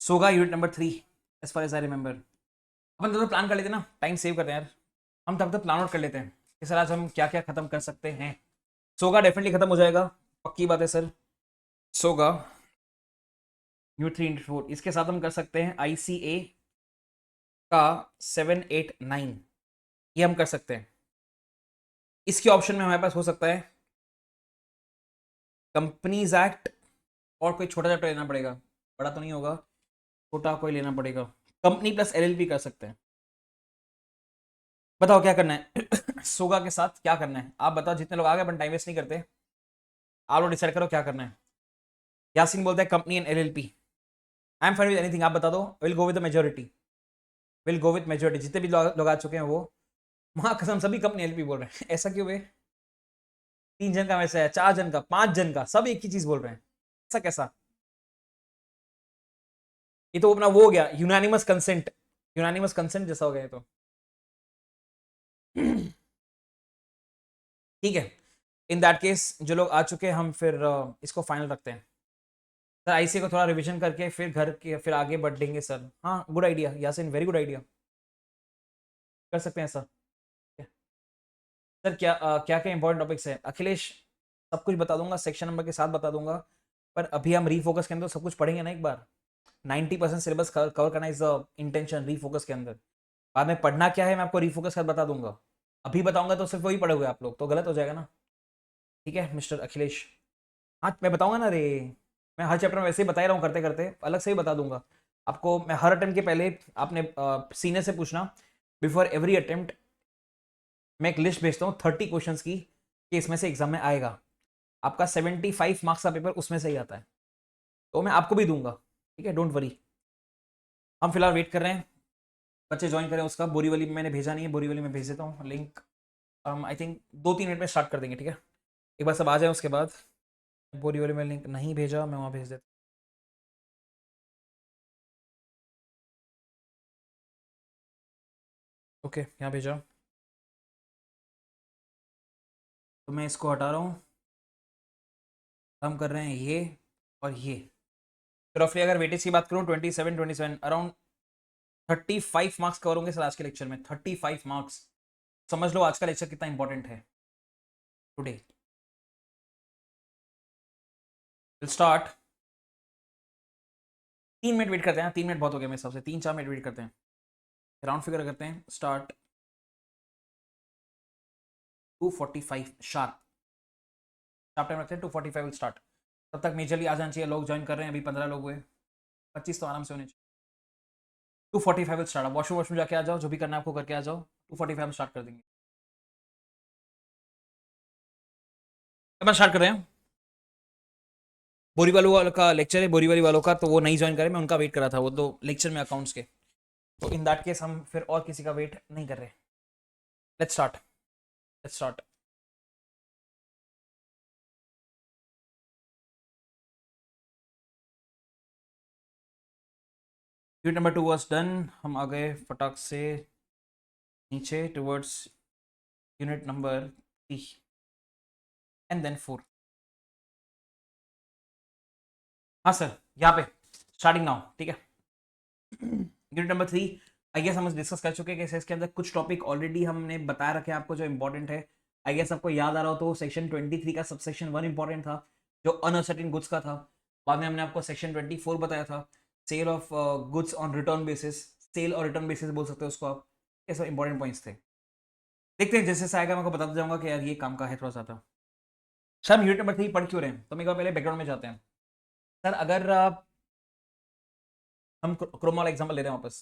सोगा unit number 3 as far as I remember. अपन दोनों plan कर लेते हैं ना, टाइम सेव करते हैं यार। हम तब तक प्लान आउट कर लेते हैं कि सर आज हम क्या क्या खत्म कर सकते हैं। सोगा डेफिनेटली खत्म हो जाएगा, पक्की बात है सर। सोगा यूनिट 3 इंटू 4, इसके साथ हम कर सकते हैं ICA का 7, 8, 9, ये हम कर सकते हैं। इसके ऑप्शन में हमारे पास हो सकता है कंपनीज एक्ट, और कोई छोटा चैप्टर लेना पड़ेगा, बड़ा तो नहीं होगा, छोटा कोई लेना पड़ेगा। कंपनी प्लस LLP कर सकते हैं। बताओ क्या करना है सोगा के साथ क्या करना है, आप बताओ। जितने लोग आ गए अपन टाइम वेस्ट नहीं करते, आप लोग डिसाइड करो क्या करना है। यासीन बोलता है company and LLP। I am fine with anything, आप बता दो। Will go with the majority, will go with majority. जितने भी लोग आ चुके हैं वो वहां कसम सभी कंपनी LLP बोल रहे हैं। ऐसा क्यों है? 3 जन का वैसे है, 4 जन का, 5 जन का, सब एक ही चीज बोल रहे हैं, ऐसा कैसा? ये तो अपना वो हो गया यूनानिमस कंसेंट, यूनानिमस कंसेंट जैसा हो गया ये तो। ठीक है, इन दैट केस जो लोग आ चुके हैं हम फिर इसको फाइनल रखते हैं सर। IC को थोड़ा रिवीजन करके फिर घर के फिर आगे बढ़ देंगे सर। हाँ good idea Yasin, very good idea, कर सकते हैं सर। सर क्या क्या क्या इंपॉर्टेंट टॉपिक्स है अखिलेश? सब कुछ बता दूंगा, सेक्शन नंबर के साथ बता दूंगा। पर अभी हम रीफोकस के अंदर सब कुछ पढ़ेंगे ना एक बार। 90% सिलेबस कवर करना इज द इंटेंशन रीफोकस के अंदर। बाद में पढ़ना क्या है मैं आपको रीफोकस कर बता दूंगा। अभी बताऊंगा तो सिर्फ वही पढ़ोगे आप लोग, तो गलत हो जाएगा ना। ठीक है मिस्टर अखिलेश। हाँ मैं बताऊंगा ना रे, मैं हर चैप्टर में वैसे ही बता ही रहा हूँ, करते करते अलग से ही बता दूंगा आपको। मैं हर अटेम्प्ट के पहले आपने सीनियर से पूछना, बिफोर एवरी अटेम्प्ट मैं एक लिस्ट भेजता हूँ 30 क्वेश्चन की कि इसमें से एग्जाम में आएगा। आपका 75 मार्क्स का पेपर उसमें से ही आता है, तो मैं आपको भी दूंगा। ठीक है, डोंट वरी। हम फिलहाल वेट कर रहे हैं बच्चे ज्वाइन करें उसका। बोरीवली में मैंने भेजा नहीं है, बोरीवली में भेज देता हूँ लिंक। आई थिंक 2-3 मिनट में स्टार्ट कर देंगे। ठीक है, एक बार सब आ जाए उसके बाद। बोरीवली में लिंक नहीं भेजा, मैं वहाँ भेज देता हूँ। ओके यहाँ भेजा, तो मैं इसको हटा रहा हूँ। हम कर रहे हैं ये और ये। तो रफली अगर वेटेज की बात करूँ 27 अराउंड 35 मार्क्स कवर होंगे सर आज के लेक्चर में। 35 मार्क्स, समझ लो आज का लेक्चर कितना इंपॉर्टेंट है today. Will start. 3 minute wait करते हैं, 3 मिनट बहुत हो गया मेरे हिसाब से, 3-4 मिनट वेट करते हैं, राउंड फिगर करते हैं। स्टार्ट 2:45 शार्प, शार्प टाइम रखते हैं। 2:45 विल स्टार्ट। तब तक मेजरली आ जाना चाहिए, लोग ज्वाइन कर रहे हैं, अभी 15 लोग हुए, 25 तो आराम से होने चाहिए। 2:45 विल स्टार्ट। वॉशरूम वॉशरूम जाके आ जाओ, जो भी करना है आपको करके आ जाओ। 2:45 में स्टार्ट कर देंगे। अपन स्टार्ट कर रहे हैं। बोरीवाली वालों का लेक्चर है, बोरीवाली वालों का, तो वो नहीं ज्वाइन करे, मैं उनका वेट कर रहा था, वो तो लेक्चर में अकाउंट्स के। तो इन दैट केस हम फिर और किसी का वेट नहीं कर रहे। Let's start, let's start. Unit number 2 was done. हम आ गए फटाक से नीचे towards unit number 3 and then 4। हाँ सर, यहाँ पे स्टार्टिंग नाउ। ठीक है, यूनिट नंबर 3 आई गेस हम डिस्कस कर चुके हैं कि इसके अंदर कुछ टॉपिक ऑलरेडी हमने बता रखे हैं आपको जो इंपॉर्टेंट है। आई गेस आपको याद आ रहा हो तो सेक्शन 23 का सबसेक्शन 1 इंपॉर्टेंट था, जो अनअसर्टेन गुड्स का था। बाद में हमने आपको सेक्शन 24 बताया था, sale of goods on return basis, sale और रिटर्न बेसिस बोल सकते हो उसको आप। ये सब इंपॉर्टेंट पॉइंट्स थे। देखते हैं जैसे जैसे आएगा मैं आपको बताता जाऊंगा कि यार ये काम का है थोड़ा सा था। सर हम यूनिट नंबर 3 पढ़ क्यों रहे हैं, तो मैं एक बार पहले बैकग्राउंड में जाते हैं। सर अगर हम क्रोमा वाला एग्जाम्पल ले रहे हैं वापस।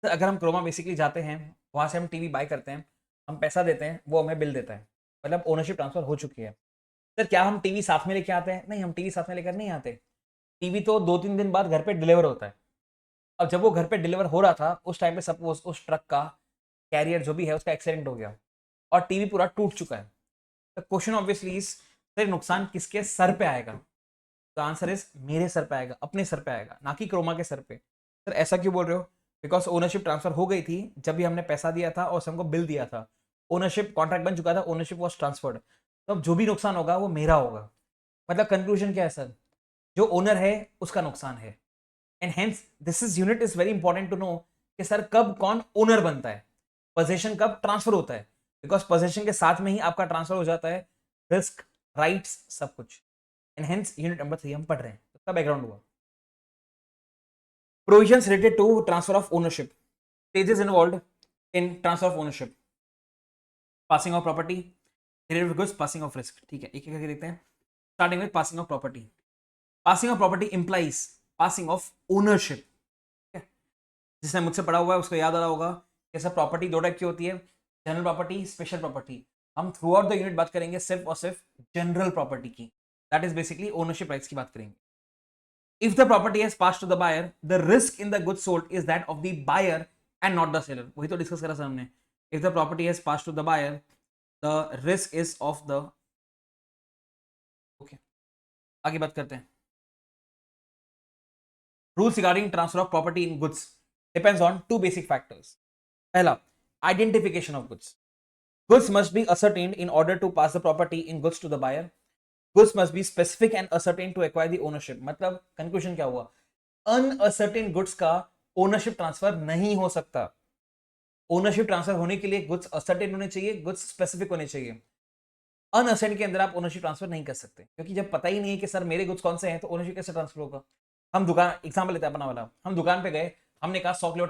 सर अगर हम क्रोमा बेसिकली जाते हैं, वहाँ से हम टीवी बाय करते हैं, हम पैसा देते हैं, वो हमें बिल देता है, मतलब ओनरशिप ट्रांसफर हो चुकी है। सर क्या हम टीवी साथ में लेके आते हैं? नहीं, हम टीवी साथ में लेकर नहीं आते। टीवी तो 2-3 दिन बाद घर पे डिलीवर होता है। अब जब वो घर पे डिलीवर हो रहा था उस टाइम पे सपोज उस ट्रक का कैरियर जो भी है उसका एक्सीडेंट हो गया और टीवी पूरा टूट चुका है। The question obviously is, sir नुकसान किसके सर पे आएगा? द आंसर इज मेरे सर पे आएगा, अपने सर पे आएगा, ना कि क्रोमा के सर पे। सर ऐसा क्यों बोल रहे हो? बिकॉज ओनरशिप ट्रांसफर हो गई थी जब भी हमने पैसा दिया था और हमको बिल दिया था। ओनरशिप कॉन्ट्रैक्ट बन चुका था, ओनरशिप वॉज ट्रांसफर्ड। तो अब जो भी नुकसान होगा वो मेरा होगा। मतलब कंक्लूजन क्या है सर? जो ओनर है उसका नुकसान है, and hence this is unit is very important to know कि सर कब कौन ओनर बनता है, पोजीशन कब ट्रांसफर होता है, बिकॉज पोजीशन के साथ में ही आपका ट्रांसफर हो जाता है रिस्क, राइट्स, सब कुछ। एंड हेंस यूनिट नंबर 3 हम पढ़ रहे हैं, उसका बैकग्राउंड हुआ provisions related to transfer of ownership, stages involved in transfer of ownership, passing of property, derivative goods, passing of risk. ठीक है, एक एक करके देखते हैं, starting with passing of property. Passing of property implies passing of ownership. जिसने मुझसे पढ़ा हुआ है उसको याद आ रहा होगा कि सर प्रॉपर्टी दो टाइप की होती है, जनरल प्रॉपर्टी, स्पेशल प्रॉपर्टी। हम थ्रू आउट द यूनिट बात करेंगे सिर्फ और सिर्फ जनरल प्रॉपर्टी की, that is basically ownership rights की बात करेंगे। If the property has passed to the buyer, the risk in the goods sold is that of the buyer and not the seller. वही तो डिस्कस करा sir हमने। If the property has passed to the buyer, the risk is of the okay. आगे बात करते हैं। Rules regarding transfer of property in goods depends on two basic factors. पहला, identification of goods. Goods must be ascertained in order to pass the property in goods to the buyer. Goods must be specific and ascertained to acquire the ownership. मतलब conclusion क्या हुआ, uncertain goods का ownership transfer नहीं हो सकता। Ownership transfer होने के लिए गुड्स असर्टेन होने चाहिए, गुड्स स्पेसिफिक होने चाहिए। अनअसर्टेन के अंदर आप ओनरशिप ट्रांसफर नहीं कर सकते, क्योंकि जब पता ही नहीं है कि सर मेरे गुड्स कौन से हैं तो ओनरशिप कैसे ट्रांसफर होगा। हम दुकान, एग्जाम्पल लेते हैं अपना वाला, हम दुकान पे गए, हमने कहा 100 किलो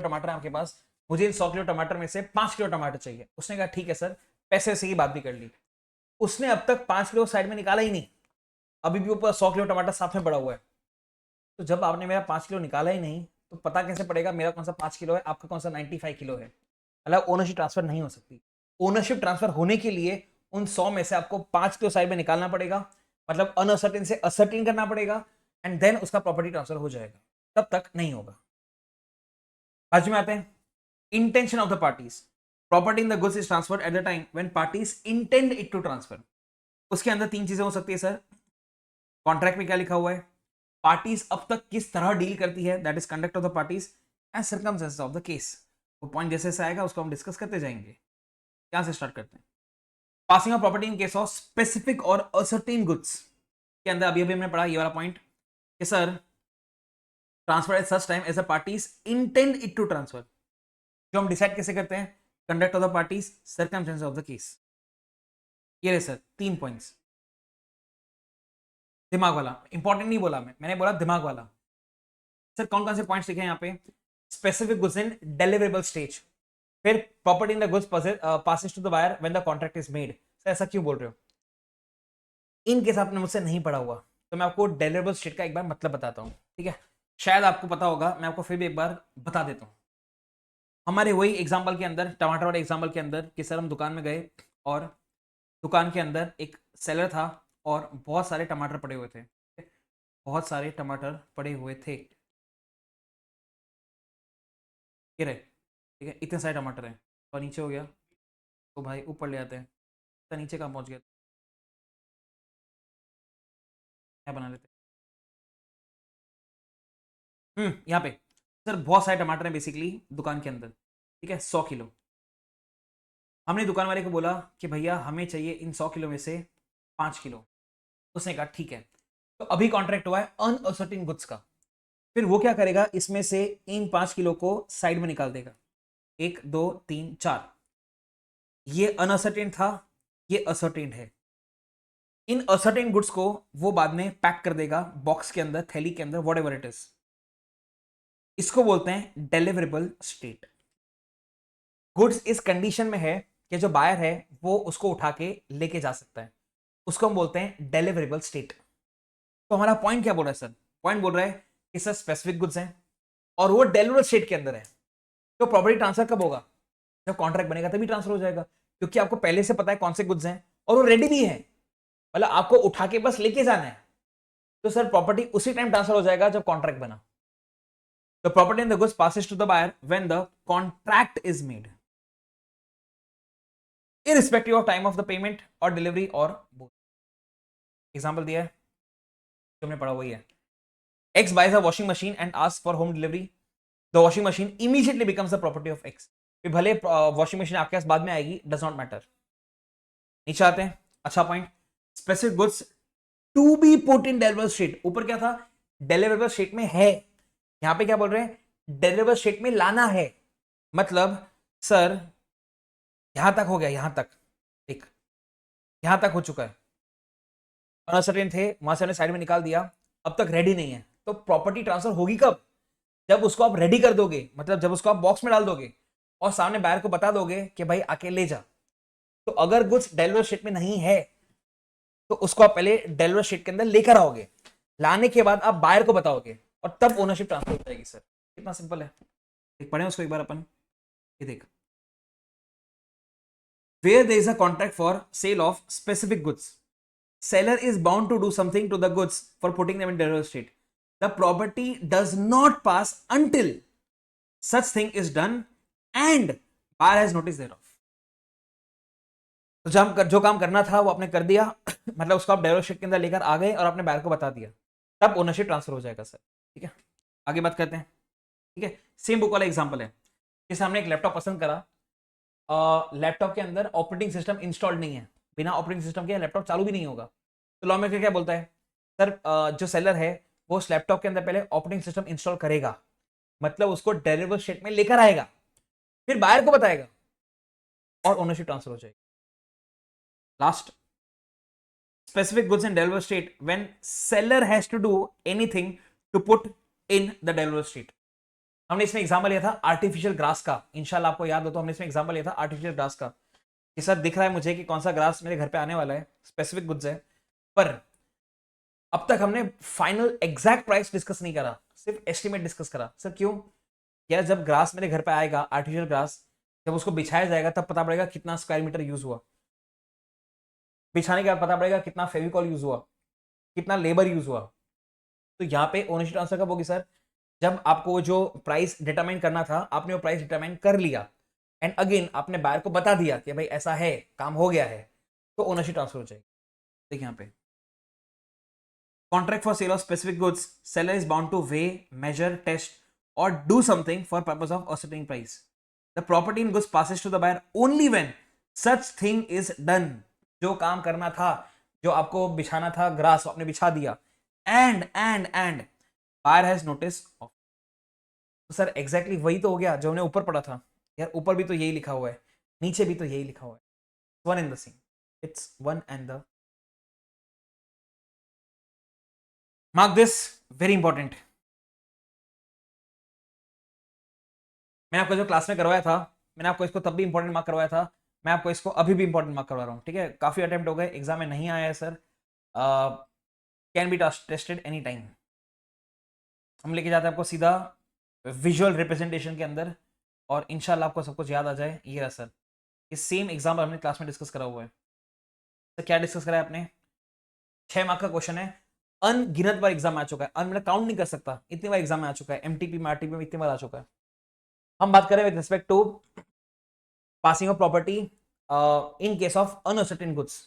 टमाटर है आपके पास, मुझे इन 100 किलो टमाटर में से 5 किलो टमाटर चाहिए। उसने कहा ठीक है सर, पैसे से ही बात भी कर ली। उसने अब तक 5 किलो साइड में निकाला ही नहीं, अभी भी ऊपर 100 किलो टमाटर साथ में पड़ा हुआ है। तो जब आपने मेरा 5 किलो निकाला ही नहीं तो पता कैसे पड़ेगा मेरा कौन सा 5 किलो है, आपका कौन सा 95 किलो है। मतलब ओनरशिप ट्रांसफर नहीं हो सकती। ओनरशिप ट्रांसफर होने के लिए उन 100 में से आपको 5 किलो साइड में निकालना पड़ेगा, मतलब अनअसर्टेन से असर्टेन करना पड़ेगा, एंड देन उसका प्रॉपर्टी ट्रांसफर हो जाएगा, तब तक नहीं होगा। आज में आते हैं intention of the parties. Property in the goods is transferred at the time when parties intend it to transfer. उसके अंदर 3 चीजें हो सकती है सर। कॉन्ट्रैक्ट में क्या लिखा हुआ है, पार्टीज अब तक किस तरह डील करती है, that is conduct of the parties and circumstances of the case. वो पॉइंट जैसे से आएगा उसको हम डिस्कस करते जाएंगे। यहां से स्टार्ट करते हैं। Passing of property in case of specific और असर्टेन गुड्स के अंदर अभी हमने पढ़ा ये वाला पॉइंट कि sir transfer at such time as the parties intend it to transfer. जो हम डिसाइड कैसे करते हैं, conduct of the parties, circumstances of the case. ये रहे सर 3 पॉइंट्स। दिमाग वाला इंपॉर्टेंट नहीं बोला मैंने बोला दिमाग वाला। सर कौन कौन से पॉइंट्स लिखे हैं यहाँ पे, specific goods in deliverable stage, फिर property in the goods passes to the buyer when the contract is made. Sir ऐसा क्यों बोल रहे हो, इन केस आपने मुझसे नहीं पढ़ा हुआ तो मैं आपको डिलीवरेबल स्टेट का एक बार मतलब बताता हूँ, ठीक है। शायद आपको पता होगा, मैं आपको फिर भी एक बार बता देता हूँ। हमारे वही एग्जाम्पल के अंदर, टमाटर वाले एग्जाम्पल के अंदर कि सर हम दुकान में गए और दुकान के अंदर एक सेलर था और बहुत सारे टमाटर पड़े हुए थे, बहुत सारे टमाटर पड़े हुए थे, ये रहे, ठीक है, इतने सारे टमाटर हैं। और नीचे हो गया तो भाई ऊपर ले आते हैं, तो नीचे कहाँ पहुँच गया, क्या बना लेते हैं। यहाँ पे सर बहुत सारे टमाटर हैं बेसिकली दुकान के अंदर, ठीक है, 100 किलो। हमने दुकान वाले को बोला कि भैया हमें चाहिए इन 100 किलो में से 5 किलो। उसने कहा ठीक है। तो अभी कॉन्ट्रैक्ट हुआ है अनअसर्टेन गुड्स का, फिर वो क्या करेगा, इसमें से इन 5 किलो को साइड में निकाल देगा, 1 2 3 4। ये अनअसर्टेन था, ये असर्टेन है। इन असर्टेन गुड्स को वो बाद में पैक कर देगा बॉक्स के अंदर, थैली के अंदर, व्हाटएवर इट इज। इसको बोलते हैं डिलीवरेबल स्टेट। गुड्स इस कंडीशन में है कि जो बायर है वो उसको उठा के लेके जा सकता है, उसको हम बोलते हैं डिलीवरेबल स्टेट। तो हमारा पॉइंट क्या बोल रहा है सर, पॉइंट बोल रहा है कि सर स्पेसिफिक गुड्स हैं और वो डिलीवरेबल स्टेट के अंदर है। तो प्रॉपर्टी ट्रांसफर कब होगा, जब कॉन्ट्रैक्ट बनेगा तभी ट्रांसफर हो जाएगा, क्योंकि आपको पहले से पता है कौन से गुड्स हैं और वो रेडी भी है, मतलब आपको उठा के बस लेके जाना है। तो सर प्रॉपर्टी उसी टाइम ट्रांसफर हो जाएगा जब कॉन्ट्रैक्ट बना। The property in the goods passes to the buyer when the contract is made, irrespective of time of the payment or delivery or both। Example दिया है जो हमने पढ़ा वही है। X buys a washing machine and asks for home delivery. The washing machine immediately becomes the property of X. फिर भले washing machine आपके पास बाद में आएगी, डज नॉट मैटर। नीचे आते हैं, अच्छा point, specific goods to be put in deliverable state. ऊपर क्या था, डिलीवरेबल स्टेट में है, यहां पे क्या बोल रहे हैं, डिलीवरेबल स्टेट में लाना है, मतलब सर यहां तक हो गया, यहां तक एक, यहां तक हो चुका है, अनसर्टेन थे, वहां से हमने साइड में निकाल दिया, अब तक रेडी नहीं है, तो प्रॉपर्टी ट्रांसफर होगी कब, जब उसको आप रेडी कर दोगे, मतलब जब उसको आप बॉक्स में डाल दोगे और सामने बायर को बता दोगे कि भाई आके ले जा। तो अगर गुड्स डिलीवर शीट में नहीं है तो उसको आप पहले डिलीवर शीट के अंदर लेकर आओगे, लाने के बाद आप बायर को बताओगे और तब ओनरशिप ट्रांसफर हो जाएगी। सर कितना सिंपल है, पढ़े उसको एक बार अपन, ये देख, where there is a contract for sale of specific goods, seller is bound to do something to the goods for putting them in delivery state. The property does not pass until such thing is done and buyer has notice thereof. तो जो काम करना था वो आपने कर दिया मतलब उसको आप डिलीवरी शीट के अंदर लेकर आ गए और आपने बायर को बता दिया, तब ओनरशिप ट्रांसफर हो जाएगा। सर ठीक है, आगे बात करते हैं। ठीक है, सेम बुक वाला एग्जांपल है, जैसे हमने एक लैपटॉप पसंद करा, लैपटॉप के अंदर ऑपरेटिंग सिस्टम इंस्टॉल्ड नहीं है, बिना ऑपरेटिंग सिस्टम के लैपटॉप चालू भी नहीं होगा, तो लॉ मेकर क्या बोलता है, सर जो सेलर है वो उस लैपटॉप के अंदर पहले ऑपरेटिंग सिस्टम इंस्टॉल करेगा, मतलब उसको डिलीवरी शीट में लेकर आएगा, फिर बायर को बताएगा और ओनरशिप ट्रांसफर हो जाएगी। Last, specific goods in delivery state when seller has to do anything to put in the delivery state. हमने इसमें एग्जांपल लिया था आर्टिफिशियल ग्रास का, इंशाल्लाह आपको याद हो तो हमने इसमें एग्जांपल लिया था आर्टिफिशियल ग्रास का, कि सर दिख रहा है मुझे कि कौन सा ग्रास मेरे घर पे आने वाला है, स्पेसिफिक गुड्स है, पर अब तक हमने फाइनल एग्जैक्ट प्राइस डिस्कस नहीं करा, सिर्फ एस्टिमेट डिस्कस करा। सर क्यों, यार जब ग्रास मेरे घर पे आएगा आर्टिफिशियल ग्रास, जब उसको बिछाया जाएगा तब पता पड़ेगा कितना स्क्वायर मीटर यूज हुआ, बिछाने के बाद पता पड़ेगा कितना फेविकॉल यूज हुआ, कितना लेबर यूज हुआ। तो यहाँ पे ओनरशिप ट्रांसफर कब होगी सर, जब आपको जो प्राइस डिटरमाइन करना था आपने वो प्राइस डिटरमाइन कर लिया एंड अगेन आपने बायर को बता दिया कि भाई ऐसा है, काम हो गया है, तो ओनरशिप ट्रांसफर हो जाएगी। देखिए यहाँ पे contract for sale of specific goods, seller is bound to weigh, measure, test or do something for purpose of ascertaining price. The property in goods passes to the buyer only when such thing is done. जो काम करना था, जो आपको बिछाना था grass, आपने बिछा दिया, and buyer has notice of. तो सर एग्जैक्टली वही तो हो गया जो हमने ऊपर पढ़ा था यार, ऊपर भी तो यही लिखा हुआ है, नीचे भी तो यही लिखा हुआ है, one in the same, it's one and the, mark this, very important. मैंने आपको जो क्लास में करवाया था, मैंने आपको इसको तब भी इंपॉर्टेंट मार्क करवाया था, मैं आपको इसको अभी भी इंपॉर्टेंट मार्क करवा रहा हूँ। ठीक है, काफी अटेम्प्ट हो गए, एग्जाम में नहीं आया है sir, can be tested any time. हम लेके जाते हैं आपको सीधा विजुअल रिप्रेजेंटेशन के अंदर और इंशाल्लाह आपको सब कुछ याद आ जाए। ये रहा सर, ये सेम एग्जाम्पल हमने क्लास में डिस्कस करा हुआ है। तो क्या डिस्कस करा है आपने, 6 मार्क का क्वेश्चन है, अनगिनत बार एग्जाम में आ चुका है, मतलब काउंट नहीं कर सकता, इतनी बार एग्जाम में आ चुका है, एमटीपी में आरटीपी में इतनी बार आ चुका है। हम बात करें with respect to passing of property in case of unascertained goods.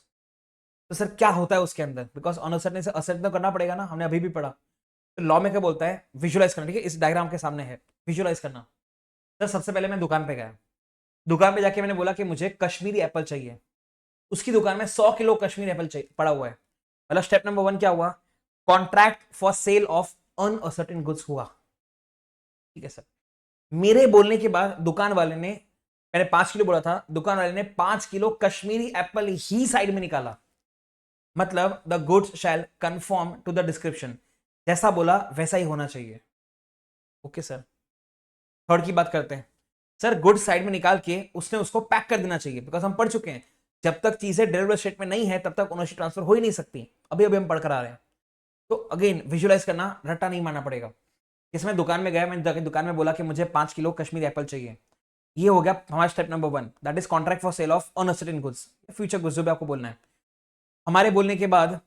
तो सर क्या होता है उसके अंदर, बिकॉज अनसर्टेन से असर्टेन तो करना पड़ेगा ना, हमने अभी भी पढ़ा। तो लॉ में क्या बोलता है, विजुअलाइज करना। ठीक है, इस डायग्राम के सामने है, विजुअलाइज करना। सर सबसे पहले मैं दुकान पे गया, दुकान पे जाके मैंने बोला कि मुझे कश्मीरी एप्पल चाहिए, उसकी दुकान में 100 किलो कश्मीरी एप्पल पड़ा हुआ है, मतलब स्टेप नंबर 1 क्या हुआ, contract for sale of unascertained goods हुआ। ठीक है सर, मेरे बोलने के बाद दुकान वाले ने, मैंने 5 किलो बोला था, दुकान वाले ने 5 किलो कश्मीरी एप्पल ही साइड में निकाला, मतलब the goods shall conform to the description, जैसा बोला वैसा ही होना चाहिए। ओके सर, थर्ड की बात करते हैं। सर गुड्स साइड में निकाल के उसने उसको पैक कर देना चाहिए, बिकॉज हम पढ़ चुके हैं जब तक चीजें डिलीवरी स्टेट में नहीं है तब तक ओनरशिप ट्रांसफर हो ही नहीं सकती, अभी अभी हम पढ़ कर आ रहे हैं। तो अगेन विजुअलाइज करना, रट्टा नहीं मारना पड़ेगा। इसमें दुकान में गया, मैंने जाकर दुकान में बोला कि मुझे 5 किलो कश्मीरी एप्पल चाहिए, ये हो गया हमारा step number 1, that is contract for sale of unascertained goods, future goods जो भी आपको बोलना है। हमारे बोलने के बाद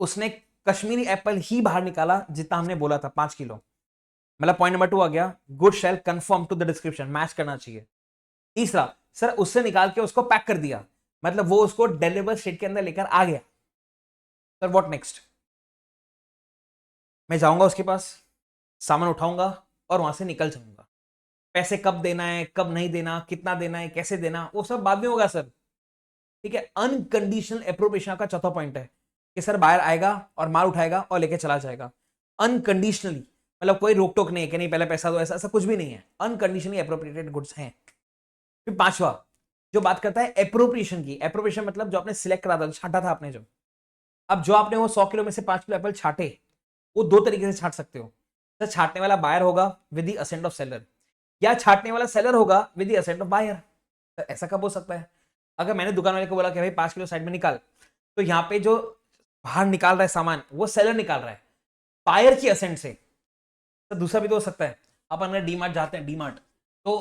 उसने कश्मीरी एप्पल ही बाहर निकाला जितना हमने बोला था 5 किलो, मतलब पॉइंट नंबर 2 आ गया, good shall conform to the description, match करना चाहिए। तीसरा, सर उससे निकाल के उसको पैक कर दिया, मतलब वो उसको डिलीवर स्टेट के अंदर लेकर आ गया। सर व्हाट नेक्स्ट, मैं जाऊंगा उसके पास, सामान उठाऊंगा और वहां से निकल जाऊंगा। पैसे कब देना है, कब नहीं देना, कितना देना है, कैसे देना, वो सब बाद में होगा सर। ठीक है, अनकंडीशनल एप्रोप्रिएशन का चौथा पॉइंट है कि सर बायर आएगा और माल उठाएगा और लेके चला जाएगा अनकंडीशनली, मतलब कोई रोक टोक नहीं है कि नहीं पहले पैसा दो, ऐसा ऐसा कुछ भी नहीं है, अनकंडीशनली अप्रोप्रिएटेड गुड्स हैं। फिर पांचवा जो बात करता है एप्रोप्रिएशन की, एप्रोप्रिएशन मतलब जो आपने सिलेक्ट करा था, छांटा था आपने जो, अब जो आपने वो 100 किलो में से 5 किलो एप्पल छाटे, वो दो तरीके से छाट सकते हो। तो छाटने वाला बायर होगा with the assent of seller, या छाटने वाला सेलर होगा with the assent of buyer. तो ऐसा कब हो सकता है? अगर मैंने दुकान वाले को बोला कि भाई 5 किलो साइड में निकाल, तो यहाँ पे जो बाहर निकाल रहा है सामान वो सेलर निकाल रहा है बायर की असेंट से। तो दूसरा भी तो हो सकता है, अपन अगर डी मार्ट जाते हैं, डी मार्ट तो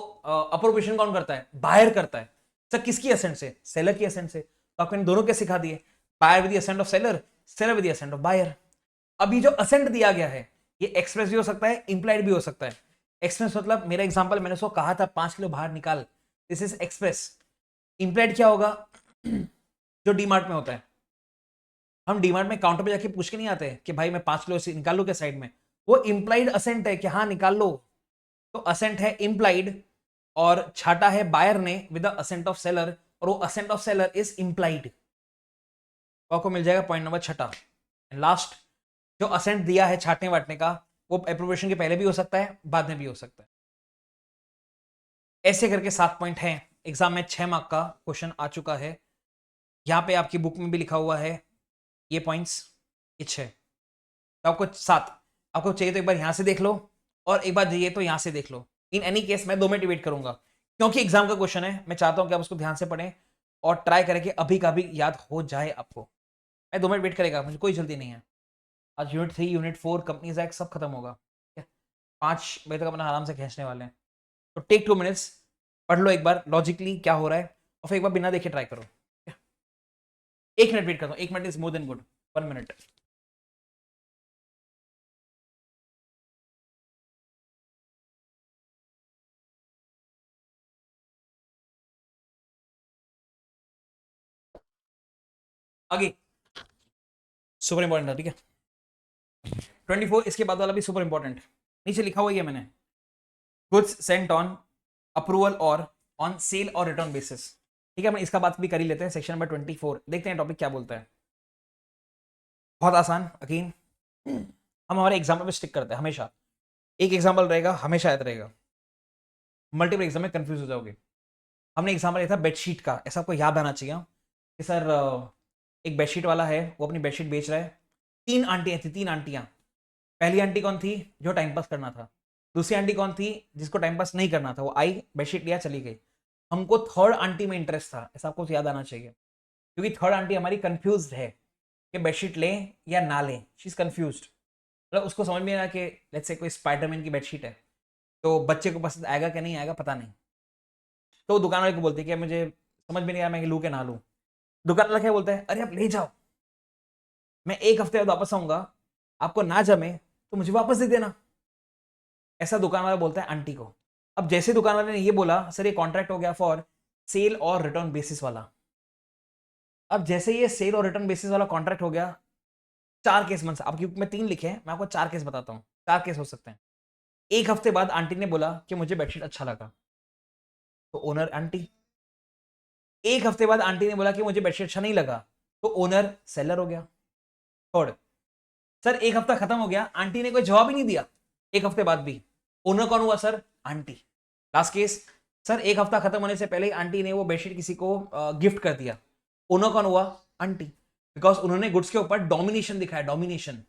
अप्रोप्रिएशन कौन करता है? बायर करता है। सर किसकी असेंट से? सेलर की असेंट से। तो आपने दोनों क्या सिखा दिए? Buyer with the assent of seller, seller with the assent of buyer. अभी जो असेंट दिया गया है ये एक्सप्रेस भी हो सकता है, इंप्लाइड भी हो सकता है। एक्सप्रेस मतलब मेरा एग्जांपल मैंने उसको कहा था 5 किलो बाहर निकाल, दिस इज एक्सप्रेस। इंप्लाइड क्या होगा? जो डीमार्ट में होता है, हम डीमार्ट में काउंटर पे जाके पूछ के नहीं आते कि भाई मैं 5 किलो से निकाल लू क्या साइड में, वो इंप्लाइड असेंट है कि हाँ निकाल लो। तो असेंट है इंप्लाइड, और छाटा है बायर ने with the assent of seller, और वो assent of seller is implied. आपको मिल जाएगा पॉइंट नंबर छठा। लास्ट, जो असेंट दिया है छाटने वाटने का, वो अप्रोप्रिएशन के पहले भी हो सकता है, बाद में भी हो सकता है। ऐसे करके 7 पॉइंट हैं। एग्जाम में 6 मार्क का क्वेश्चन आ चुका है। यहां पे आपकी बुक में भी लिखा हुआ है ये पॉइंट्स, ये 6। तो आपको 7 आपको चाहिए तो एक बार यहां से देख लो, और एक बार चाहिए तो यहां से देख लो। इन एनी केस मैं 2 मिनट वेट करूंगा, क्योंकि एग्जाम का क्वेश्चन है, मैं चाहता हूं कि आप उसको ध्यान से पढ़ें और ट्राई करें कि अभी का भी याद हो जाए आपको। मैं 2 मिनट वेट करेगा, मुझे कोई जल्दी नहीं है। आज यूनिट 3 यूनिट 4 कंपनीज एक्ट सब खत्म होगा, 5 बजे तक अपना आराम से खींचने वाले हैं। तो टेक 2 मिनट्स, पढ़ लो एक बार लॉजिकली क्या हो रहा है, और फिर एक बार बिना देखे ट्राई करो। 1 मिनट वेट करता हूँ, 1 minute is more than good, 1 minute. आगे सुपर इंपॉर्टेंट था, ठीक है। 24 इसके बाद वाला भी सुपर इंपॉर्टेंट, नीचे लिखा हुआ है मैंने, गुड्स सेंट ऑन अप्रूवल और ऑन सेल और रिटर्न बेसिस। ठीक है, हम इसका बात भी कर ही लेते हैं। सेक्शन नंबर 24 देखते हैं टॉपिक क्या बोलता है। बहुत आसान, यकीन, हम हमारे एग्जाम्पल पे स्टिक करते हैं हमेशा। एक एग्जाम्पल रहेगा, हमेशा याद रहेगा, मल्टीपल एग्जाम में कंफ्यूज हो जाओगे। हमने एग्जाम्पल लिया था बेडशीट का, ऐसा आपको याद आना चाहिए कि सर एक बेडशीट वाला है, वो अपनी बेडशीट बेच रहा है। 3 आंटियां थी, 3 आंटियां। पहली आंटी कौन थी? जो टाइम पास करना था। दूसरी आंटी कौन थी? जिसको टाइम पास नहीं करना था, वो आई बेडशीट लिया चली गई। हमको थर्ड आंटी में इंटरेस्ट था, ऐसा आपको याद आना चाहिए, क्योंकि थर्ड आंटी हमारी कंफ्यूज है कि बेडशीट लें या ना लें, शी इज कंफ्यूज। मतलब उसको समझ में आया कि लेट्स से कोई स्पाइडरमैन की बेडशीट है, तो बच्चे को पसंद आएगा कि नहीं आएगा पता नहीं। तो वो दुकान वाले को बोलते हैं कि मुझे समझ में नहीं आया मैं लूँ कि ना लूँ। दुकान वाला क्या बोलता है? अरे आप ले जाओ, मैं 1 हफ्ते बाद वापस आऊंगा, आपको ना जमे तो मुझे वापस दे देना। ऐसा दुकान वाला बोलता है आंटी को। अब जैसे दुकान वाले ने ये बोला, सर ये कॉन्ट्रैक्ट हो गया फॉर सेल और रिटर्न बेसिस वाला। अब जैसे ये सेल और रिटर्न बेसिस वाला कॉन्ट्रैक्ट हो गया, 4 केस बन सकते, अब क्योंकि मैं 3 लिखे हैं, मैं आपको 4 केस बताता हूँ। 4 केस हो सकते हैं। 1 हफ्ते बाद आंटी ने बोला कि मुझे बेडशीट अच्छा लगा, तो ओनर आंटी। 1 हफ्ते बाद आंटी ने बोला कि मुझे बेडशीट अच्छा नहीं लगा, तो ओनर सेलर हो गया। थर्ड, सर 1 हफ्ता खत्म हो गया, आंटी ने कोई जवाब ही नहीं दिया 1 हफ्ते बाद भी, ओनर कौन हुआ? Sir aunty. Last case, sir 1 हफ्ता खत्म होने से पहले आंटी ने वो बेडशीट किसी को गिफ्ट कर दिया, ओनर कौन हुआ? आंटी, बिकॉज उन्होंने गुड्स के ऊपर डोमिनेशन दिखाया, डोमिनेशन।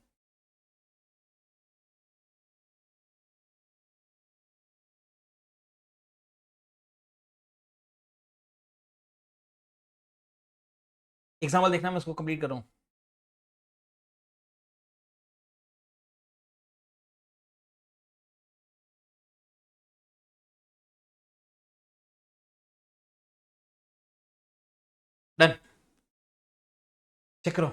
एग्जाम्पल देखना, मैं उसको कंप्लीट कर रहा हूं। डन, चेक करो।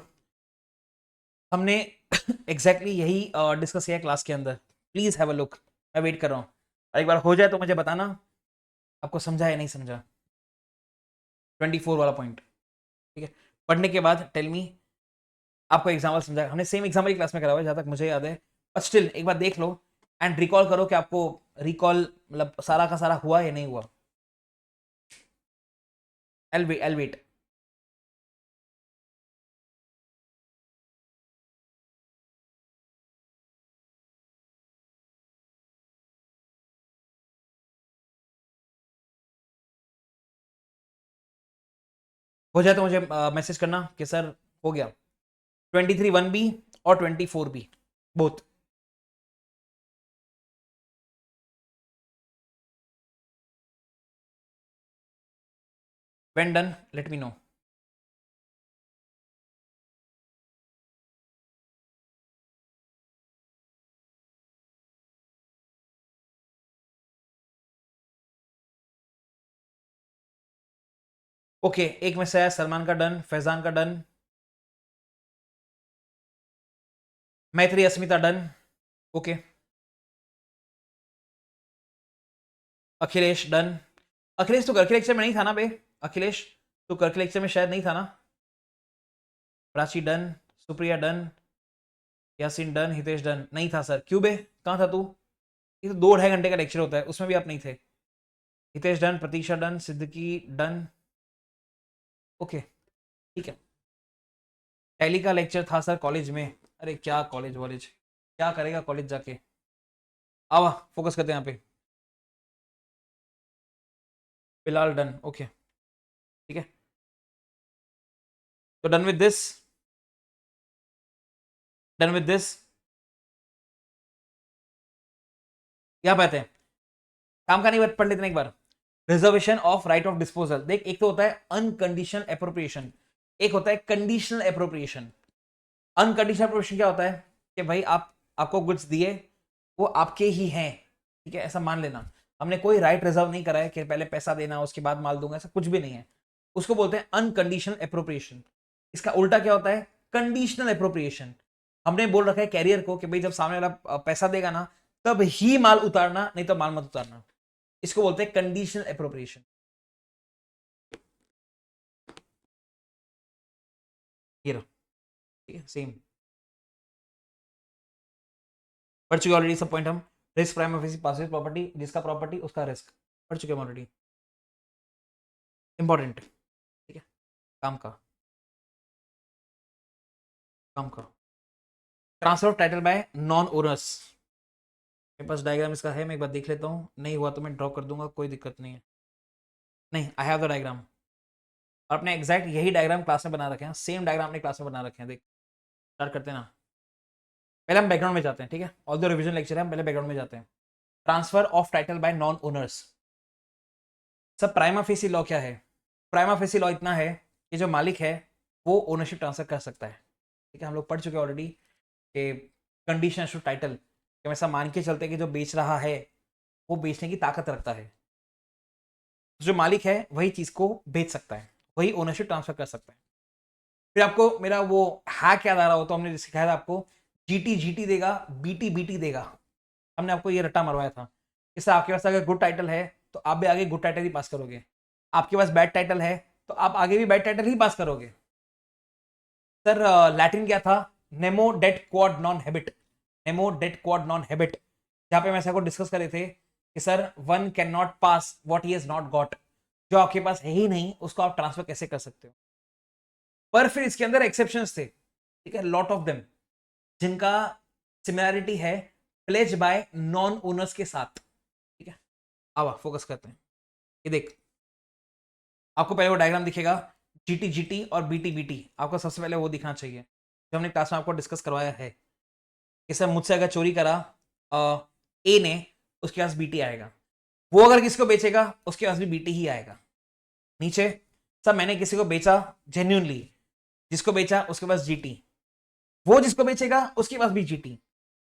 हमने एग्जैक्टली exactly यही डिस्कस किया क्लास के अंदर। प्लीज हैव अ लुक, मैं वेट कर रहा हूँ। एक बार हो जाए तो मुझे बताना आपको समझा या नहीं समझा। 24 वाला पॉइंट, ठीक है। पढ़ने के बाद टेल मी आपको एग्जाम्पल समझा। हमने सेम एग्जाम्पल क्लास में करा हुआ है जहां तक मुझे याद है, बट स्टिल एक बार देख लो एंड रिकॉल करो कि आपको रिकॉल मतलब सारा का सारा हुआ या नहीं हुआ। एल वेट। हो जाए तो मुझे मैसेज करना कि सर हो गया। 23 1B और 24B both. When done, let me know. Okay, एक में से है सलमान का डन, फैजान का done, Maitri Asmita done. Okay, Akhilesh done. Akhilesh तो घर के लेक्चर में नहीं था ना बे? अखिलेश तो घर के लेक्चर में शायद नहीं था ना? Prachi done, Supriya done, Yasin done, Hitesh done. नहीं था सर। क्यों बे, कहाँ था तू? ये तो 2-2.5 घंटे का लेक्चर होता है, उसमें भी आप नहीं थे। हितेश डन, प्रतीक्षा डन, सिद्दीकी डन। ओके, ठीक है। टैली का लेक्चर था सर कॉलेज में। अरे क्या कॉलेज वॉलेज, क्या करेगा कॉलेज जाके। आवा फोकस करते हैं यहाँ पे। फिलहाल डन। ओके, ठीक है। तो done with this, done with this. यहाँ पे आते हैं, काम का नहीं पढ़ लेते हैं एक बार। Reservation of right of disposal. देख, एक तो होता है अनकंडीशनल अप्रोप्रिएशन, एक होता है कंडीशनल अप्रोप्रिएशन। अनकंडीशनल अप्रोप्रिएशन क्या होता है कि भाई आपको गुड्स दिए, वो आपके ही हैं, ठीक है, ऐसा मान लेना। हमने कोई राइट रिजर्व नहीं करा है कि पहले पैसा देना उसके बाद माल दूंगा, ऐसा कुछ भी नहीं है। उसको बोलते हैं अनकंडीशनल अप्रोप्रिएशन। इसका उल्टा क्या होता है? Conditional appropriation. हमने बोल रखा है कैरियर को कि भाई जब सामने वाला पैसा देगा ना तब ही माल उतारना, नहीं तो माल मत उतारना। इसको बोलते हैं कंडीशनल अप्रोप्रिएशन। ये रहा, ठीक है, सेम पढ़ चुके ऑलरेडी सब पॉइंट हम। Risk prime of passive property, जिसका प्रॉपर्टी उसका रिस्क, पढ़ चुके हम ऑलरेडी। इंपॉर्टेंट, ठीक है, काम का, काम का। Transfer of title by non owners. मेरे पास डायग्राम इसका है, मैं एक बार देख लेता हूँ, नहीं हुआ तो मैं ड्रॉ कर दूंगा, कोई दिक्कत नहीं है। नहीं, आई हैव द डायग्राम। और अपने एग्जैक्ट यही डायग्राम क्लास में बना रखे हैं, सेम डायग्राम अपने क्लास में बना रखे हैं। देख, स्टार्ट करते हैं ना। पहले हम बैकग्राउंड में जाते हैं, ठीक है, ऑल द रिवीजन लेक्चर है, हम पहले बैकग्राउंड में जाते हैं। Transfer of title by non owners. सब प्राइमा फेसी लॉ क्या है? प्राइमा फेसी लॉ इतना है कि जो मालिक है वो ओनरशिप ट्रांसफर कर सकता है, ठीक है। हम लोग पढ़ चुके हैं ऑलरेडी कि कंडीशन टू टाइटल, कि हम ऐसा मान के चलते हैं कि जो बेच रहा है वो बेचने की ताकत रखता है। जो मालिक है वही चीज को बेच सकता है, वही ओनरशिप ट्रांसफर कर सकता है। फिर आपको मेरा वो हैक याद आ रहा हो तो हमने सिखाया था आपको, जीटी जीटी देगा, बीटी बीटी देगा। हमने आपको ये रट्टा मरवाया था। इससे आपके पास अगर गुड टाइटल है तो आप भी आगे गुड टाइटल ही पास करोगे, आपके पास बैड टाइटल है तो आप आगे भी बैड टाइटल ही पास करोगे। सर लैटिन क्या था? नेमो डेट क्वाड नॉन हैबिट। नेमो डेट क्वाड नॉन हैबिट, जहां पे मैं सबको डिस्कस कर रहे थे कि sir one can not pass what he has not got. जो आपके पास है ही नहीं उसको आप ट्रांसफर कैसे कर सकते हो? पर फिर इसके अंदर एक्सेप्शंस थे, ठीक है, लॉट ऑफ देम, जिनका सिमिलैरिटी है प्लेज बाय नॉन ओनर्स के साथ, ठीक है। अब फोकस करते हैं। ये देख, आपको पहले वो डायग्राम दिखेगा, जीटी जीटी और बीटी बीटी, आपको सबसे पहले वो दिखना चाहिए जो हमने क्लास में आपको डिस्कस करवाया है कि सर मुझसे अगर चोरी करा ए ने, उसके पास बीटी आएगा। वो अगर किसी को बेचेगा उसके पास भी बीटी ही आएगा। नीचे, सर मैंने किसी को बेचा जेन्यूनली, जिसको बेचा उसके पास जीटी, वो जिसको बेचेगा उसके पास भी जीटी,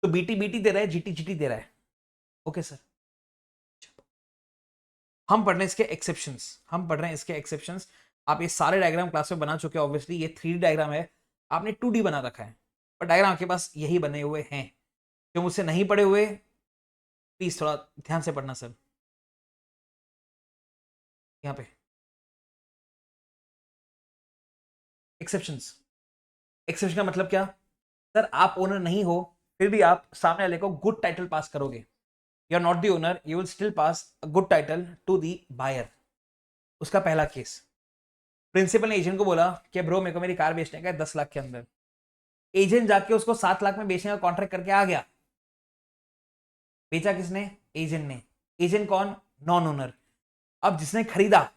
तो बीटी बीटी दे रहा है, जीटी जीटी दे रहा है। ओके सर, हम पढ़ रहे हैं इसके एक्सेप्शंस, हम पढ़ रहे हैं इसके एक्सेप्शंस। आप ये सारे डायग्राम क्लास में बना चुके हैं, ऑब्वियसली ये 3D डायग्राम है, आपने 2D बना रखा है, पर डायग्राम आपके पास यही बने हुए हैं। जो मुझसे नहीं पढ़े हुए प्लीज थोड़ा ध्यान से पढ़ना सर। यहाँ पे एक्सेप्शंस, एक्सेप्शन का मतलब क्या? सर आप ओनर नहीं हो फिर भी आप सामने वाले को गुड टाइटल पास करोगे। You are not the owner, you will still pass a good title to the buyer. उसका पहला केस, प्रिंसिपल ने एजेंट को बोला कि ब्रो मेरे को मेरी कार बेचने का है 10 लाख के अंदर। एजेंट जाके उसको 7 लाख में बेचने का कॉन्ट्रैक्ट करके आ गया। बेचा किसने? एजेंट ने। एजेंट कौन? Non owner. अब जिसने खरीदा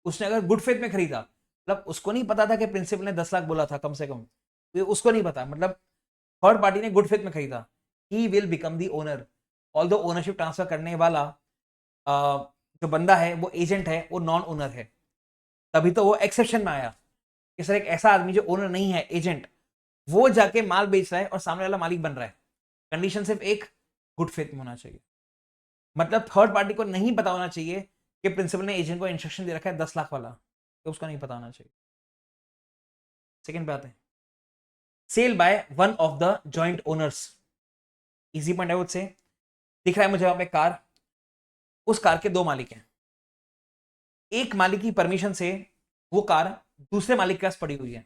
उसने अगर गुड फेथ में खरीदा मतलब उसको नहीं पता था कि प्रिंसिपल ने 10 लाख बोला था कम से कम, तो उसको नहीं पता, मतलब थर्ड पार्टी ने गुड फेथ में खरीदा, he will become the owner. Although ownership transfer करने वाला जो बंदा है वो एजेंट है, वो नॉन ओनर है, तभी तो वो एक्सेप्शन में आया कि सर एक ऐसा आदमी जो ओनर नहीं है, एजेंट, वो जाके माल बेच रहा है और सामने वाला मालिक बन रहा है, कंडीशन सिर्फ एक, गुड फेथ में होना चाहिए। मतलब थर्ड पार्टी को नहीं पता होना चाहिए कि प्रिंसिपल ने एजेंट को इंस्ट्रक्शन दे रखा है 10 लाख वाला, तो उसको नहीं पता होना चाहिए। सेकंड पे आते हैं, sale by one of the joint owners, easy point है, से दिख रहा है मुझे वहां पे कार, उस कार के दो मालिक हैं, एक मालिक की परमिशन से वो कार दूसरे मालिक के पास पड़ी हुई है,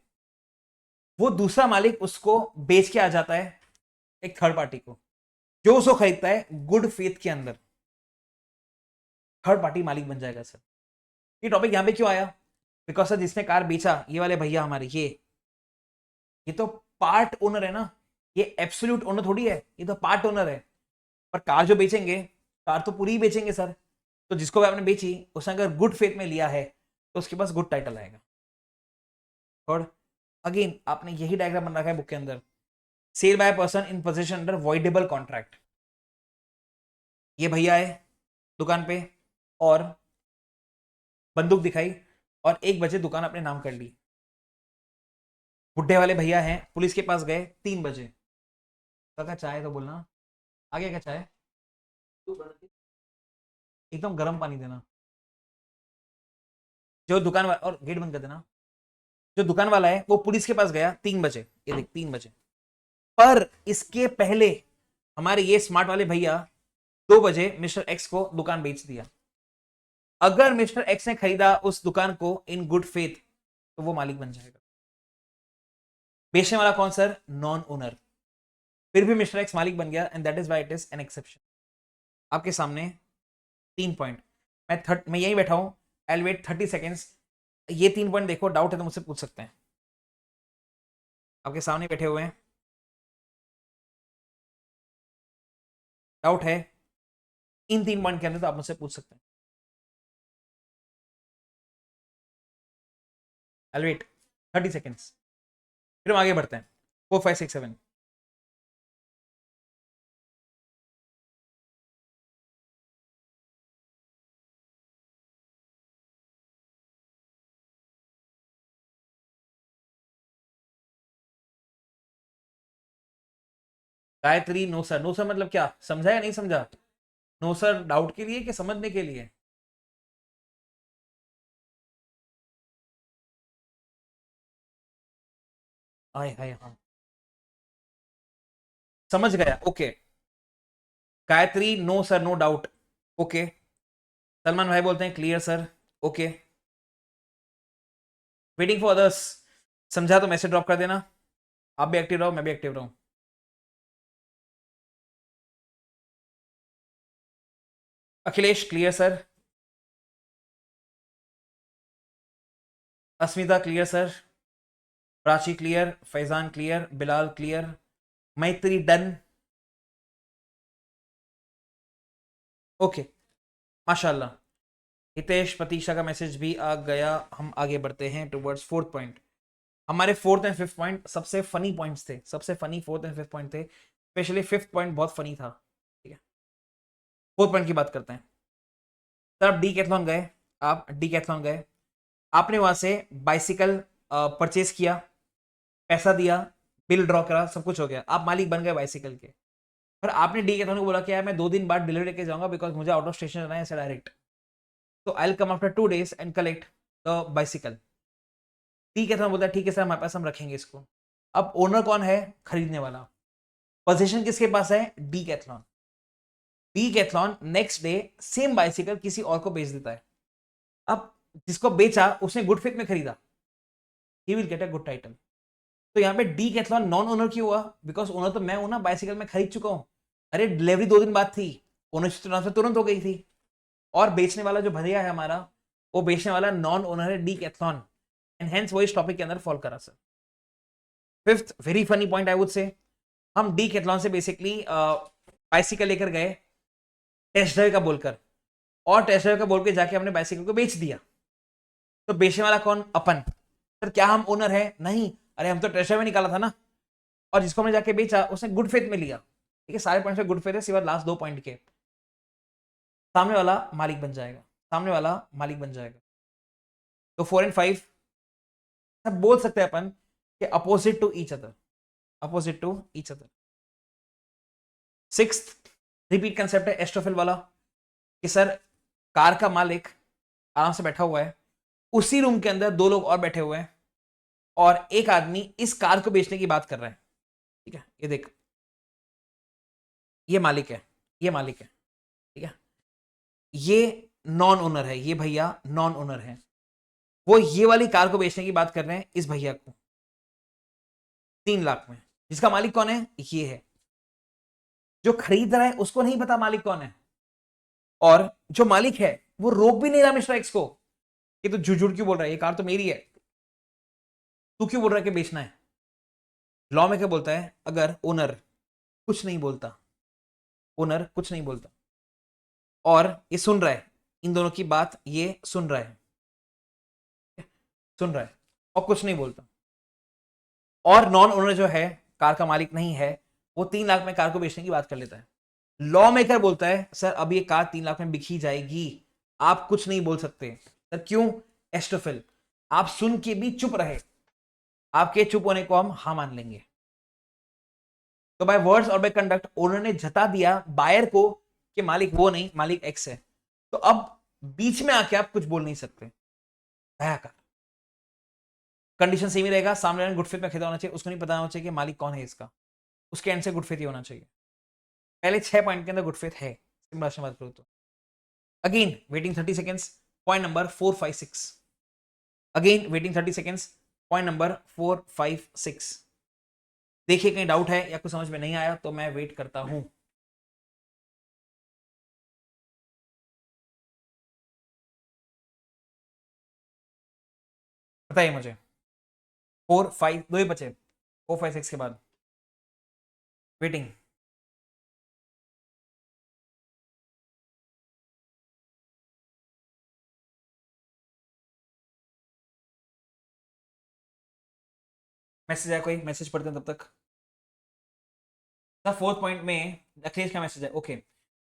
वो दूसरा मालिक उसको बेच के आ जाता है एक थर्ड पार्टी को, जो उसको खरीदता है गुड फेथ के अंदर, थर्ड पार्टी मालिक बन जाएगा सर। ये टॉपिक यहां पे क्यों आया? बिकॉज सर जिसने कार बेचा, ये वाले भैया हमारे, ये तो पार्ट ओनर है ना, ये एब्सोल्यूट ओनर थोड़ी है, ये तो पार्ट ओनर है। पर कार जो बेचेंगे, कार तो पूरी ही बेचेंगे सर, तो जिसको भी आपने बेची उसने अगर गुड फेथ में लिया है तो उसके पास गुड टाइटल आएगा। और अगेन आपने यही डायग्राम बना रखा है बुक के अंदर, sale by person in position under voidable contract. ये भैया है दुकान पे और बंदूक दिखाई और 1 बजे दुकान अपने नाम कर ली, बुढ़े वाले भैया हैं, पुलिस के पास गए 3 बजे, काका चाय तो बोलना, आगे क्या चाय, एकदम गर्म पानी देना, जो दुकान वाला, और गेट बंद कर देना, जो दुकान वाला है वो पुलिस के पास गया 3 बजे, ये देख 3 बजे, पर इसके पहले हमारे ये स्मार्ट वाले भैया 2 बजे मिस्टर एक्स को दुकान बेच दिया। अगर मिस्टर एक्स ने खरीदा उस दुकान को इन गुड फेथ तो वो मालिक बन जाएगा। बेचने वाला कौन सर? Non owner. फिर भी मिस्टर एक्स मालिक बन गया and that is why it is an exception. आपके सामने 3 पॉइंट, मैं यहीं बैठा हूं, आई वेट 30 सेकेंड्स, ये 3 पॉइंट देखो, डाउट है तो मुझसे पूछ सकते हैं, आपके सामने बैठे हुए हैं, डाउट है इन 3 पॉइंट के अंदर तो आप मुझसे पूछ सकते हैं। आई वेट 30 सेकेंड्स, फिर हम आगे बढ़ते हैं। 4 5 6 7 Gayatri, no sir, no sir मतलब क्या समझा या नहीं समझा? नो सर डाउट के लिए कि समझने के लिए? आए हाय, हाँ समझ गया, okay. Gayatri, no sir, no doubt, okay. Salman भाई बोलते हैं clear sir, okay. Waiting for others, समझा तो मैसेज ड्रॉप कर देना, आप भी एक्टिव रहो, मैं भी एक्टिव रहूं। Akhilesh clear sir, Asmita clear sir, Prachi clear, Faizan clear, Bilal clear, Maitri done, okay माशाल्लाह। हितेश प्रतीक्षा का मैसेज भी आ गया। हम आगे बढ़ते हैं टुवर्ड्स फोर्थ पॉइंट। हमारे फोर्थ एंड फिफ्थ पॉइंट सबसे फनी पॉइंट्स थे, सबसे funny fourth and fifth point थे, स्पेशली फिफ्थ पॉइंट बहुत फनी था। ठीक है, फोर्थ पॉइंट की बात करते हैं। सर आप डी कैथलॉन गए, आप डी कैथलॉन गए, आपने वहां से बाइसिकल परचेज किया, पैसा दिया, बिल ड्रॉ करा, सब कुछ हो गया, आप मालिक बन गए बाइसिकल के। पर आपने डी कैथलॉन को बोला कि यार मैं 2 दिन बाद डिलीवरी लेके जाऊंगा बिकॉज मुझे आउट ऑफ स्टेशन जाना है ऐसे डायरेक्ट, तो I will come after 2 days and collect the bicycle. Decathlon बोलता है ठीक है सर हमारे पास, हम रखेंगे इसको। अब ओनर कौन है? खरीदने वाला। पोजीशन किसके पास है? Decathlon. Decathlon next day same bicycle किसी और को बेच देता है। अब जिसको बेचा उसने गुड फेथ में खरीदा, he will get a good title. तो यहाँ पे डी कैथलॉन नॉन ओनर क्यों हुआ? बिकॉज ओनर तो मैं हूं ना, बाइसिकल में खरीद चुका हूं। अरे डिलीवरी 2 दिन बाद थी, ओनरशिप ट्रांसफर तुरंत हो गई थी। और बेचने वाला जो भैया है हमारा, वो बेचने वाला नॉन ओनर है डी कैथलॉन, एंड हेंस वो इस टॉपिक के अंदर फॉल करा sir. Fifth very funny point I would say, हम डी कैथलॉन से बेसिकली बाइसिकल लेकर गए टेस्ट ड्राइव का बोलकर, और टेस्ट ड्राइव का बोल के जाके हमने बाइसिकल को बेच दिया। तो बेचने वाला कौन? अपन। सर क्या हम ओनर है? नहीं, अरे हम तो ट्रेजर में निकाला था ना, और जिसको हमने जाके बेचा उसने गुड फेथ में लिया, ठीक है, सारे पॉइंट्स में गुड फेथ है, सिवाय लास्ट 2 पॉइंट के। सामने वाला मालिक बन जाएगा, सामने वाला मालिक बन जाएगा। तो 4 एंड 5 सब बोल सकते हैं अपन कि opposite to each other, opposite to each other. Sixth repeat concept है एस्ट्रोफिल वाला, कि सर कार का मालिक आराम से बैठा हुआ है, उसी रूम के अंदर 2 लोग और बैठे हुए हैं, और एक आदमी इस कार को बेचने की बात कर रहा है, ठीक है, ये देख, ये मालिक है, ये मालिक है, ठीक है, ये नॉन ओनर है, ये भैया नॉन ओनर है, वो ये वाली कार को बेचने की बात कर रहे हैं इस भैया को 3 लाख में। जिसका मालिक कौन है? ये है। जो खरीद रहा है उसको नहीं पता मालिक कौन है, और जो मालिक है वो रोक भी नहीं रहा मिस्टर एक्स को कि तू झूठ झूठ क्यों बोल रहा है, ये कार तो मेरी है, तू क्यों बोल रहा है कि बेचना है। लॉ में क्या बोलता है, अगर ओनर कुछ नहीं बोलता, ओनर कुछ नहीं बोलता और ये सुन रहा है, इन दोनों की बात ये सुन रहा है, सुन रहा है और कुछ नहीं बोलता, और नॉन ओनर जो है, कार का मालिक नहीं है, वो 3 लाख में कार को बेचने की बात कर लेता है। लॉ मेकर बोलता है सर अब ये कार 3 लाख में बिकी जाएगी, आप कुछ नहीं बोल सकते। सर क्यों? एस्ट्रोफिल, आप सुन के भी चुप रहे, आपके चुप होने को हम हाँ मान लेंगे। तो बाय वर्ड्स और बाय कंडक्ट ओनर ने जता दिया बायर को कि मालिक वो नहीं, मालिक एक्स है। तो अब बीच में आके आप कुछ बोल नहीं सकते, भयाकार। कंडीशन सेम ही रहेगा, सामने वाले गुड फेथ में खरीदा होना चाहिए, उसको नहीं पता होना चाहिए कि मालिक कौन है इसका, उसके एंड से गुड फेथ ही होना चाहिए। पहले 6 पॉइंट के अंदर गुड फेथ है, सिंपल भाषा में बात करूं तो। Again waiting 30 seconds, point number 4 5 6। Again waiting 30 seconds, point number 4 5 6। देखिए कहीं डाउट है या कुछ समझ में नहीं आया तो मैं वेट करता हूं। बताइए मुझे। 4 5 दो ही बचे, 4 5 6 के बाद वेटिंग। मैसेज आया कोई? मैसेज पढ़ते हैं तब तक। द फोर्थ पॉइंट में अखिलेश का मैसेज है, ओके।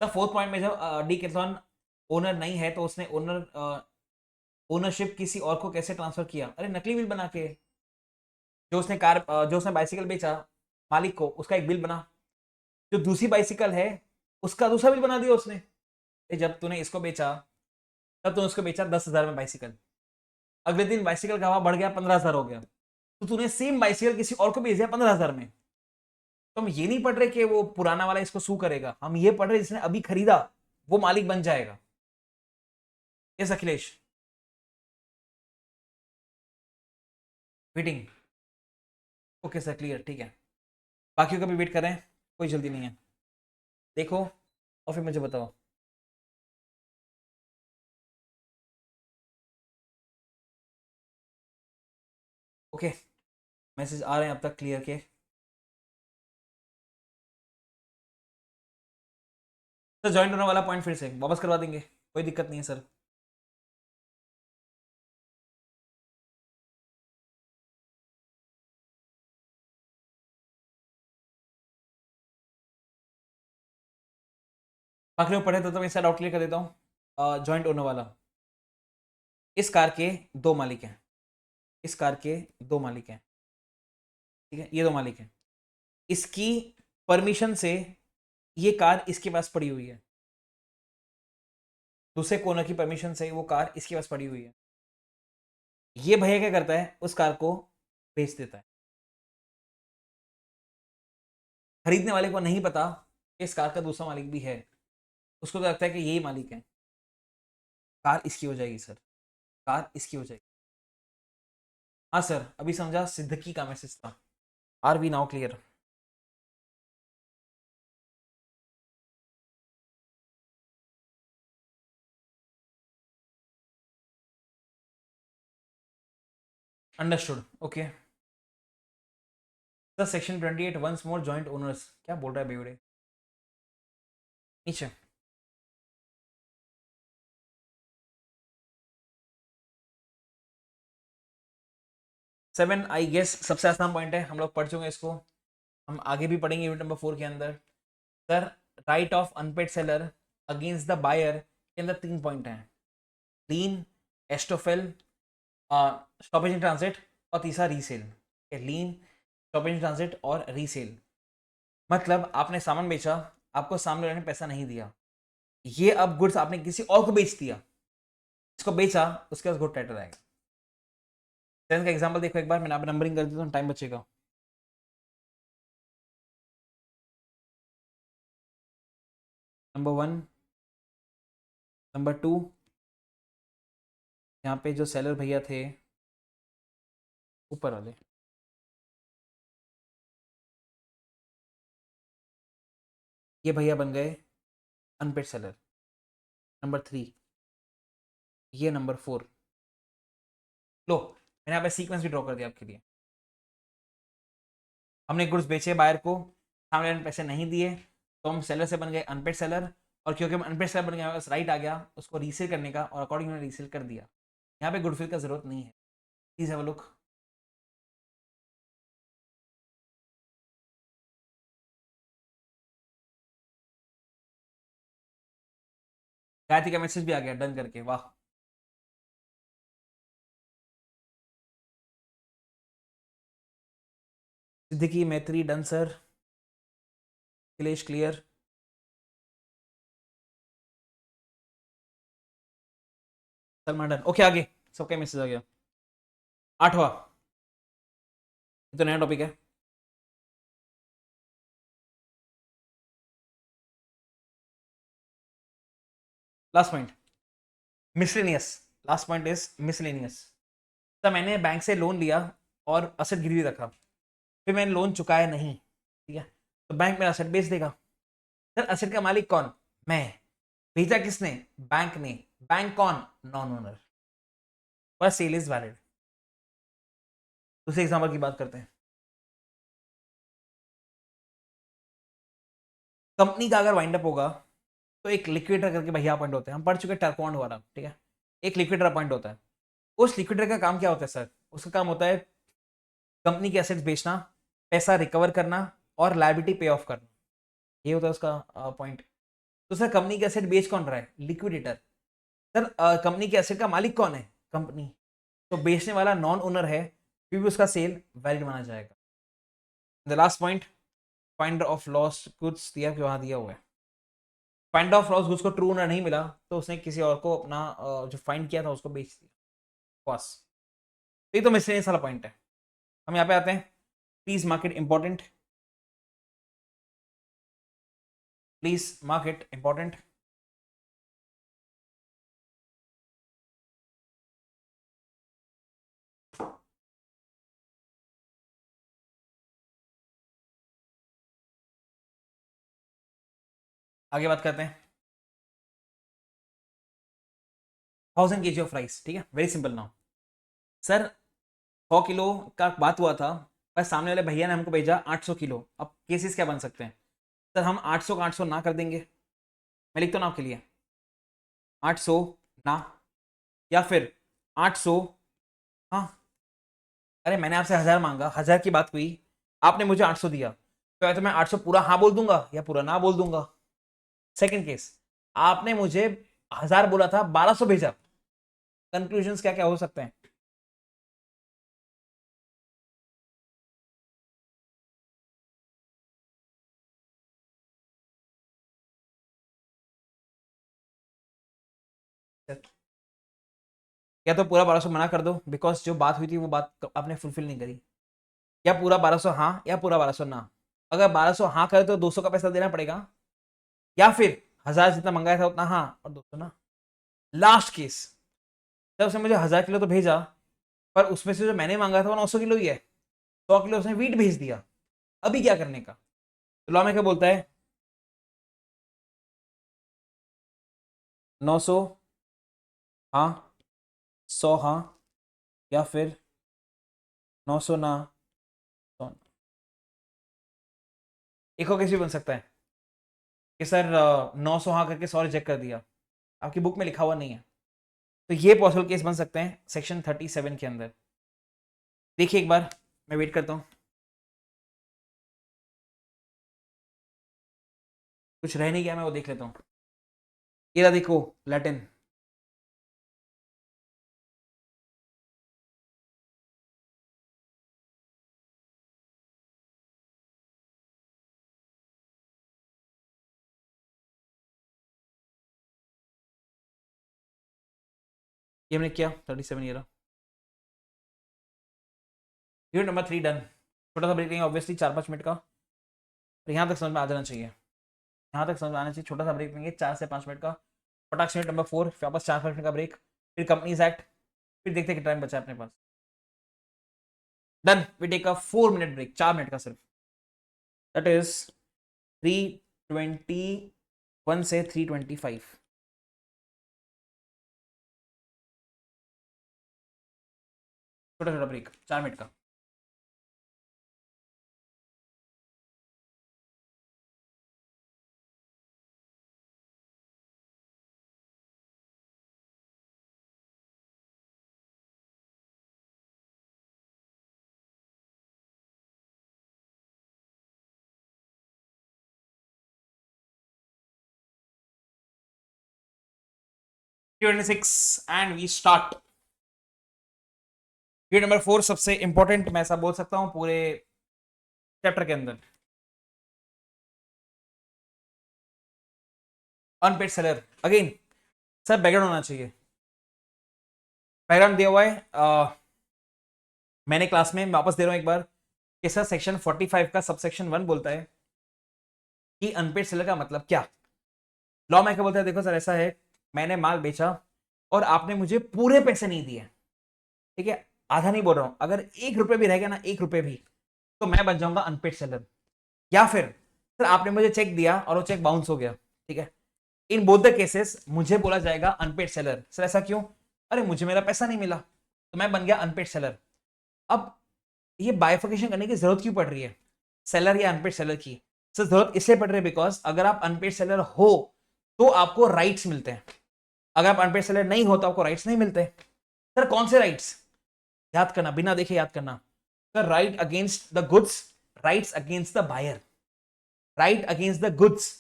द फोर्थ पॉइंट में जब डी कैथलॉन ओनर नहीं है तो उसने ओनरशिप किसी और को कैसे ट्रांसफर किया? अरे नकली बिल बना के। जो उसने बाइसिकल बेचा मालिक को, उसका एक बिल बना, जो दूसरी बाइसिकल है उसका दूसरा बिल बना दिया उसने। जब तूने इसको बेचा तब तूने उसको बेचा 10,000 में बाइसिकल, अगले दिन बाइसिकल का भाव बढ़ गया 15,000 हो गया, तो तूने सेम बाइसिकल किसी और को बेच दिया 15,000 में। तो हम ये नहीं पढ़ रहे कि वो पुराना वाला इसको सू करेगा, हम ये पढ़ रहे जिसने अभी खरीदा वो मालिक बन जाएगा। Yes Akhilesh. Waiting. Okay sir clear, ठीक है। बाकियों का भी वेट कर रहे हैं, कोई जल्दी नहीं है, देखो और फिर मुझे बताओ। ओके, मैसेज आ रहे हैं अब तक क्लियर के। सर ज्वाइंट होने वाला पॉइंट फिर से वापस करवा देंगे, कोई दिक्कत नहीं है सर। आखिरी में पढ़े तो मैं इसका डाउट क्लियर कर देता हूँ। ज्वाइंट ओनर वाला, इस कार के 2 मालिक हैं, इस कार के 2 मालिक हैं, ठीक है, ये 2 मालिक हैं। इसकी परमिशन से ये कार इसके पास पड़ी हुई है, दूसरे कोनर की परमिशन से वो कार इसके पास पड़ी हुई है। ये भैया क्या करता है, उस कार को बेच देता है। खरीदने वाले को नहीं पता कि इस कार का दूसरा मालिक भी है, उसको तो लगता है कि यही मालिक है, कार इसकी हो जाएगी सर, कार इसकी हो जाएगी। हाँ सर अभी समझा, सिद्दीकी का मैसेज था। Are we now clear? Understood, okay. Sir section 28 once more joint owners, क्या बोल रहा है बेवड़े? नीचे। 7 आई गेस सबसे आसान पॉइंट है, हम लोग पढ़ चुके हैं इसको, हम आगे भी पढ़ेंगे यूनिट नंबर 4 के अंदर। Sir right of unpaid seller against the buyer के अंदर 3 पॉइंट हैं, लीन, एस्टोफेल, स्टॉपेज इन ट्रांजिट, और तीसरा resale. Lean, stoppage in transit और रीसेल, मतलब आपने सामान बेचा, आपको सामने वाले ने पैसा नहीं दिया, ये अब गुड्स आपने किसी और को बेच दिया, इसको बेचा, उसके पास गुड टाइटल आएगा। टेंथ का एग्जांपल देखो एक बार, मैंने आप नंबरिंग कर दी तो टाइम बचेगा। नंबर 1, नंबर 2, यहाँ पे जो सेलर भैया थे ऊपर वाले, ये भैया बन गए अनपेड सेलर। नंबर 3, ये नंबर 4। लो मैंने यहाँ पे सीक्वेंस भी ड्रॉ कर दिया आपके लिए। हमने गुड्स बेचे बायर को, सामने वाले ने पैसे नहीं दिए, तो हम सेलर से बन गए अनपेड सेलर, और क्योंकि हम अनपेड सेलर बन गए, राइट आ गया उसको रीसेल करने का, और अकॉर्डिंग मैंने रीसेल कर दिया। यहाँ पे गुडविल का जरूरत नहीं है। Please have a look. Gayatri का मैसेज भी आ गया डन करके, वाह। सिद्दीकी मैत्री done sir. Akhilesh clear. Salman done, okay आगे सबका मैसेज आ गया। 8वां, ये तो नया टॉपिक है। Last point miscellaneous, last point is miscellaneous. तो मैंने बैंक से लोन लिया और असेट गिरवी रखा, फिर मैंने लोन चुकाया नहीं, ठीक है, तो बैंक मेरा असेट बेच देगा। सर असेट का मालिक कौन? मैं। भेजा किसने? बैंक ने। बैंक कौन? Non owner. बस सेल इज वैलिड। दूसरे एग्जाम्पल की बात करते हैं। कंपनी का अगर वाइंड अप होगा तो एक लिक्विडेटर करके भैया अपॉइंट होते हैं, हम पढ़ चुके टर्कॉन्ड वाला, ठीक है। एक लिक्विडेटर अपॉइंट होता है। उस लिक्विडेटर का काम क्या होता है सर? उसका काम होता है कंपनी के एसेट्स बेचना, पैसा रिकवर करना और लायबिलिटी पे ऑफ करना, ये होता है उसका पॉइंट। तो सर कंपनी के एसेट बेच कौन रहा है? लिक्विडेटर। सर कंपनी के एसेट का मालिक कौन है? कंपनी। तो बेचने वाला नॉन ओनर है, फिर भी उसका सेल वैलिड माना जाएगा। The last point, finder of lost goods दिया कि वहां दिया हुआ है। फाइंडर ऑफ लॉस्ट गुड्स को ट्रू ओनर नहीं मिला तो उसने किसी और को अपना जो फाइंड किया था उसको बेच दिया, बस। तो ये तो मिसलेनियस वाला पॉइंट है। हम यहाँ पे आते हैं, please market important, please market important. आगे बात करते हैं 1000 kg ऑफ राइस, ठीक है, very simple now. Sir 100 kilo का बात हुआ था, पर सामने वाले भैया ने हमको भेजा 800 किलो। अब केसेस क्या बन सकते हैं? सर हम 800 का 800 ना कर देंगे, मैं लिखता हूँ ना आपके लिए, 800 ना, या फिर 800 हाँ। अरे मैंने आपसे 1000 मांगा, 1000 की बात हुई, आपने मुझे 800 दिया, तो या तो मैं 800 पूरा हाँ बोल दूंगा या पूरा ना बोल दूंगा। सेकंड केस, आपने मुझे 1000 बोला था, 1200 भेजा, कंक्लूजन क्या क्या हो सकते हैं? या तो पूरा 1200 मना कर दो बिकॉज जो बात हुई थी वो बात आपने फुलफिल नहीं करी, या पूरा 1200 हाँ या पूरा 1200 ना। अगर 1200 हाँ करे तो 200 का पैसा देना पड़ेगा, या फिर 1000 जितना मंगाया था उतना हाँ और 200 ना। लास्ट केस, जब उसने मुझे 1000 किलो तो भेजा, पर उसमें से जो मैंने मांगा था वो 900 किलो ही है, 100 किलो उसने वीट भेज दिया, अभी क्या करने का? तो लॉ में क्या बोलता है? 900 हाँ, 100 हाँ, या फिर 900 ना, 100 ना। एक और केस भी बन सकता है कि सर 900 हाँ करके 100 रिजेक्ट कर दिया, आपकी बुक में लिखा हुआ नहीं है, तो ये पॉसिबल केस बन सकते हैं सेक्शन 37 के अंदर। देखिए एक बार, मैं वेट करता हूँ, कुछ रह नहीं गया, मैं वो देख लेता हूँ। ये रहा देखो, लैटिन। ये हमने किया 37 ये रहा। Unit number 3 done. छोटा सा ब्रेक लेंगे ऑब्वियसली 4-5 मिनट का, और यहाँ तक समझ में आ जाना चाहिए, यहाँ तक समझ में आना चाहिए। छोटा सा ब्रेक लेंगे 4 से 5 मिनट का, फटाक से यूनिट नंबर 4, फिर वापस 4-5 मिनट का ब्रेक, फिर कंपनीज एक्ट, फिर देखते हैं कि टाइम बचा है अपने पास। Done, we take a 4 minute break, 4 minute का सिर्फ। दैट इज 3:21 से 3:25। छोटा छोटा ब्रेक 4 मिनट का। And we start. Unit number 4 सबसे इंपॉर्टेंट, मैं ऐसा बोल सकता हूं पूरे चैप्टर के अंदर। Unpaid seller again. Sir background होना चाहिए, बैकग्राउंड दिया हुआ है। मैंने क्लास में, मैं वापस दे रहा हूं एक बार, कि सर सेक्शन 45 का सबसेक्शन 1 बोलता है कि अनपेड सेलर का मतलब क्या। लॉ में क्या बोलता है, देखो सर ऐसा है, मैंने माल बेचा और आपने मुझे पूरे पैसे नहीं दिए, ठीक है, आधा नहीं बोल रहा हूं, अगर 1 रुपए भी रह गया ना, 1 रुपए भी, तो मैं बन जाऊंगा अनपेड सेलर। या फिर सर आपने मुझे चेक दिया और वो चेक बाउंस हो गया, ठीक है, इन बोथ द केसेस मुझे बोला जाएगा अनपेड सेलर। सर ऐसा क्यों? अरे मुझे मेरा पैसा नहीं मिला, तो मैं बन गया अनपेड सेलर। अब ये बाइफिकेशन करने की जरूरत क्यों पड़ रही है, सेलर या अनपेड सेलर की? सर जरूरत इसलिए पड़ रही है बिकॉज अगर आप अनपेड सेलर हो तो आपको राइट्स मिलते हैं, अगर आप अनपेड सेलर नहीं हो तो आपको राइट्स नहीं मिलते। सर कौन से राइट्स? याद करना, बिना देखे याद करना। Sir right against the goods, rights against the buyer. Right against the goods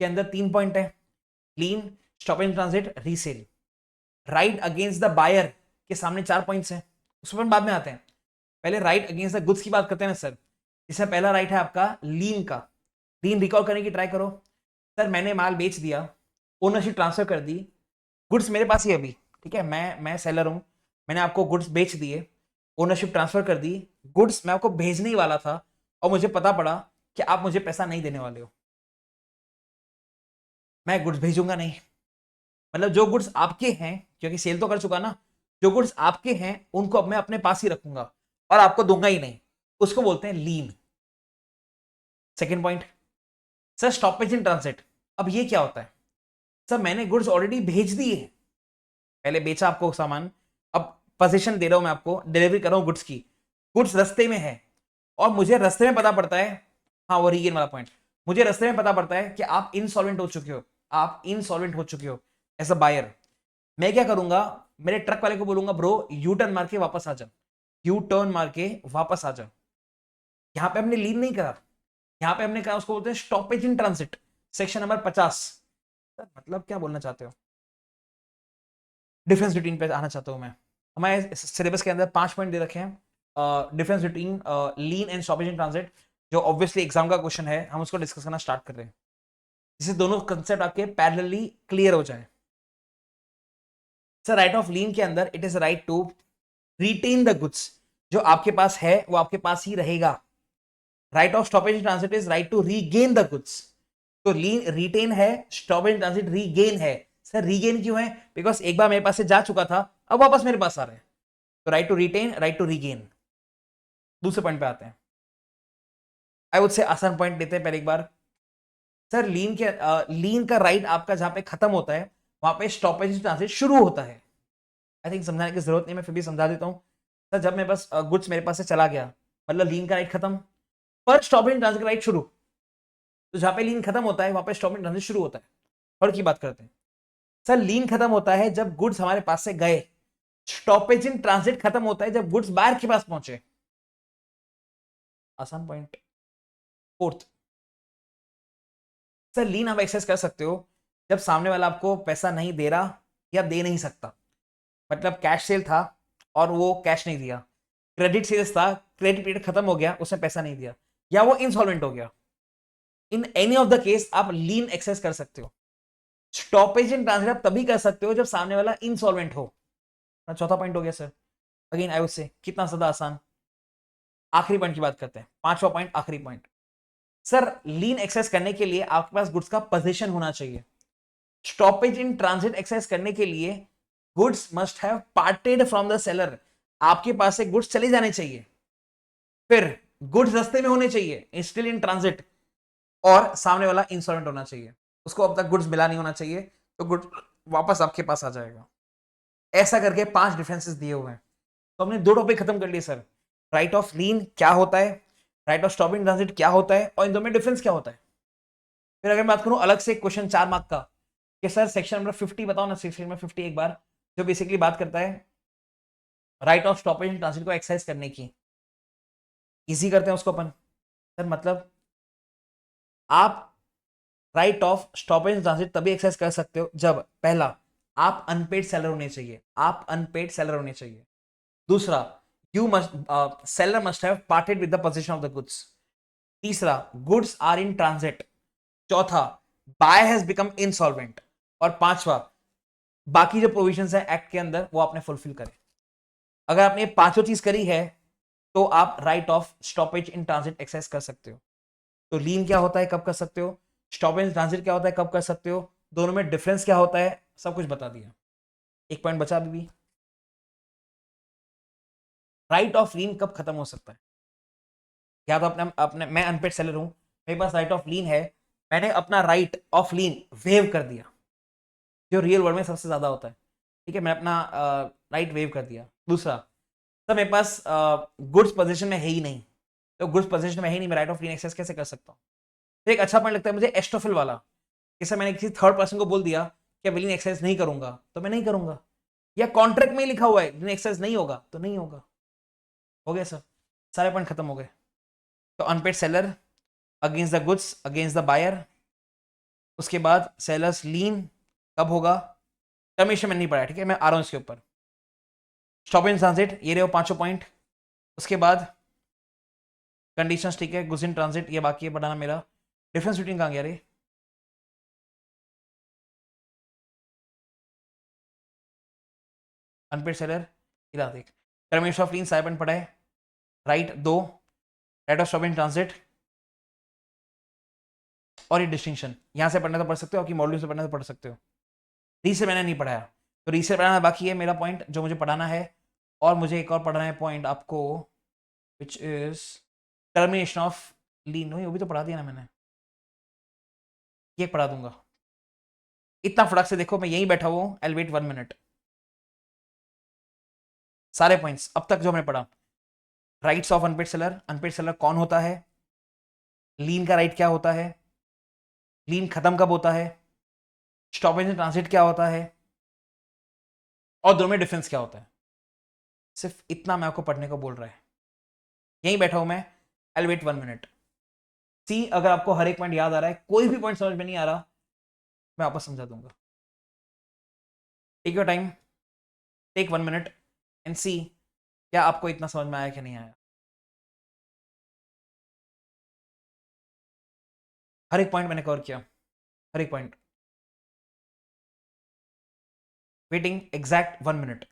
के अंदर 3 पॉइंट है, lien, stop in transit, resale. Right against the buyer के सामने 4 पॉइंट्स हैं, उस पर बाद में आते हैं। पहले राइट अगेंस्ट द गुड्स की बात करते हैं ना सर। इससे पहला राइट है आपका लीन का। लीन रिकॉल करने की ट्राई करो। सर मैंने माल बेच दिया, ओनरशिप ट्रांसफर कर दी, गुड्स मेरे पास ही अभी, ठीक है, मैं सेलर हूं, मैंने आपको गुड्स बेच दिए, ओनरशिप ट्रांसफर कर दी, गुड्स मैं आपको भेजने ही वाला था और मुझे पता पड़ा कि आप मुझे पैसा नहीं देने वाले हो, मैं गुड्स भेजूंगा नहीं। मतलब जो गुड्स आपके हैं, क्योंकि सेल तो कर चुका ना, जो गुड्स आपके हैं उनको अब मैं अपने पास ही रखूंगा और आपको दूंगा ही नहीं, उसको बोलते हैं lien. Second point, sir stoppage in transit. अब ये क्या होता है? सर मैंने गुड्स ऑलरेडी भेज दिए, पहले बेचा आपको सामान, अब पोजीशन दे रहा हूं मैं आपको, डिलीवरी कर रहा हूं गुड्स की, गुड्स रस्ते में है और मुझे रस्ते में पता पड़ता है, हाँ वो रीगेन वाला पॉइंट, मुझे रस्ते में पता पड़ता है कि आप इनसॉल्वेंट हो चुके हो, आप इनसॉल्वेंट हो चुके हो एज अ बायर। मैं क्या करूंगा, मेरे ट्रक वाले को बोलूंगा ब्रो यू टर्न मार के वापस आ जा, यू टर्न मार के वापस आ जा। यहां पे हमने लीन नहीं करा, यहां पे हमने कहा, उसको बोलते हैं stoppage in transit, section number 50। मतलब क्या बोलना चाहते हो? डिफरेंस बिटवीन पे आना चाहता हूं मैं। हमारे सिलेबस के अंदर 5 पॉइंट दे रखे हैं, difference between lean and stoppage in transit, जो ऑब्वियसली एग्जाम का क्वेश्चन है, हम उसको डिस्कस करना स्टार्ट कर रहे हैं, जिससे दोनों कंसेप्ट आपके पैरेलली क्लियर हो जाए। सर राइट ऑफ लीन के अंदर it is right to retain the goods, जो आपके पास है वो आपके पास ही रहेगा। Right of stoppage in transit is right to regain the goods. तो लीन रिटेन है, स्टॉपेज इन ट्रांसिट रीगेन है। सर रीगेन क्यों है? बिकॉज एक बार मेरे पास से जा चुका था, अब वापस मेरे पास आ रहा है, तो right to retain, right to regain. दूसरे पॉइंट पे आते हैं, आई वुड से आसान पॉइंट लेते हैं पहले एक बार। सर लीन के लीन का राइट आपका जहां पे खत्म होता है वहां पे स्टॉपेज ट्रांसिट शुरू होता है। आई थिंक समझाने की जरूरत नहीं, मैं फिर भी समझा देता हूँ। सर जब मेरे पास गुड्स मेरे पास से चला गया, मतलब लीन का राइट खत्म, पर स्टॉपेज ट्रांसिट का राइट शुरू, तो जहां पे लीन खत्म होता है वहां पे स्टॉपेज ट्रांसिट शुरू होता है। और की बात करते हैं, सर लीन खत्म होता है जब गुड्स हमारे पास से गए, स्टॉपेज इन ट्रांसिट खत्म होता है जब गुड्स बायर के पास पहुंचे। आसान पॉइंट। फोर्थ, सर लीन आप एक्सेस कर सकते हो जब सामने वाला आपको पैसा नहीं दे रहा या दे नहीं सकता। मतलब कैश सेल था और वो कैश नहीं दिया, क्रेडिट सेल्स था, क्रेडिट पीरियड खत्म हो गया, उसने पैसा नहीं दिया, या वो इंसॉल्वेंट हो गया। In any of the case आप लीन एक्सेस कर सकते हो। स्टॉपेज इन ट्रांजिट आप तभी कर सकते हो जब सामने वाला इंसॉल्वेंट हो। चौथा पॉइंट हो गया sir. Again I would say कितना ज्यादा आसान। आखिरी पॉइंट की बात करते हैं, पांचवा पॉइंट, आखिरी पॉइंट। सर लीन एक्सेस करने के लिए आपके पास गुड्स का पोजीशन होना चाहिए। स्टॉपेज इन ट्रांजिट एक्सेस करने के लिए goods must have parted from the seller. आपके पास से गुड्स चले जाने चाहिए, फिर गुड्स रास्ते में होने चाहिए स्टिल इन ट्रांजिट, और सामने वाला इंसॉल्वेंट होना चाहिए, उसको अब तक गुड्स मिला नहीं होना चाहिए, तो गुड्स वापस आपके पास आ जाएगा। ऐसा करके 5 डिफरेंसेस दिए हुए हैं। तो हमने 2 टॉपिक खत्म कर लिए सर। राइट ऑफ लीन क्या होता है, राइट ऑफ स्टॉपिंग ट्रांजिट क्या होता है, और इन दोनों में डिफरेंस क्या होता है। फिर अगर बात करूं अलग से क्वेश्चन 4 मार्क का, कि सर सेक्शन नंबर 50 बताओ ना, सेक्शन नंबर 50 एक बार, जो बेसिकली बात करता है right of stoppage and transit को एक्सरसाइज करने की। इजी करते हैं उसको अपन। सर मतलब आप right of stoppage and transit तभी एक्सरसाइज कर सकते हो जब पहला, आप अनपेड सेलर होने चाहिए, आप अनपेड सेलर होने चाहिए। दूसरा, you must seller must have parted with the position of the goods. तीसरा, गुड्स आर इन ट्रांजिट। चौथा, बाय हैज बिकम इंसॉल्वेंट। और पांचवा, बाकी जो प्रोविजंस है एक्ट के अंदर वो आपने फुलफिल करे। अगर आपने ये पांचों चीज करी है तो आप right of stoppage in transit exercise कर सकते हो। तो लीन क्या होता है, कब कर सकते हो, स्टॉपेज इन ट्रांजिट क्या होता है, कब कर सकते हो, दोनों में डिफरेंस क्या होता है, सब कुछ बता दिया। एक पॉइंट बचा अभी भी, राइट ऑफ लीन कब खत्म हो सकता है। या तो अपने अपने मैं अनपेड सेलर हूं, मेरे पास राइट ऑफ लीन है, मैंने अपना राइट ऑफ लीन वेव कर दिया, जो रियल वर्ल्ड में सबसे ज्यादा होता है। ठीक है, मैंने अपना राइट वेव कर दिया। दूसरा, तो मेरे पास गुड्स पोजीशन में है ही नहीं, तो गुड्स पोजीशन में है ही नहीं, मैं राइट ऑफ लीन एक्सेस कैसे कर सकता हूँ। तो एक अच्छा पॉइंट लगता है मुझे एस्टोफिल वाला, जैसे मैंने किसी थर्ड पर्सन को बोल दिया कि लीन एक्सेस नहीं करूंगा, तो मैं नहीं करूंगा, या कॉन्ट्रैक्ट में ही लिखा हुआ है लीन एक्सेस नहीं होगा तो नहीं होगा। हो गया सर, सारे पॉइंट खत्म हो गए। तो unpaid seller against the goods against the buyer. उसके बाद सेलर्स लीन कब होगा, टर्मिनेशन में नहीं पड़ा, ठीक है, मैं आ रहा हूं इसके ऊपर। स्टॉप इन ट्रांजिट, ये रहे 5 पॉइंट। उसके बाद कंडीशंस, ठीक है, गुड्स इन ट्रांजिट ये बाकी है बढ़ाना मेरा। डिफरेंस बिटवीन कहाँ गया रे, अनपेड सेलर, इधर देख। टर्मिनेशन ऑफ लीन सारे पॉइंट पड़ा है। Right 2, right of stop in transit, और ये डिस्टिंक्शन यहां से पढ़ना तो पढ़ सकते हो, आपकी मॉड्यूल से पढ़ना तो पढ़ सकते हो। री से मैंने नहीं पढ़ाया, तो री से पढ़ाना बाकी है मेरा पॉइंट जो मुझे पढ़ाना है। और मुझे एक और पढ़ना है पॉइंट आपको, विच इज टर्मिनेशन ऑफ लीन। वो भी तो पढ़ा दिया ना मैंने, ये पढ़ा दूंगा। इतना फटाक से देखो, मैं यहीं बैठा हुआ हूँ, आई वेट 1 मिनट। सारे पॉइंट्स अब तक जो हमने पढ़ा, राइट्स ऑफ अनपेड सेलर कौन होता है, लीन का राइट क्या होता है, लीन खत्म कब होता है, स्टॉपेज एंड ट्रांजिट क्या होता है, और दोनों में डिफरेंस क्या होता है। सिर्फ इतना मैं आपको पढ़ने को बोल रहा है, यहीं बैठा हूं मैं, आई वेट 1 मिनट। सी अगर आपको हर एक पॉइंट याद आ रहा है, कोई भी पॉइंट समझ में नहीं आ रहा, मैं वापस समझा दूंगा। Take your time, take 1 minute and see क्या आपको इतना समझ में आया कि नहीं आया। हर एक पॉइंट मैंने कवर किया, हर एक point. Waiting exact 1 minute.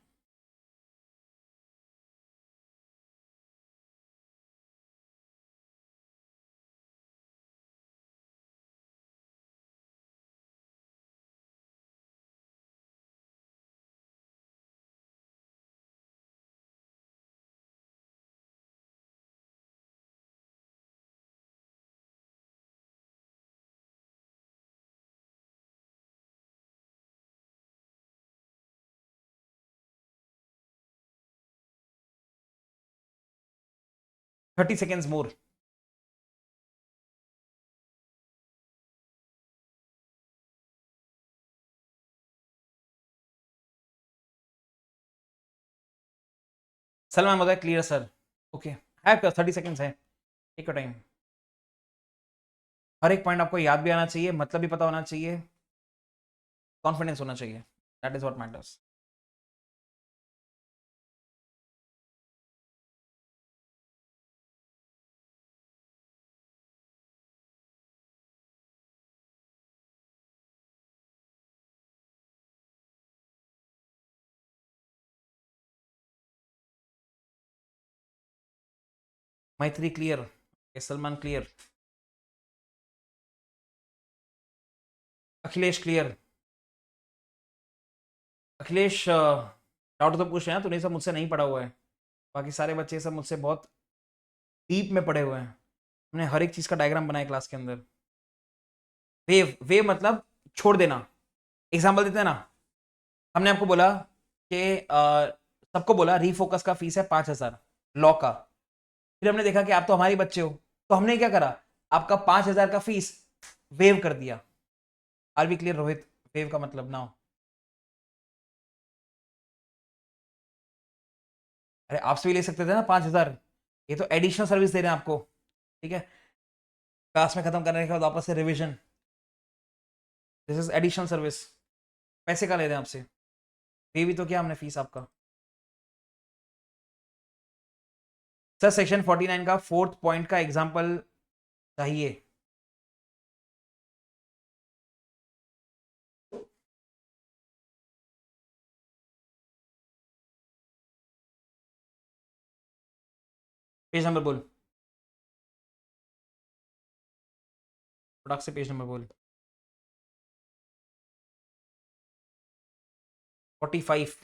30 seconds more. Salman बताया क्लियर सर, ओके है, 30 सेकेंड्स है। टेक योर टाइम, हर एक पॉइंट आपको याद भी आना चाहिए, मतलब भी पता होना चाहिए, कॉन्फिडेंस होना चाहिए, दैट इज व्हाट मैटर्स। मैत्री clear, Salman clear, Akhilesh clear. Akhilesh doubt तो पूछ रहे हैं, तूने सब मुझसे नहीं पढ़ा हुआ है, बाकी सारे बच्चे सब मुझसे बहुत डीप में पढ़े हुए हैं, हमने हर एक चीज का डायग्राम बनाया क्लास के अंदर। वेव, वेव मतलब छोड़ देना। एग्जाम्पल देते हैं ना, हमने आपको बोला कि सबको बोला रीफोकस का फीस है 5,000 लॉ का, फिर हमने देखा कि आप तो हमारे बच्चे हो, तो हमने क्या करा, आपका 5,000 का फीस वेव कर दिया। Are we clear Rohit, waive का मतलब ना हो। अरे आपसे भी ले सकते थे ना 5,000, ये तो एडिशनल सर्विस दे रहे हैं आपको, ठीक है, क्लास में खत्म करने के बाद वापस से revision, this is additional service, पैसे का ले रहे हैं आपसे, ये भी तो क्या हमने फीस आपका। सर सेक्शन 49 का फोर्थ पॉइंट का एग्जांपल चाहिए। पेज नंबर बोल, प्रोडक्ट से पेज नंबर बोल। 45।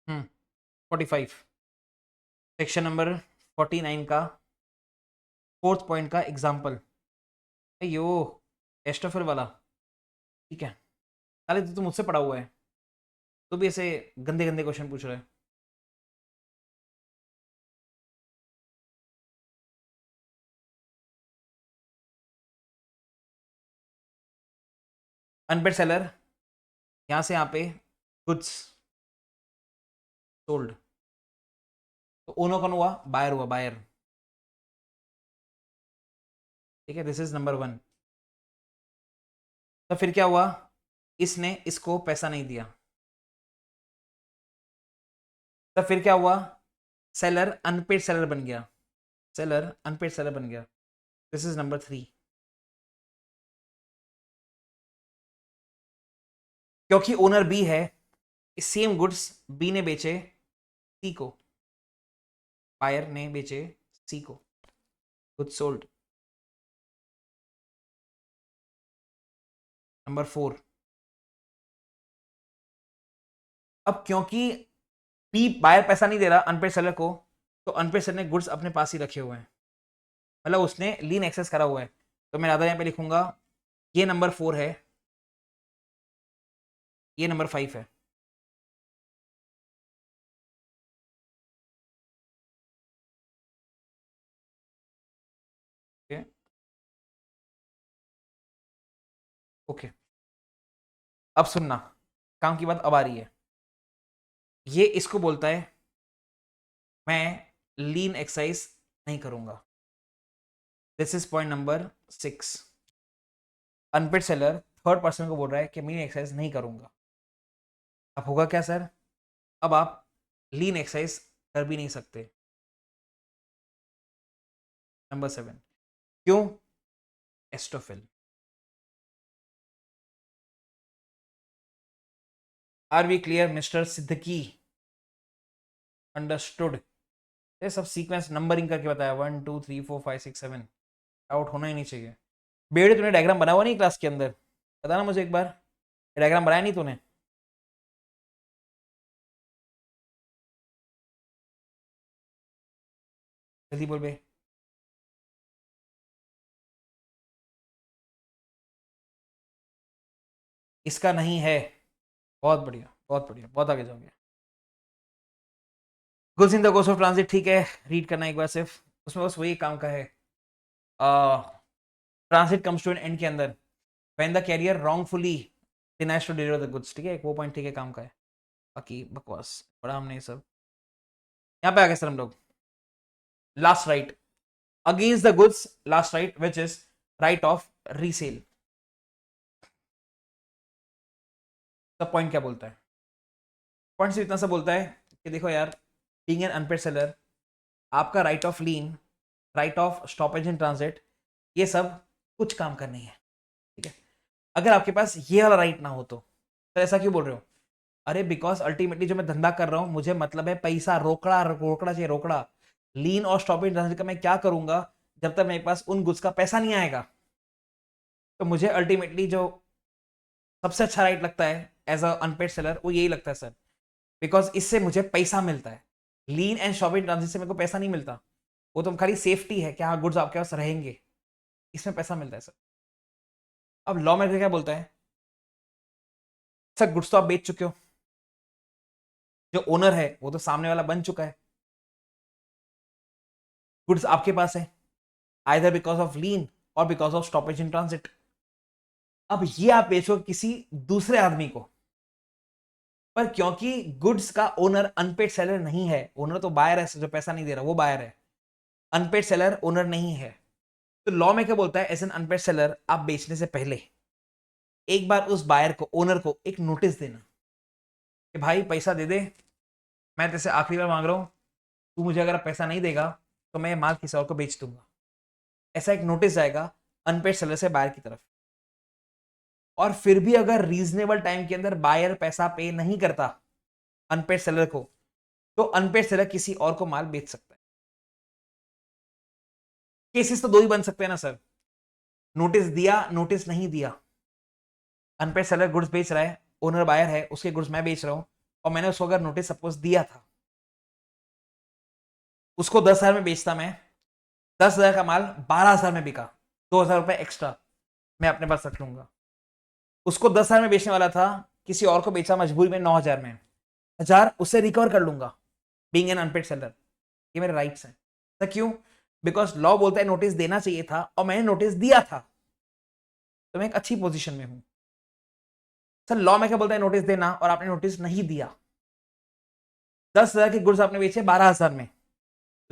हम्म, 45 सेक्शन नंबर 49 का फोर्थ पॉइंट का एग्जांपल। अयो, एस्टोफिल वाला, ठीक है, साले तो मुझसे पढ़ा हुआ है, तो भी ऐसे गंदे गंदे क्वेश्चन पूछ रहे हैं। अनपेड सेलर, यहाँ से यहाँ पे गुड्स सोल्ड, तो ओनो कौन हुआ, बायर हुआ, बायर, ठीक है, दिस इज नंबर 1। तो फिर क्या हुआ, इसने इसको पैसा नहीं दिया, तो फिर क्या हुआ, सेलर अनपेड सेलर बन गया, सेलर अनपेड सेलर बन गया, दिस इज नंबर 3। क्योंकि ओनर बी है, सेम गुड्स बी ने बेचे सी को, बायर ने बेचे सी को, गुड्स सोल्ड। नंबर 4, अब क्योंकि बी बायर पैसा नहीं दे रहा अनपेड सेलर को, तो अनपेड सेलर ने गुड्स अपने पास ही रखे हुए हैं, मतलब उसने लीन एक्सेस करा हुआ है, तो मैं ज्यादा यहाँ पे लिखूंगा, ये नंबर 4 है, ये नंबर 5 है। ओके, ओके, अब सुनना, काम की बात अब आ रही है, ये इसको बोलता है मैं लीन एक्सरसाइज नहीं करूंगा, this is point number 6। Unpaid seller third person को बोल रहा है कि मैं एक्सरसाइज नहीं करूंगा, अब होगा क्या सर, अब आप लीन एक्सरसाइज कर भी नहीं सकते। नंबर 7, क्यों, एस्टोफिल। Are we clear mister Siddiqui, understood. ये सब सीक्वेंस नंबरिंग करके बताया, 1 2 3 4 5 6 7, आउट होना ही नहीं चाहिए। बेड़े तूने डायग्राम बना हुआ नहीं क्लास के अंदर, बताना मुझे एक बार, डायग्राम बनाया नहीं तूने। जल्दी बोल बे। इसका नहीं है, बहुत बढ़िया, बहुत बढ़िया, बहुत आगे जाओगे। Goods in the course of transit, ठीक है, रीड करना एक बार सिर्फ, उसमें बस वही काम का है। Transit comes to an end के अंदर when the carrier wrongfully denies to deliver the goods, ठीक है, एक वो पॉइंट ठीक है काम का है। बाकी बकवास पढ़ा हमने ये सब। यहाँ पे आ गए सर हम लोग, last right against the goods, last right which is right of resale. सब पॉइंट क्या बोलता है? पॉइंट सिर्फ इतना सा बोलता है कि देखो यार, बीइंग एन अनपेड सेलर, आपका right of lean, right of stoppage in transit, ये सब कुछ काम का नहीं है, ठीक है। अगर आपके पास ये वाला राइट ना हो तो ऐसा क्यों बोल रहे हो? अरे बिकॉज अल्टीमेटली जो मैं धंधा कर रहा हूं, मुझे मतलब है पैसा, रोकड़ा रोकड़ा चाहिए, रोकड़ा। लीन और स्टॉप इन ट्रांजिट का मैं क्या करूंगा जब तक मेरे पास उन गुड्स का पैसा नहीं आएगा? तो मुझे अल्टीमेटली जो सबसे अच्छा राइट लगता है एज अ अनपेड सेलर, वो यही लगता है सर, बिकॉज इससे मुझे पैसा मिलता है। Lean and stop in transit से मेरे को पैसा नहीं मिलता, वो तो खाली सेफ्टी है कि हाँ गुड्स आपके पास रहेंगे, इसमें पैसा मिलता है सर। अब लॉ में क्या बोलता है? सर गुड्स तो आप बेच चुके हो, जो ओनर है वो तो सामने वाला बन चुका है, गुड्स आपके पास है, आइदर बिकॉज ऑफ लीन और because of stoppage in transit. अब ये आप बेचो किसी दूसरे आदमी को, पर क्योंकि गुड्स का ओनर अनपेड सेलर नहीं है, ओनर तो बायर है, जो पैसा नहीं दे रहा वो बायर है, अनपेड सेलर ओनर नहीं है, तो लॉ में क्या बोलता है, एज एन अनपेड सेलर आप बेचने से पहले एक बार उस बायर को, ओनर को एक नोटिस देना कि भाई पैसा दे दे, मैं तेरे से आखिरी बार मांग रहा हूं, तू मुझे अगर पैसा नहीं देगा तो मैं माल किसी और को बेच दूंगा। ऐसा एक नोटिस जाएगा अनपेड सेलर से बायर की तरफ। और फिर भी अगर रीजनेबल टाइम के अंदर बायर पैसा पे नहीं करता अनपेड सेलर को, तो अनपेड सेलर किसी और को माल बेच सकता है। केसेस तो दो ही बन सकते हैं ना सर, नोटिस दिया, नोटिस नहीं दिया। अनपेड सेलर गुड्स बेच रहा है, ओनर बायर है, उसके गुड्स मैं बेच रहा हूं, और मैंने उसको अगर नोटिस सपोज दिया था, उसको 10,000 में बेचता मैं, 10,000 का माल 12,000 में बिका, 2,000 रुपए एक्स्ट्रा मैं अपने पास रख लूंगा। उसको 10,000 में बेचने वाला था, किसी और को बेचा मजबूरी में 9,000 में, 1,000 उससे रिकवर कर लूंगा, बीइंग एन अनपेड सेलर। ये मेरे राइट्स हैं। तो क्यों? बिकॉज लॉ बोलता है नोटिस देना चाहिए था और मैंने नोटिस दिया था, तो मैं एक अच्छी पोजीशन में हूं। सर लॉ में क्या बोलता है, नोटिस देना, और आपने नोटिस नहीं दिया, 10,000 के गुड्स आपने बेचे 12,000 में,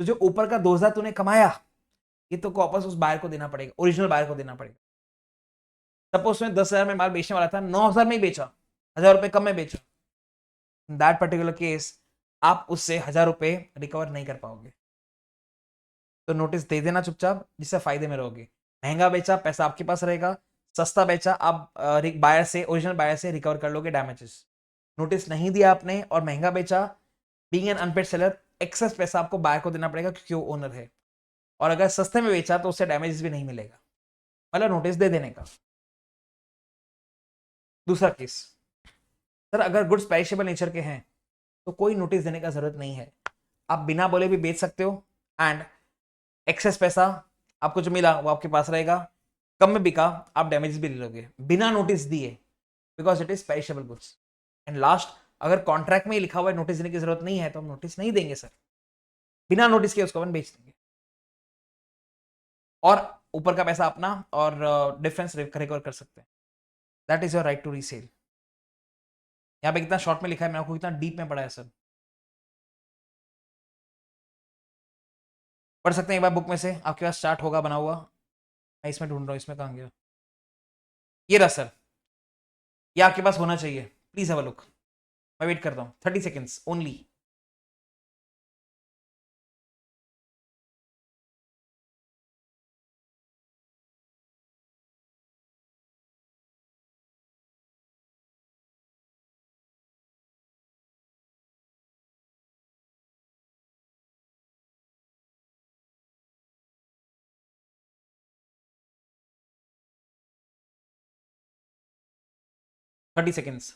तो जो ऊपर का 2,000 तूने कमाया, ये तो वापस उस बायर को देना पड़ेगा, ओरिजिनल बायर को देना पड़ेगा। सपोज में 10,000 में माल बेचने वाला था, 9,000 में ही बेचा, 1,000 रुपए कम में बेचा, दैट पर्टिकुलर केस आप उससे 1,000 रुपए रिकवर नहीं कर पाओगे। तो नोटिस दे देना चुपचाप, जिससे फायदे में रहोगे। महंगा बेचा, पैसा आपके पास रहेगा, सस्ता बेचा, आप बायर से, ओरिजिनल बायर से रिकवर कर लोगे डैमेजेस। नोटिस नहीं दिया आपने और महंगा बेचा, being an unpaid seller, excess पैसा आपको बायर को देना पड़ेगा क्योंकि वो ओनर है, और अगर सस्ते में बेचा तो उससे डैमेजेस भी नहीं मिलेगा, मतलब नोटिस दे देने का। दूसरा केस, सर अगर गुड्स पेरिशेबल नेचर के हैं तो कोई नोटिस देने का जरूरत नहीं है, आप बिना बोले भी बेच सकते हो, एंड एक्सेस पैसा आपको जो मिला वो आपके पास रहेगा, कम में बिका आप डैमेजेस भी ले लोगे बिना नोटिस दिए, because it is perishable goods. And last, अगर कॉन्ट्रैक्ट में ही लिखा हुआ है नोटिस देने की जरूरत नहीं है, तो हम नोटिस नहीं देंगे सर, बिना नोटिस के उसको अपन बेच देंगे, और ऊपर का पैसा अपना और डिफरेंस रिकवर कर सकते हैं। That is your right to resale. यहाँ पे कितना शॉर्ट में लिखा है, मैं आपको कितना डीप में पढ़ा है सर, पढ़ सकते हैं एक बार बुक में से, आपके पास चार्ट होगा बना हुआ, मैं इसमें ढूंढ रहा हूँ, इसमें कहाँ गया, ये रहा सर, ये आपके पास होना चाहिए, प्लीज हैव अ लुक। मैं वेट करता हूँ 30 सेकेंड्स ओनली। Thirty seconds.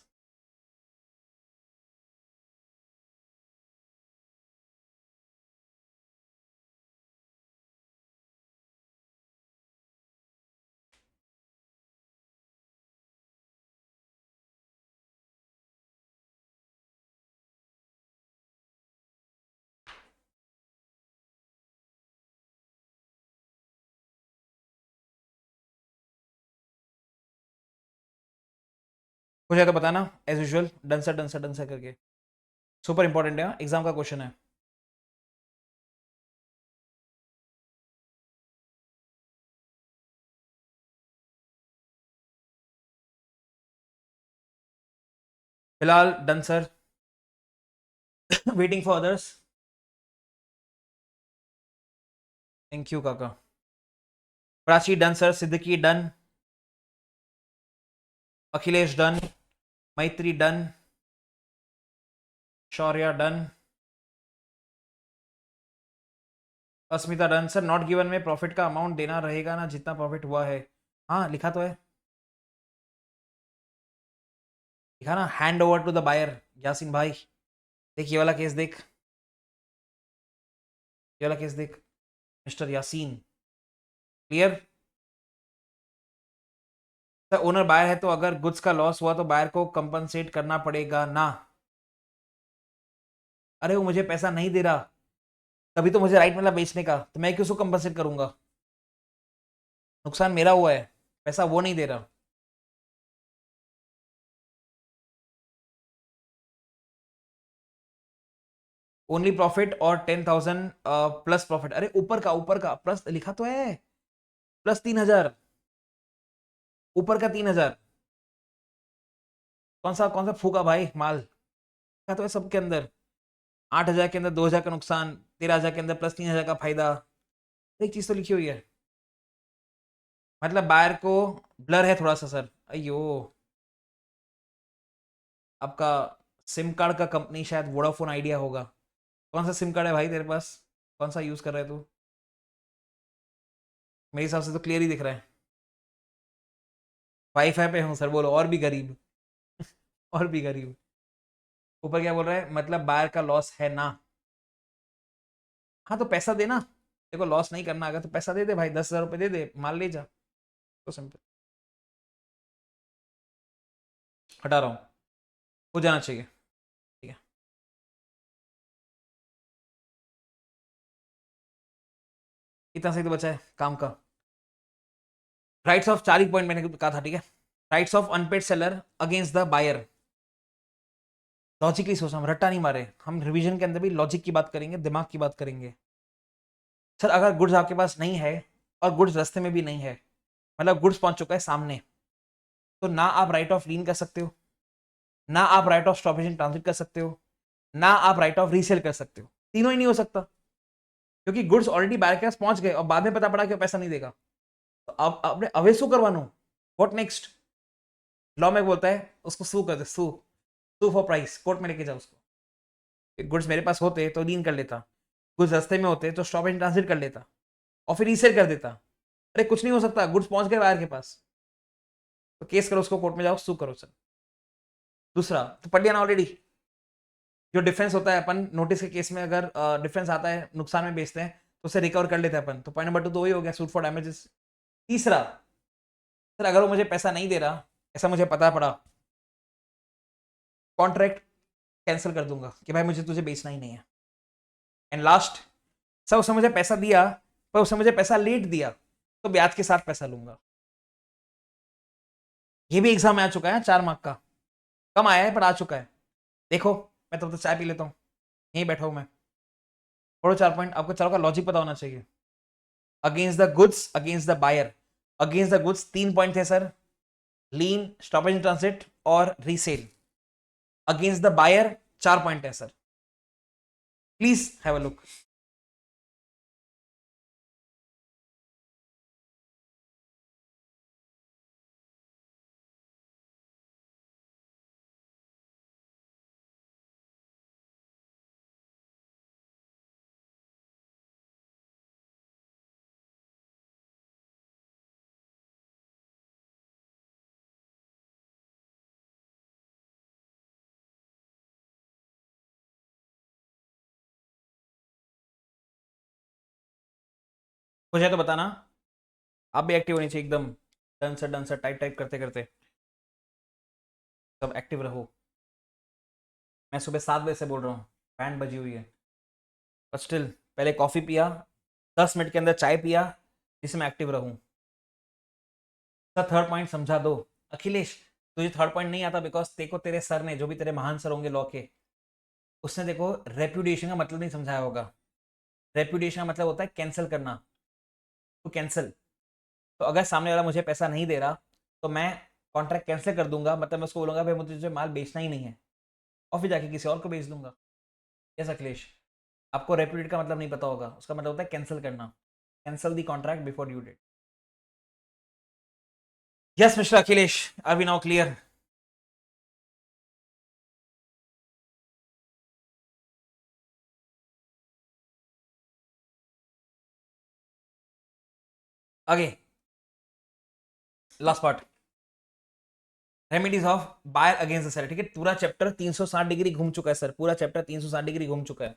कुछ है तो बताना, एज यूजुअल डन सर करके। सुपर इंपॉर्टेंट है, एग्जाम का क्वेश्चन है। फिलहाल done sir, waiting for others. Thank you काका। Prachi done sir, Siddiqui done, Akhilesh done, Maitri done, Shaurya done, Asmita done sir. Not given में प्रॉफिट का अमाउंट देना रहेगा ना, जितना प्रॉफिट हुआ है। हाँ लिखा तो है, लिखा ना, hand over to the buyer. Yaseen भाई देख, ये वाला केस देख, ये वाला केस देख, mister Yaseen. Clear sir. Owner buyer है तो अगर गुड्स का लॉस हुआ तो बायर को कंपनसेट करना पड़ेगा ना। अरे वो मुझे पैसा नहीं दे रहा, तभी तो मुझे राइट मिला बेचने का, तो मैं क्यों उसको कंपनसेट करूंगा? नुकसान मेरा हुआ है, पैसा वो नहीं दे रहा। ओनली प्रॉफिट और 10,000 प्लस प्रॉफिट। अरे ऊपर का प्लस लिखा तो है, प्लस 3,000, ऊपर का 3,000। कौन सा फूका भाई माल, लिखा तो है सबके अंदर। 8,000 के अंदर 2,000 का नुकसान, 13,000 के अंदर प्लस 3,000 का फायदा। एक चीज तो लिखी हुई है, मतलब बायर को ब्लर है थोड़ा सा सर। अयो, आपका सिम कार्ड का कंपनी शायद वोडाफोन आइडिया होगा। कौन सा सिम कार्ड है भाई तेरे पास, कौन सा यूज कर रहा है तू? मेरे हिसाब से तो क्लियर ही दिख रहा है। वाईफाई पे हूँ सर, बोलो और भी गरीब। और भी गरीब। ऊपर क्या बोल रहा है, मतलब बायर का लॉस है ना। हाँ तो पैसा देना, देखो लॉस नहीं करना, अगर तो पैसा दे दे भाई, 10,000 रुपये दे दे, माल ले जा, तो सिंपल। हटा रहा हूँ, हो जाना चाहिए। ठीक है, इतना सही तो बचा है काम का। राइट्स ऑफ 4 ही पॉइंट मैंने कहा था, ठीक है। Rights of unpaid seller against the buyer. Logically सोचा, हम रट्टा नहीं मारे, हम रिवीजन के अंदर भी लॉजिक की बात करेंगे, दिमाग की बात करेंगे। सर अगर गुड्स आपके पास नहीं है और गुड्स रास्ते में भी नहीं है, मतलब गुड्स पहुंच चुका है सामने, तो ना आप राइट ऑफ लीन कर सकते हो, ना आप right of stoppage in transit कर सकते हो, ना आप राइट ऑफ रीसेल कर सकते हो। तीनों ही नहीं हो सकता, क्योंकि गुड्स ऑलरेडी बायर के पास पहुंच गए और बाद में पता पड़ा कि वो पैसा नहीं देगा। तो अब आपने अवेसू करवानो, व्हाट नेक्स्ट? लॉ में बोलता है उसको सू कर दे, सू, सू फॉर प्राइस, कोर्ट में लेके जाओ उसको। गुड्स मेरे पास होते तो लीन कर लेता, गुड्स रास्ते में होते तो स्टॉप एंड ट्रांजिट कर लेता और फिर रीसेल कर देता। अरे कुछ नहीं हो सकता, गुड्स पहुंच गए बायर के पास, तो केस करो उसको, कोर्ट में जाओ, सू करो सर। दूसरा तो पढ़ लिया ना ऑलरेडी, जो डिफरेंस होता है अपन नोटिस के केस में, अगर डिफरेंस आता है नुकसान में बेचते हैं तो उसे रिकवर कर लेते हैं अपन, तो पॉइंट नंबर 2 तो वही हो गया, सूट फॉर डैमेजेस। तीसरा सर, अगर वो मुझे पैसा नहीं दे रहा, ऐसा मुझे पता पड़ा, कॉन्ट्रैक्ट कैंसिल कर दूंगा कि भाई मुझे तुझे बेचना ही नहीं है। एंड लास्ट, सर उसने मुझे पैसा दिया पर उसने मुझे पैसा लेट दिया, तो ब्याज के साथ पैसा लूंगा। ये भी एग्जाम में आ चुका है, 4 मार्क का, कम आया है पर आ चुका है। देखो, मैं तब तो चाय पी लेता हूँ, यहीं बैठा हूँ मैं। पढ़ो 4 पॉइंट, आपको चारों का लॉजिक पता होना चाहिए। Against the goods, against the buyer. Against the goods 3 point थे sir, lien, stoppage in transit और resale. Against the buyer 4 point है sir, please have a look. मुझे तो बताना, आप भी एक्टिव होनी चाहिए एकदम, डन सर टाइप टाइप करते करते सब एक्टिव रहो। मैं सुबह 7 बजे से बोल रहा हूँ, बैंड बजी हुई है, बट स्टिल पहले कॉफ़ी पिया, 10 मिनट के अंदर चाय पिया, जिससे मैं एक्टिव रहूँ। सर 3rd पॉइंट समझा दो, अखिलेश तुझे थर्ड पॉइंट नहीं आता बिकॉज तेको तेरे सर ने, जो भी तेरे महान सर होंगे लॉ के, उसने देखो रेप्यूडिएशन का मतलब नहीं समझाया होगा। रेप्यूडिएशन का मतलब होता है कैंसिल करना, टू कैंसिल। तो अगर सामने वाला मुझे पैसा नहीं दे रहा तो मैं कॉन्ट्रैक्ट कैंसिल कर दूंगा, मतलब मैं उसको बोलूंगा भाई मुझे तुझे माल बेचना ही नहीं है, और फिर जाके किसी और को बेच दूंगा। यस अखिलेश, आपको रेप्यूडिएट का मतलब नहीं पता होगा, उसका मतलब होता है कैंसिल करना, cancel the contract before due date. Yes mister Akhilesh, are we now clear? आगे last part, remedies of buyer against the seller. ठीक है, पूरा चैप्टर 360 डिग्री घूम चुका है सर, पूरा चैप्टर 360 डिग्री घूम चुका है।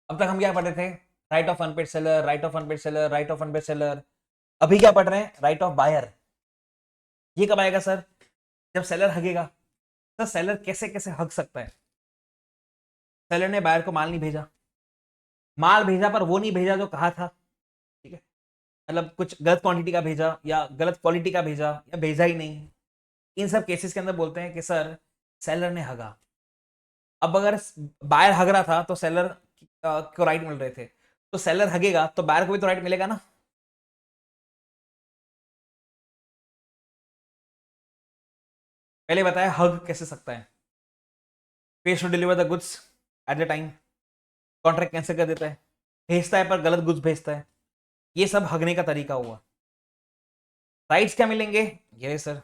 अब तक हम क्या पढ़ रहे थे? Right of unpaid seller, right of unpaid seller, right of unpaid seller. अभी क्या पढ़ रहे हैं? Right of buyer. ये कब आएगा सर? जब सेलर हगेगा। सर सेलर कैसे कैसे हग सकता है? सेलर ने बायर को माल नहीं भेजा, माल भेजा पर वो नहीं भेजा जो कहा था। ठीक है, मतलब कुछ गलत क्वांटिटी का भेजा या गलत क्वालिटी का भेजा या भेजा ही नहीं। इन सब केसेस के अंदर बोलते हैं कि सर सेलर ने हगा। अब अगर बायर हग रहा था तो सेलर को राइट मिल रहे थे, तो सेलर हगेगा तो बायर को भी तो राइट मिलेगा ना। पहले बताया हग कैसे सकता है, पेज to deliver the goods at the time, contract cancel कर देता है, भेजता है पर गलत गुड्स भेजता है। ये सब हगने का तरीका हुआ। राइट्स क्या मिलेंगे? ये सर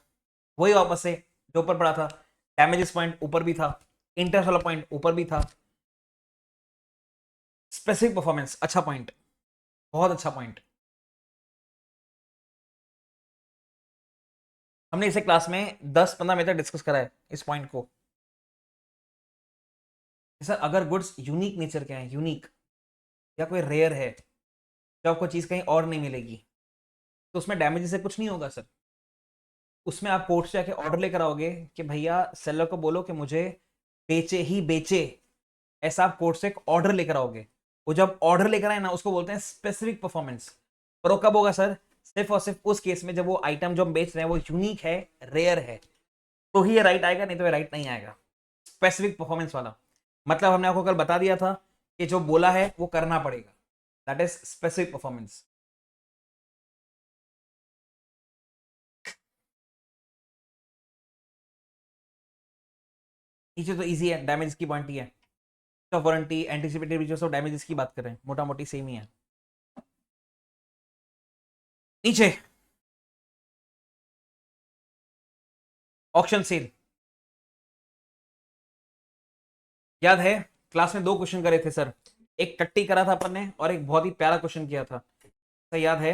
वही वापस से जो ऊपर पड़ा था, डैमेजेस पॉइंट ऊपर भी था, इंटरेस्ट वाला पॉइंट ऊपर भी था, स्पेसिफिक परफॉर्मेंस अच्छा पॉइंट, बहुत अच्छा पॉइंट। हमने इसे क्लास में 10-15 मिनट तक डिस्कस करा है इस पॉइंट को। सर अगर गुड्स यूनिक नेचर के हैं, यूनिक या कोई रेयर है, जो आपको चीज कहीं और नहीं मिलेगी, तो उसमें डैमेज से कुछ नहीं होगा सर। उसमें आप कोर्ट से आके ऑर्डर लेकर आओगे कि भैया सेलर को बोलो कि मुझे बेचे ही बेचे, ऐसा आप कोर्ट से एक ऑर्डर लेकर आओगे। वो जब ऑर्डर लेकर आए ना, उसको बोलते हैं स्पेसिफिक परफॉर्मेंस। पर वो कब होगा सर? सिर्फ और सिर्फ उस केस में जब वो आइटम जो हम बेच रहे हैं वो यूनिक है, रेयर है, तो ही ये राइट आएगा, नहीं तो ये राइट नहीं आएगा। स्पेसिफिक परफॉर्मेंस वाला मतलब हमने आपको कल बता दिया था कि जो बोला है वो करना पड़ेगा, दैट इज स्पेसिफिक परफॉर्मेंस। नीचे तो इजी है, डैमेज की क्वांटिटी है, तो warranty anticipated breaches of damages की बात करें, मोटा मोटी सेम ही है। नीचे ऑक्शन सेल, याद है क्लास में दो क्वेश्चन करे थे सर, एक टट्टी करा था अपन ने और एक बहुत ही प्यारा क्वेश्चन किया था, सर याद है?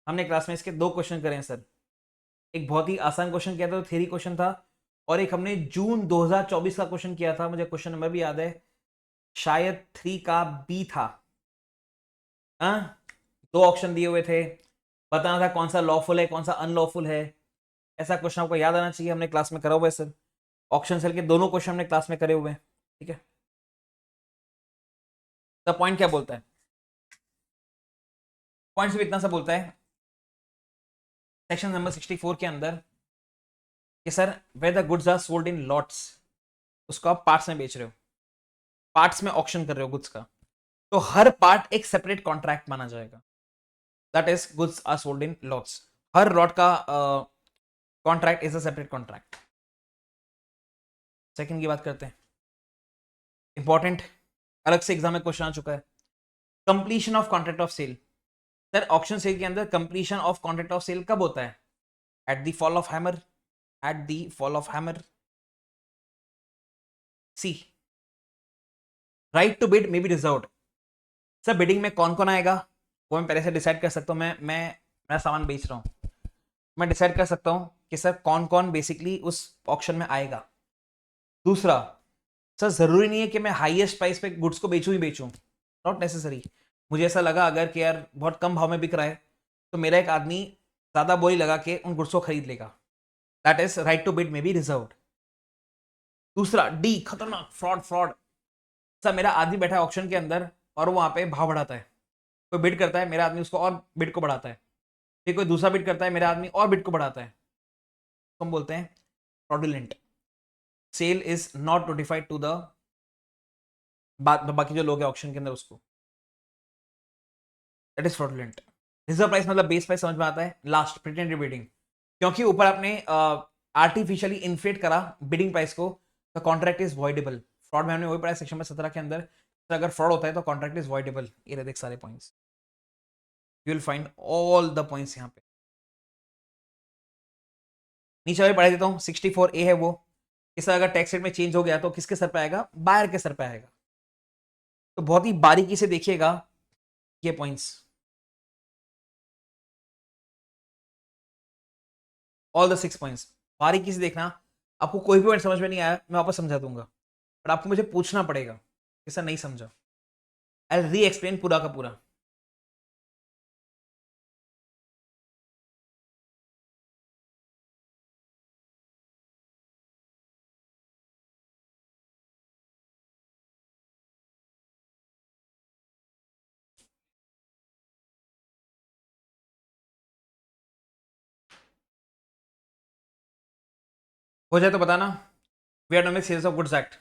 हमने क्लास में इसके दो क्वेश्चन करे हैं सर। एक बहुत ही आसान क्वेश्चन किया था, थ्योरी क्वेश्चन था, और एक हमने जून 2024 का क्वेश्चन किया था, मुझे क्वेश्चन नंबर भी याद है, शायद 3 का बी था। हाँ, दो ऑप्शन दिए हुए थे, बताना था कौन सा लॉफुल है कौन सा अनलॉफुल है। ऐसा क्वेश्चन आपको याद आना चाहिए, हमने क्लास में करा हुआ है सर। ऑप्शन सेल के दोनों क्वेश्चन हमने क्लास में करे हुए हैं। ठीक है, तो पॉइंट क्या बोलता है? पॉइंट सिर्फ इतना सा बोलता है सेक्शन नंबर 64 के अंदर कि sir where the goods are sold in lots, उसको आप पार्ट्स में बेच रहे हो, पार्ट्स में ऑक्शन कर रहे हो गुड्स का, तो हर पार्ट एक सेपरेट कॉन्ट्रैक्ट माना जाएगा। That is goods are sold in lots, हर लॉट का contract is a separate contract. Second की बात करते हैं, इंपॉर्टेंट, अलग से एग्जाम में क्वेश्चन आ चुका है, completion of contract of sale. Sir auction sale के अंदर completion of contract of sale कब होता है? At the fall of hammer, at the fall of hammer. C, right to bid may be reserved. Sir bidding में कौन कौन आएगा वो मैं पहले से डिसाइड कर सकता हूँ, मैं सामान बेच रहा हूँ, मैं डिसाइड कर सकता हूँ कि सर कौन कौन बेसिकली उस ऑक्शन में आएगा। दूसरा, सर जरूरी नहीं है कि मैं हाईएस्ट प्राइस पे गुड्स को बेचूं ही बेचूं, नॉट नेसेसरी। मुझे ऐसा लगा अगर कि यार बहुत कम भाव में बिक रहा है, तो मेरा एक आदमी ज्यादा बोली लगा के उन गुड्स को खरीद लेगा, that is right to bid may be reserved. दूसरा, डी खतरनाक, फ्रॉड, फ्रॉड। सर मेरा आदमी बैठा है ऑक्शन के अंदर और वो वहां पे भाव बढ़ाता है, कोई बिड करता है, मेरा आदमी उसको और बिड को बढ़ाता है, फिर कोई दूसरा बिड करता है, मेरा आदमी और बिड को बढ़ाता है, तो हम बोलते हैं fraudulent. Sale is not notified to the बाकी जो लोग हैं ऑक्शन के अंदर उसको. That is fraudulent. Reserve price मतलब बेस प्राइस समझ में आता है. लास्ट प्रिटेंडेड बिडिंग, क्योंकि ऊपर आपने आर्टिफिशियली इन्फ्लेट करा बिडिंग प्राइस को, तो कॉन्ट्रैक्ट इज वॉइडेबल. फ्रॉड में हमने वही पढ़ा सेक्शन में 17 के अंदर, तो अगर फ्रॉड होता है तो कॉन्ट्रैक्ट इज वॉइडेबल. ये रहे देख सारे points, you will find all the points यहाँ पे. नीचे मैं पढ़ा देता हूँ. 64A है वो, इसका अगर टैक्स रेट में चेंज हो गया तो किसके सर पे आएगा? बायर के सर पे आएगा. तो बहुत ही बारीकी से देखिएगा ये पॉइंट्स, ऑल द 6 पॉइंट्स बारीकी से देखना. आपको कोई भी पॉइंट समझ में नहीं आया मैं वापस समझा दूंगा, पर आपको मुझे पूछना पड़ेगा कि सर नहीं समझा. आई री एक्सप्लेन पूरा का पूरा. हो जाए तो बताना. We are done with sales of goods act.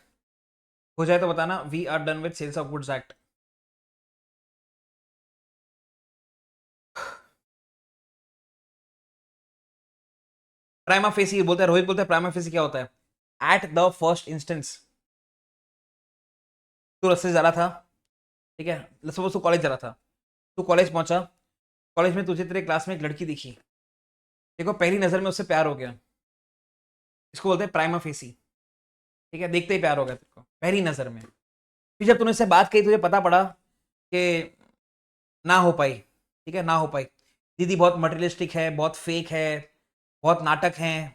हो जाए तो बताना. We are done with sales of goods act. प्राइमा फेसी बोलते हैं, रोहित बोलते हैं प्राइमा फेसी क्या होता है? एट द फर्स्ट इंस्टेंस तू रस्ते से जा रहा था, ठीक है, सपोज तू कॉलेज जा रहा था, तू कॉलेज पहुंचा, कॉलेज में तुझे तेरे क्लास में एक लड़की दिखी, देखो पहली नजर में उससे प्यार हो गया, इसको बोलते हैं प्राइमा फेसी. ठीक है, देखते ही प्यार हो गया तेरे को पहली नजर में. फिर जब तूने उससे बात कही तुझे पता पड़ा कि ना हो पाई, ठीक है, ना हो पाई, दीदी बहुत मटेरियलिस्टिक है, बहुत फेक है, बहुत नाटक है,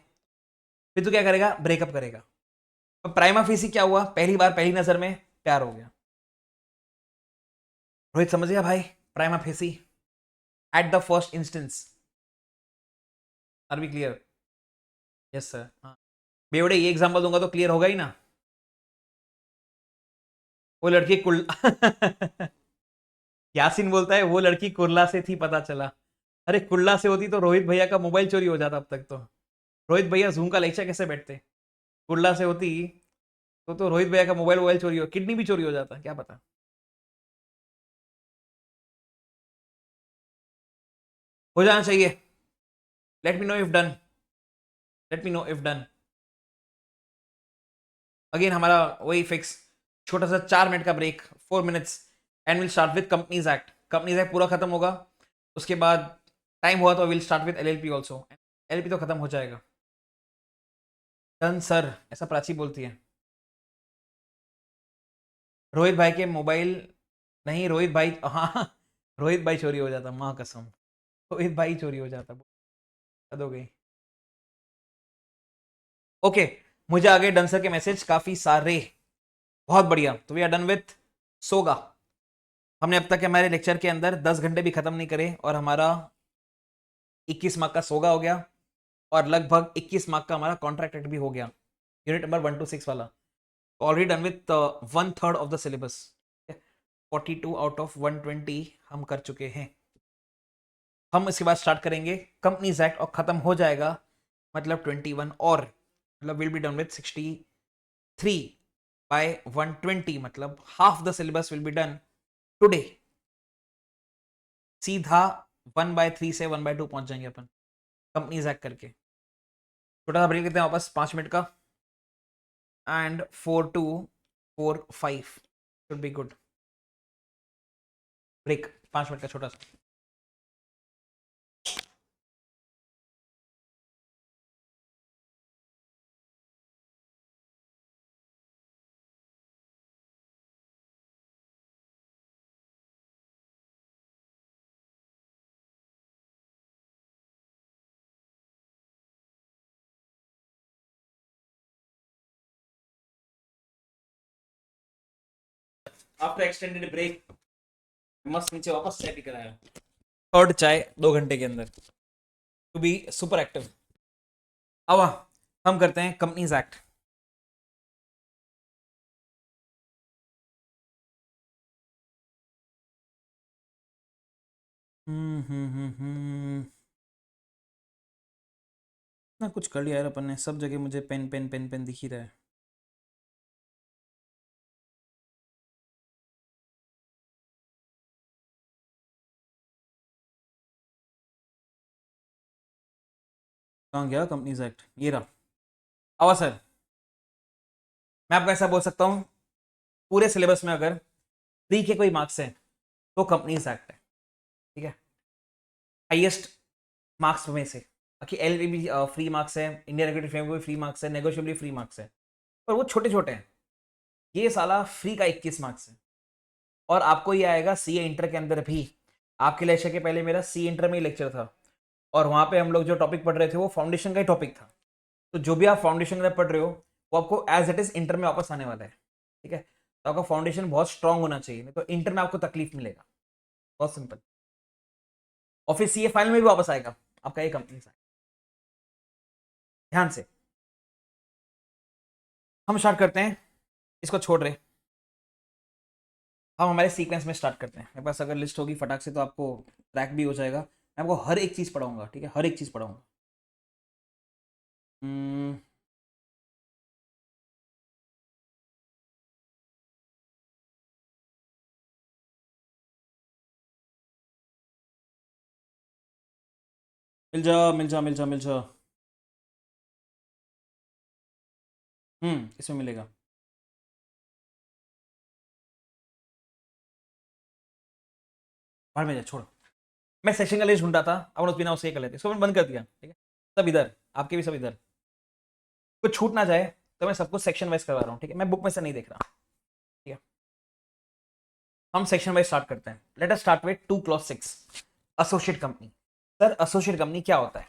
फिर तू क्या करेगा? ब्रेकअप करेगा. अब प्राइमा फेसी क्या हुआ? पहली बार पहली नजर में प्यार हो गया. रोहित समझ गया भाई? प्राइमा फेसी at the first instance. Are be clear? Yes sir. हाँ, बेवड़े ये एग्जांपल दूंगा तो क्लियर होगा ही ना. वो लड़की कुल यासिन बोलता है वो लड़की कुर्ला से थी, पता चला. अरे कुर्ला से होती तो रोहित भैया का मोबाइल चोरी हो जाता अब तक तो. रोहित भैया जूम का लेक्चर कैसे बैठते? कुर्ला से होती तो रोहित भैया का मोबाइल चोरी हो, किडनी भी चोरी हो जाता, क्या पता. हो जाना चाहिए. Let me know if done. Let me know if done. Again हमारा वही फिक्स, छोटा सा 4 मिनट का break, 4 minutes, and will start with companies act. Companies act पूरा खत्म होगा, उसके बाद टाइम हुआ तो will start with LLP also. LLP तो खत्म हो जाएगा. डन सर, ऐसा प्राची बोलती है. रोहित भाई के मोबाइल, नहीं रोहित भाई, हाँ रोहित भाई चोरी हो जाता, माँ कसम, रोहित भाई चोरी हो जाता. हद हो गई. ओके, मुझे आ गए डन सर के मैसेज काफी सारे. बहुत बढ़िया. तो वी आर डन विथ सोगा. हमने अब तक हमारे लेक्चर के अंदर 10 घंटे भी खत्म नहीं करे और हमारा 21 मार्क का सोगा हो गया, और लगभग 21 मार्क का हमारा कॉन्ट्रैक्ट भी हो गया, यूनिट नंबर 1 to 6 वाला. Already done with 1/3 of the syllabus. 42 out of 120 हम कर चुके हैं. हम इसके बाद स्टार्ट करेंगे कंपनीज एक्ट और खत्म हो जाएगा, मतलब 21, और मतलब विल बी डन विथ 63/120, मतलब half the syllabus will be done today. सीधा 1/3 से 1/2 पहुंच जाएंगे अपन कंपनीज एक्ट करके. छोटा सा ब्रेक लेते हैं वापस 5 मिनट का, and 4 to 4 5 should be good. Break 5 minute का छोटा सा. आफ्टर एक्सटेंडेड ब्रेक मस्त नीचे वापस चाय पी कर आया. थर्ड चाय 2 घंटे के अंदर, टू बी सुपर एक्टिव. अब हम करते हैं कंपनीज एक्ट. इतना कुछ कर लिया यार अपन ने, सब जगह मुझे पेन पेन पेन पेन दिख ही रहा है। कहाँ गया कंपनीज एक्ट, ये रहा। आवा सर, मैं आपको ऐसा बोल सकता हूँ, पूरे सिलेबस में अगर फ्री के कोई मार्क्स हैं तो कंपनीज एक्ट है, ठीक है, हाईएस्ट मार्क्स में से। बाकी एल भी फ्री मार्क्स है, इंडियन रेगुलेटरी फ्रेमवर्क भी फ्री मार्क्स है, नेगोशिएबल फ्री मार्क्स है, पर वो छोटे छोटे हैं। ये साला फ्री का 21 मार्क्स है। और आपको ये आएगा सी इंटर के अंदर भी। आपके लेक्चर के पहले मेरा सी इंटर में ही लेक्चर था, और वहां पे हम लोग जो टॉपिक पढ़ रहे थे वो फाउंडेशन का ही टॉपिक था। तो जो भी आप फाउंडेशन में पढ़ रहे हो वो आपको एज इट इज इंटर में वापस आने वाला है, ठीक है। तो आपका फाउंडेशन बहुत स्ट्रांग होना चाहिए, नहीं तो इंटर में आपको तकलीफ मिलेगा। बहुत सिंपल। और फिर सीए फाइनल में भी वापस आएगा आपका ये कंपनी से। ध्यान से हम स्टार्ट करते हैं, इसको छोड़ रहे, हम हमारे सीक्वेंस में स्टार्ट करते हैं। मेरे पास अगर लिस्ट होगी फटाक से तो आपको ट्रैक भी हो जाएगा। मैं आपको हर एक चीज पढ़ाऊंगा, ठीक है, हर एक चीज पढ़ाऊंगा। हम्म, मिल जा मिल जा मिल जा मिल जा। इसमें मिलेगा। बाहर में जा, छोड़। मैं सेशन का लिस्ट ढूंढा था, अब उस बिना उससे कर लेते, इसको मैंने बंद कर दिया, ठीक है। सब इधर, आपके भी सब इधर, कुछ छूट ना जाए, तो मैं सबको सेक्शन वाइज करवा रहा हूँ, ठीक है, मैं बुक में से नहीं देख रहा, ठीक है। हम सेक्शन वाइज स्टार्ट करते हैं। Let us start with 2 clause 6, associate company. Sir associate company क्या होता है?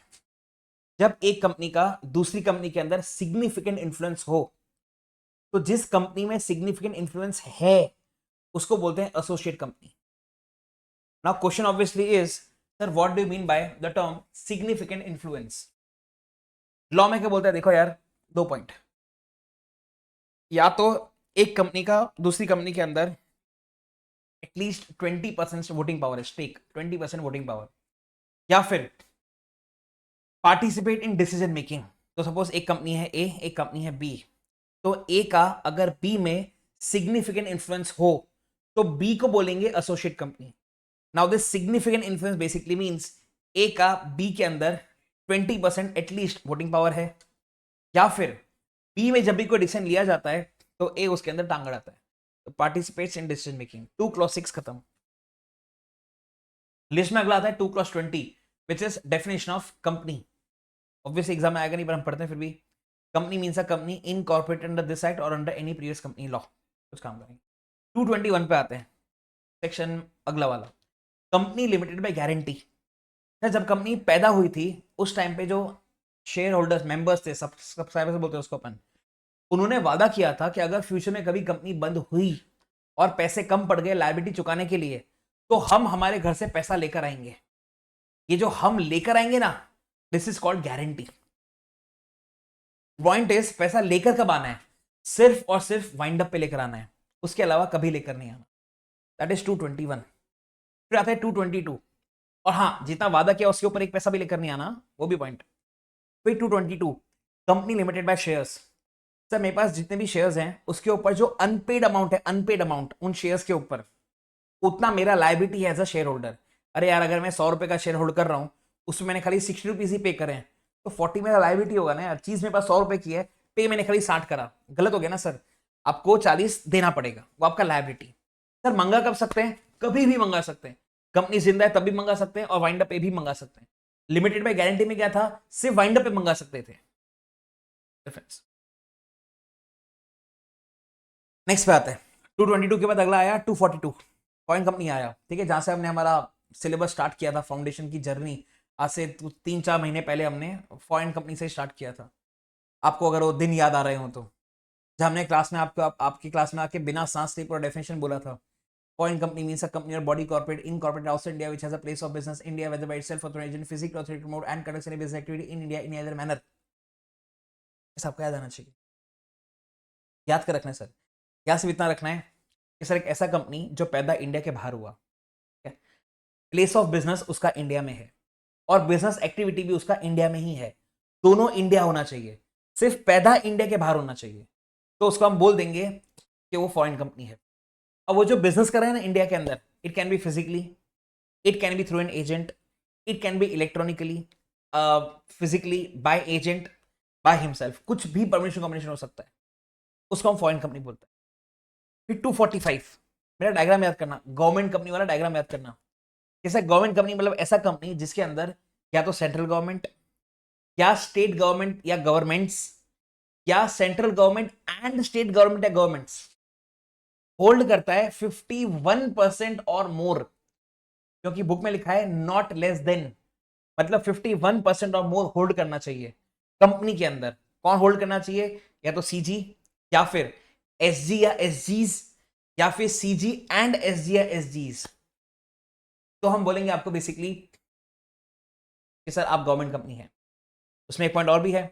जब एक कंपनी का दूसरी कंपनी के अंदर सिग्निफिकेंट इन्फ्लुएंस हो, तो जिस कंपनी में सिग्निफिकेंट इन्फ्लुएंस है उसको बोलते हैं associate company. Now question obviously is, sir what do you mean by the term significant influence? Law में क्या बोलता है, देखो यार, 2 पॉइंट। या तो एक कंपनी का दूसरी कंपनी के अंदर एटलीस्ट 20% वोटिंग पावर है, स्टेक 20% वोटिंग पावर, या फिर पार्टिसिपेट इन डिसीजन मेकिंग। तो सपोज एक कंपनी है ए, एक कंपनी है बी, तो ए का अगर बी में सिग्निफिकेंट इन्फ्लुएंस हो तो बी को बोलेंगे associate company. Now this significant influence basically means A का बी के अंदर 20% एटलीस्ट वोटिंग पावर है, या फिर बी में जब भी कोई डिसीजन लिया जाता है तो ए उसके अंदर टांग अड़ाता है। तो participates in decision making. 2 clause 6 खत्म। लिस्ट में अगला आता है 2 clause 20, which is definition of company. Obviously exam में आएगा नहीं, पर हम पढ़ते हैं फिर भी। Company means a company incorporated under this act or under any previous company law. कुछ काम करेंगे। 221 पे आते हैं, सेक्शन अगला वाला, कंपनी लिमिटेड बाय गारंटी। जब कंपनी पैदा हुई थी उस टाइम पे जो शेयर होल्डर्स मेंबर्स थे, सब्सक्राइबर्स बोलते हैं उसको अपन, उन्होंने वादा किया था कि अगर फ्यूचर में कभी कंपनी बंद हुई और पैसे कम पड़ गए लायबिलिटी चुकाने के लिए, तो हम हमारे घर से पैसा लेकर आएंगे। ये जो हम लेकर आएंगे ना, this is called guarantee. Point is, पैसा लेकर कब आना है? सिर्फ और सिर्फ वाइंड अप पे लेकर आना है, उसके अलावा कभी लेकर नहीं आना। That is 221। फिर आता है 222, और हाँ, जितना वादा किया उसके ऊपर एक पैसा भी लेकर नहीं आना, वो भी पॉइंट। फिर 222, company limited by shares. Sir मेरे पास जितने भी शेयर्स हैं उसके ऊपर जो अनपेड अमाउंट है, अनपेड अमाउंट उन शेयर्स के ऊपर, उतना मेरा लाइबिलिटी है एज अ शेयर होल्डर। अरे यार, अगर मैं 100 रुपए का शेयर होल्ड कर रहा हूं, उसमें मैंने खाली 60 रुपीज ही पे करे हैं, तो 40 मेरा लाइबिलिटी होगा ना यार। चीज मेरे पास 100 रुपए की है, पे मैंने खाली 60 करा, गलत हो गया ना सर। आपको 40 देना पड़ेगा, वो आपका लाइबिलिटी। सर मंगा कब सकते हैं? कभी भी मंगा सकते हैं। कंपनी जिंदा है तब भी मंगा सकते हैं, और वाइंड अप पे भी मंगा सकते हैं। लिमिटेड बाय गारंटी में क्या था, सिर्फ वाइंड अप पे मंगा सकते थे। डिफरेंस। नेक्स्ट पे आते हैं। 222 के बाद अगला आया 242, फॉरेन कंपनी आया, ठीक है, जहां से हमने हमारा सिलेबस स्टार्ट किया था, फाउंडेशन की जर्नी। आज से 3-4 महीने पहले हमने फॉरेन कंपनी से स्टार्ट किया था। आपको अगर वो दिन याद आ रहे हो तो, जब हमने क्लास में आपकी क्लास में आके बिना सांस लिए पूरा डेफिनेशन बोला था। Foreign company means a company or body corporate incorporated outside India which has a place of business India whether by itself or through agent physical authority to promote and conduct any business activity in India in other manner. ऐसा आपको याद आना चाहिए, याद कर रखना है sir. क्या सिर्फ इतना रखना है कि सर एक ऐसा कंपनी जो पैदा इंडिया के बाहर हुआ, प्लेस ऑफ बिजनेस उसका इंडिया में है, और बिजनेस एक्टिविटी भी उसका इंडिया में ही है, दोनों इंडिया होना चाहिए, सिर्फ पैदा इंडिया के बाहर होना चाहिए, तो उसको हम बोल देंगे कि वो फॉरेन कंपनी है। अब वो जो बिजनेस कर रहे हैं ना इंडिया के अंदर, it can be physically, it can be through an agent, it can be electronically, physically, by agent, by himself, कुछ भी परमिशन कॉम्बिनेशन हो सकता है, उसको हम फॉरेन कंपनी बोलते हैं। फिर 245, मेरा डायग्राम याद करना, गवर्नमेंट कंपनी वाला डायग्राम याद करना। जैसे गवर्नमेंट कंपनी मतलब ऐसा कंपनी जिसके अंदर या तो सेंट्रल गवर्नमेंट या स्टेट गवर्नमेंट या गवर्नमेंट्स या central government and state government या गवर्नमेंट्स होल्ड करता है 51% और मोर, क्योंकि बुक में लिखा है नॉट लेस देन, मतलब 51% और मोर होल्ड करना चाहिए कंपनी के अंदर। कौन होल्ड करना चाहिए? या तो सीजी या फिर एसजी या एसजीज या फिर सीजी एंड एसजी या एसजीज। तो हम बोलेंगे आपको बेसिकली कि सर आप गवर्नमेंट कंपनी है। उसमें एक पॉइंट और भी है,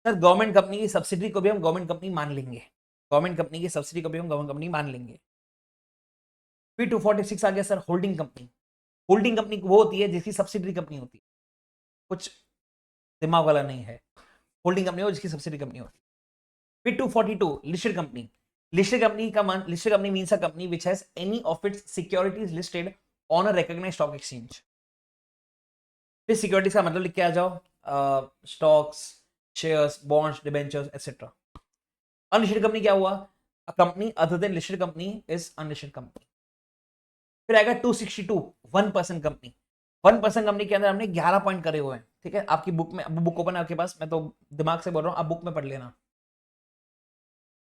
सर गवर्नमेंट कंपनी की सब्सिडी को भी हम गवर्नमेंट कंपनी मान लेंगे, गवर्नमेंट कंपनी की सब्सिडी को भी हम गवर्नमेंट कंपनी मान लेंगे। फिर 246 आ गया sir holding company. Holding company वो होती है जिसकी सब्सिडरी कंपनी होती है, कुछ दिमाग वाला नहीं है, होल्डिंग कंपनी हो जिसकी सब्सिडरी कंपनी होती है। फिर 242 लिस्टेड कंपनी। लिस्टेड कंपनी का मान, listed company means a company which has any of its securities listed on a recognised stock exchange. फिर सिक्योरिटीज का मतलब लिख के आ जाओ, stocks, shares, bonds, debentures etcetera. Unlisted company क्या हुआ? A company other than listed company is unlisted company. फिर आएगा 262 1% कंपनी। 1% कंपनी के अंदर हमने 11 पॉइंट करे हुए हैं, ठीक है। आपकी बुक में, बुक ओपन है आपके पास, मैं तो दिमाग से बोल रहा हूं, आप बुक में पढ़ लेना।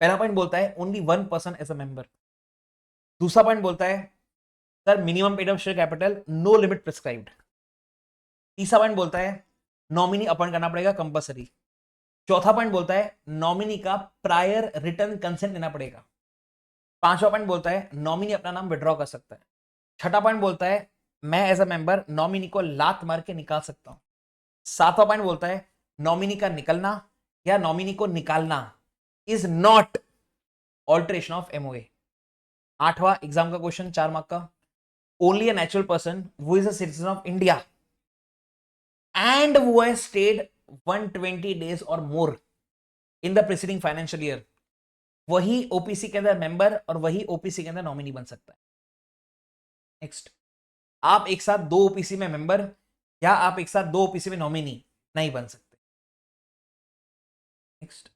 पहला पॉइंट बोलता है ओनली 1% एज अ मेंबर। दूसरा पॉइंट बोलता है sir minimum paid up share capital no limit prescribed. तीसरा पॉइंट बोलता है नॉमिनी अपॉइंट करना पड़ेगा कंपलसरी। चौथा पॉइंट बोलता है नॉमिनी का प्रायर रिटर्न कंसेंट लेना पड़ेगा। पांचवा पॉइंट बोलता है नॉमिनी अपना नाम विड्रॉ कर सकता है। छठा पॉइंट बोलता है मैं एज अ मेंबर नॉमिनी को लात मार के निकाल सकता हूं। सातवां पॉइंट बोलता है नॉमिनी का निकलना या नॉमिनी को निकालना is not alteration of MOA. आठवां एग्जाम का क्वेश्चन 4 मार्क का, only a natural person who is a citizen of India and who has stayed 120 days or more in the preceding financial year, वही OPC के अंदर member और वही OPC के अंदर नॉमिनी बन सकता है। नेक्स्ट, आप एक साथ दो ओपीसी में मेंबर या आप एक साथ दो ओपीसी में नॉमिनी नहीं बन सकते। नेक्स्ट,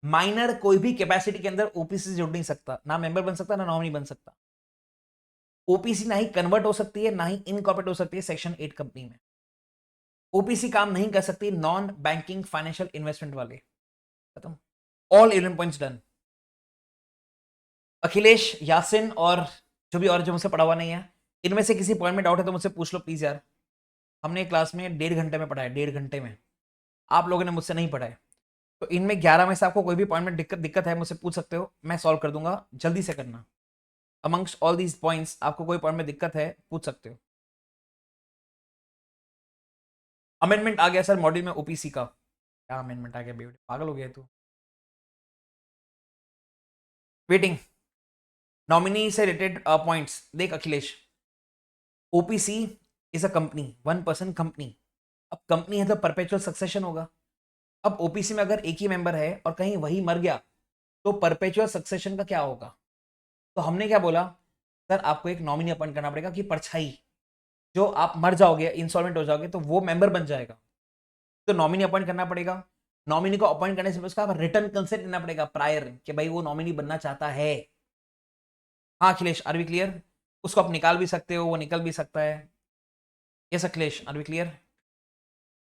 माइनर कोई भी कैपेसिटी के अंदर ओपीसी से जुड़ नहीं सकता, ना मेंबर बन सकता ना नॉमिनी बन सकता। ओपीसी ना ही कन्वर्ट हो सकती है ना ही इनकॉर्पोरेट हो सकती है सेक्शन 8 कंपनी में। ओपीसी काम नहीं कर सकती नॉन बैंकिंग फाइनेंशियल इन्वेस्टमेंट वाले। खत्म, all 11 points done. Akhilesh, Yaseen और जो भी और जो मुझसे पढ़ा हुआ नहीं है, इनमें से किसी पॉइंट में डाउट है तो मुझसे पूछ लो प्लीज यार। हमने क्लास में 1.5 घंटे में पढ़ा है, 1.5 घंटे में आप लोगों ने मुझसे नहीं पढ़ा है, तो इनमें 11 में से आपको कोई भी पॉइंट में दिक्कत है मुझसे पूछ सकते हो, मैं सॉल्व कर दूंगा, जल्दी से करना। अमंग्स ऑल दीज पॉइंट्स आपको कोई पॉइंट में दिक्कत है पूछ सकते हो। अमेंडमेंट आ गया सर मॉड्यूल में ओपीसी का। क्या अमेंडमेंट आ गया बेटे, पागल हो गया तू। वेटिंग, नॉमिनी से रिलेटेड पॉइंट्स देख Akhilesh. OPC is a company, 1% company. अब कंपनी है तो परपेचुअल सक्सेशन होगा। अब ओपीसी में अगर एक ही मेंबर है और कहीं वही मर गया तो परपेचुअल सक्सेशन का क्या होगा? तो हमने क्या बोला, सर आपको एक नॉमिनी अपॉइंट करना पड़ेगा कि परछाई, जो आप मर जाओगे इंसॉल्वेंट हो जाओगे तो वो मेंबर बन जाएगा, तो नॉमिनी अपॉइंट करना पड़ेगा। नॉमिनी को अपॉइंट करने से उसका रिटर्न कंसेंट लेना पड़ेगा प्रायर, कि भाई वो नॉमिनी बनना चाहता है। हाँ अखिलेश, आर वी क्लियर? उसको आप निकाल भी सकते हो, वो निकल भी सकता है। Yes Akhilesh, are we clear?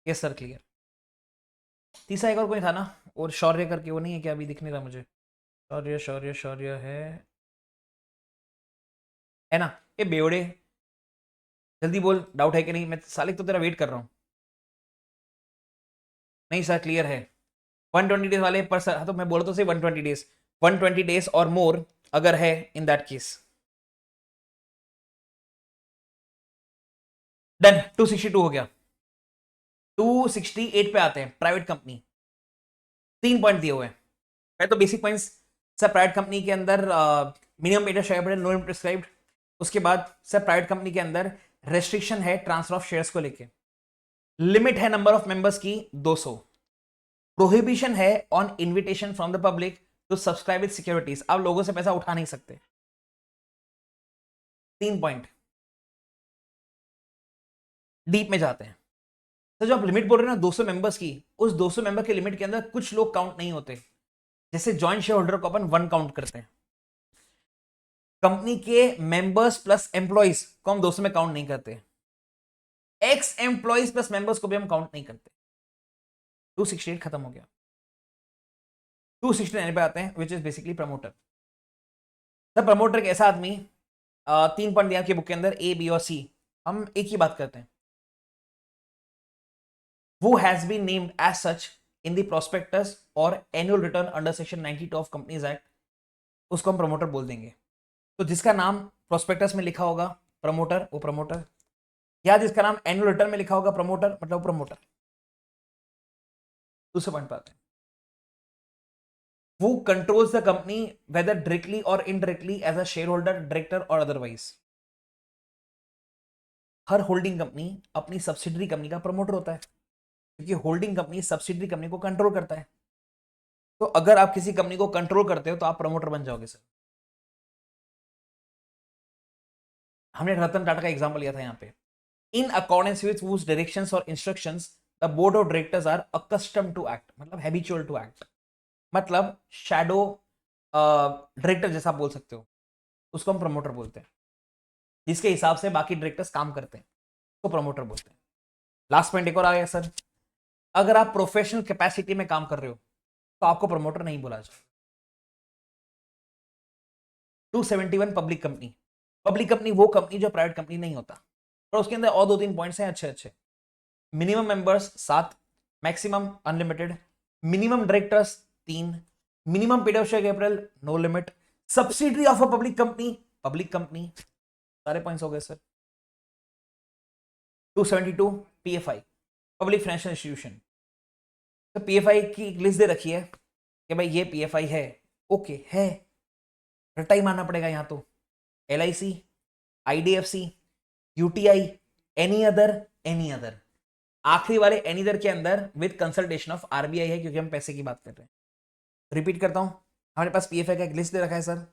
Yes sir clear. तीसरा एक और कोई था ना, और शौर्य करके, वो नहीं है क्या? अभी दिख नहीं रहा मुझे। शौर्य शौर्य शौर्य है ना? ये बेवड़े, जल्दी बोल डाउट है कि नहीं, मैं साले तो तेरा वेट कर रहा हूँ। नहीं सर क्लियर है। 120 डेज वाले पर सर, हाँ तो मैं बोल तो सही 120 डेज, 120 डेज और मोर अगर है इन दैट केस डन। 262 हो गया। 268 पे आते हैं, प्राइवेट कंपनी। 3 पॉइंट दिए हुए हैं, मैं तो basic points. Sir private company के अंदर minimum paid share capital no prescribed. उसके बाद सर प्राइवेट कंपनी के अंदर रेस्ट्रिक्शन है ट्रांसफर ऑफ शेयर्स को लेके, लिमिट है नंबर ऑफ मेंबर्स की 200। प्रोहिबिशन है on invitation from the public to subscribe with securities, आप लोगों से पैसा उठा नहीं सकते। 3 पॉइंट डीप में जाते हैं। तो जो आप लिमिट बोल रहे हैं ना 200 मेंबर्स की, उस 200 मेंबर के लिमिट के अंदर कुछ लोग काउंट नहीं होते। जैसे जॉइंट शेयर होल्डर को अपन 1 काउंट करते हैं, कंपनी के मेंबर्स प्लस एम्प्लॉइज को हम 200 में काउंट नहीं करते, एक्स एम्प्लॉइज प्लस मेंबर्स को भी हम काउंट नहीं करते। 268 खत्म हो गया। 269 पे आते हैं, which is basically promoter. The promoter एक ऐसा आदमी, 3 पॉइंट दिया आपकी बुक के अंदर, ए बी और सी, हम एक ही बात करते हैं। Who has been named as such in the prospectus or annual return under section 92 of Companies Act, उसको हम प्रमोटर बोल देंगे। तो जिसका नाम प्रोस्पेक्टस में लिखा होगा प्रमोटर, वो प्रमोटर, या जिसका नाम एनुअल रिटर्न में लिखा होगा प्रमोटर, मतलब प्रमोटर। दूसरे पॉइंट पर आते हैं। Who controls the company whether directly or indirectly as a shareholder, director or otherwise? Her holding company अपनी सब्सिडरी कंपनी का प्रमोटर होता है, क्योंकि होल्डिंग कंपनी सब्सिडरी कंपनी को कंट्रोल करता है। तो अगर आप किसी कंपनी को कंट्रोल करते हो तो आप प्रमोटर बन जाओगे सर। हमने रतन टाटा का एग्जांपल लिया था यहाँ पे। In accordance with whose directions or instructions the board of directors are accustomed to act, मतलब habitual to act, मतलब शैडो डायरेक्टर जैसा बोल सकते हो, उसको हम प्रमोटर बोलते हैं। जिसके हिसाब से बाकी डायरेक्टर्स काम करते हैं तो प्रमोटर बोलते हैं। लास्ट पॉइंट एक और आ गया सर, अगर आप प्रोफेशनल कैपेसिटी में काम कर रहे हो तो आपको प्रमोटर नहीं बोला जाए। 271 पब्लिक कंपनी। पब्लिक कंपनी वो कंपनी जो प्राइवेट कंपनी नहीं होता, और उसके अंदर और 2-3 पॉइंट्स हैं अच्छे अच्छे। Minimum members 7, maximum unlimited, minimum directors 3, minimum period of share capital no limit, subsidiary of a public company, सारे पॉइंट्स हो गए sir. 272 PFI, public financial institution. तो पीएफआई की एक लिस्ट दे रखी है कि भाई ये पीएफआई है, ओके है, रट्टा ही मानना पड़ेगा यहाँ तो। LIC, IDFC, UTI, any other. आखिरी वाले एनी अदर के अंदर विद कंसल्टेशन ऑफ आरबीआई है, क्योंकि हम पैसे की बात कर रहे हैं। रिपीट करता हूं, हमारे पास पीएफआई का एक लिस्ट दे रखा है sir,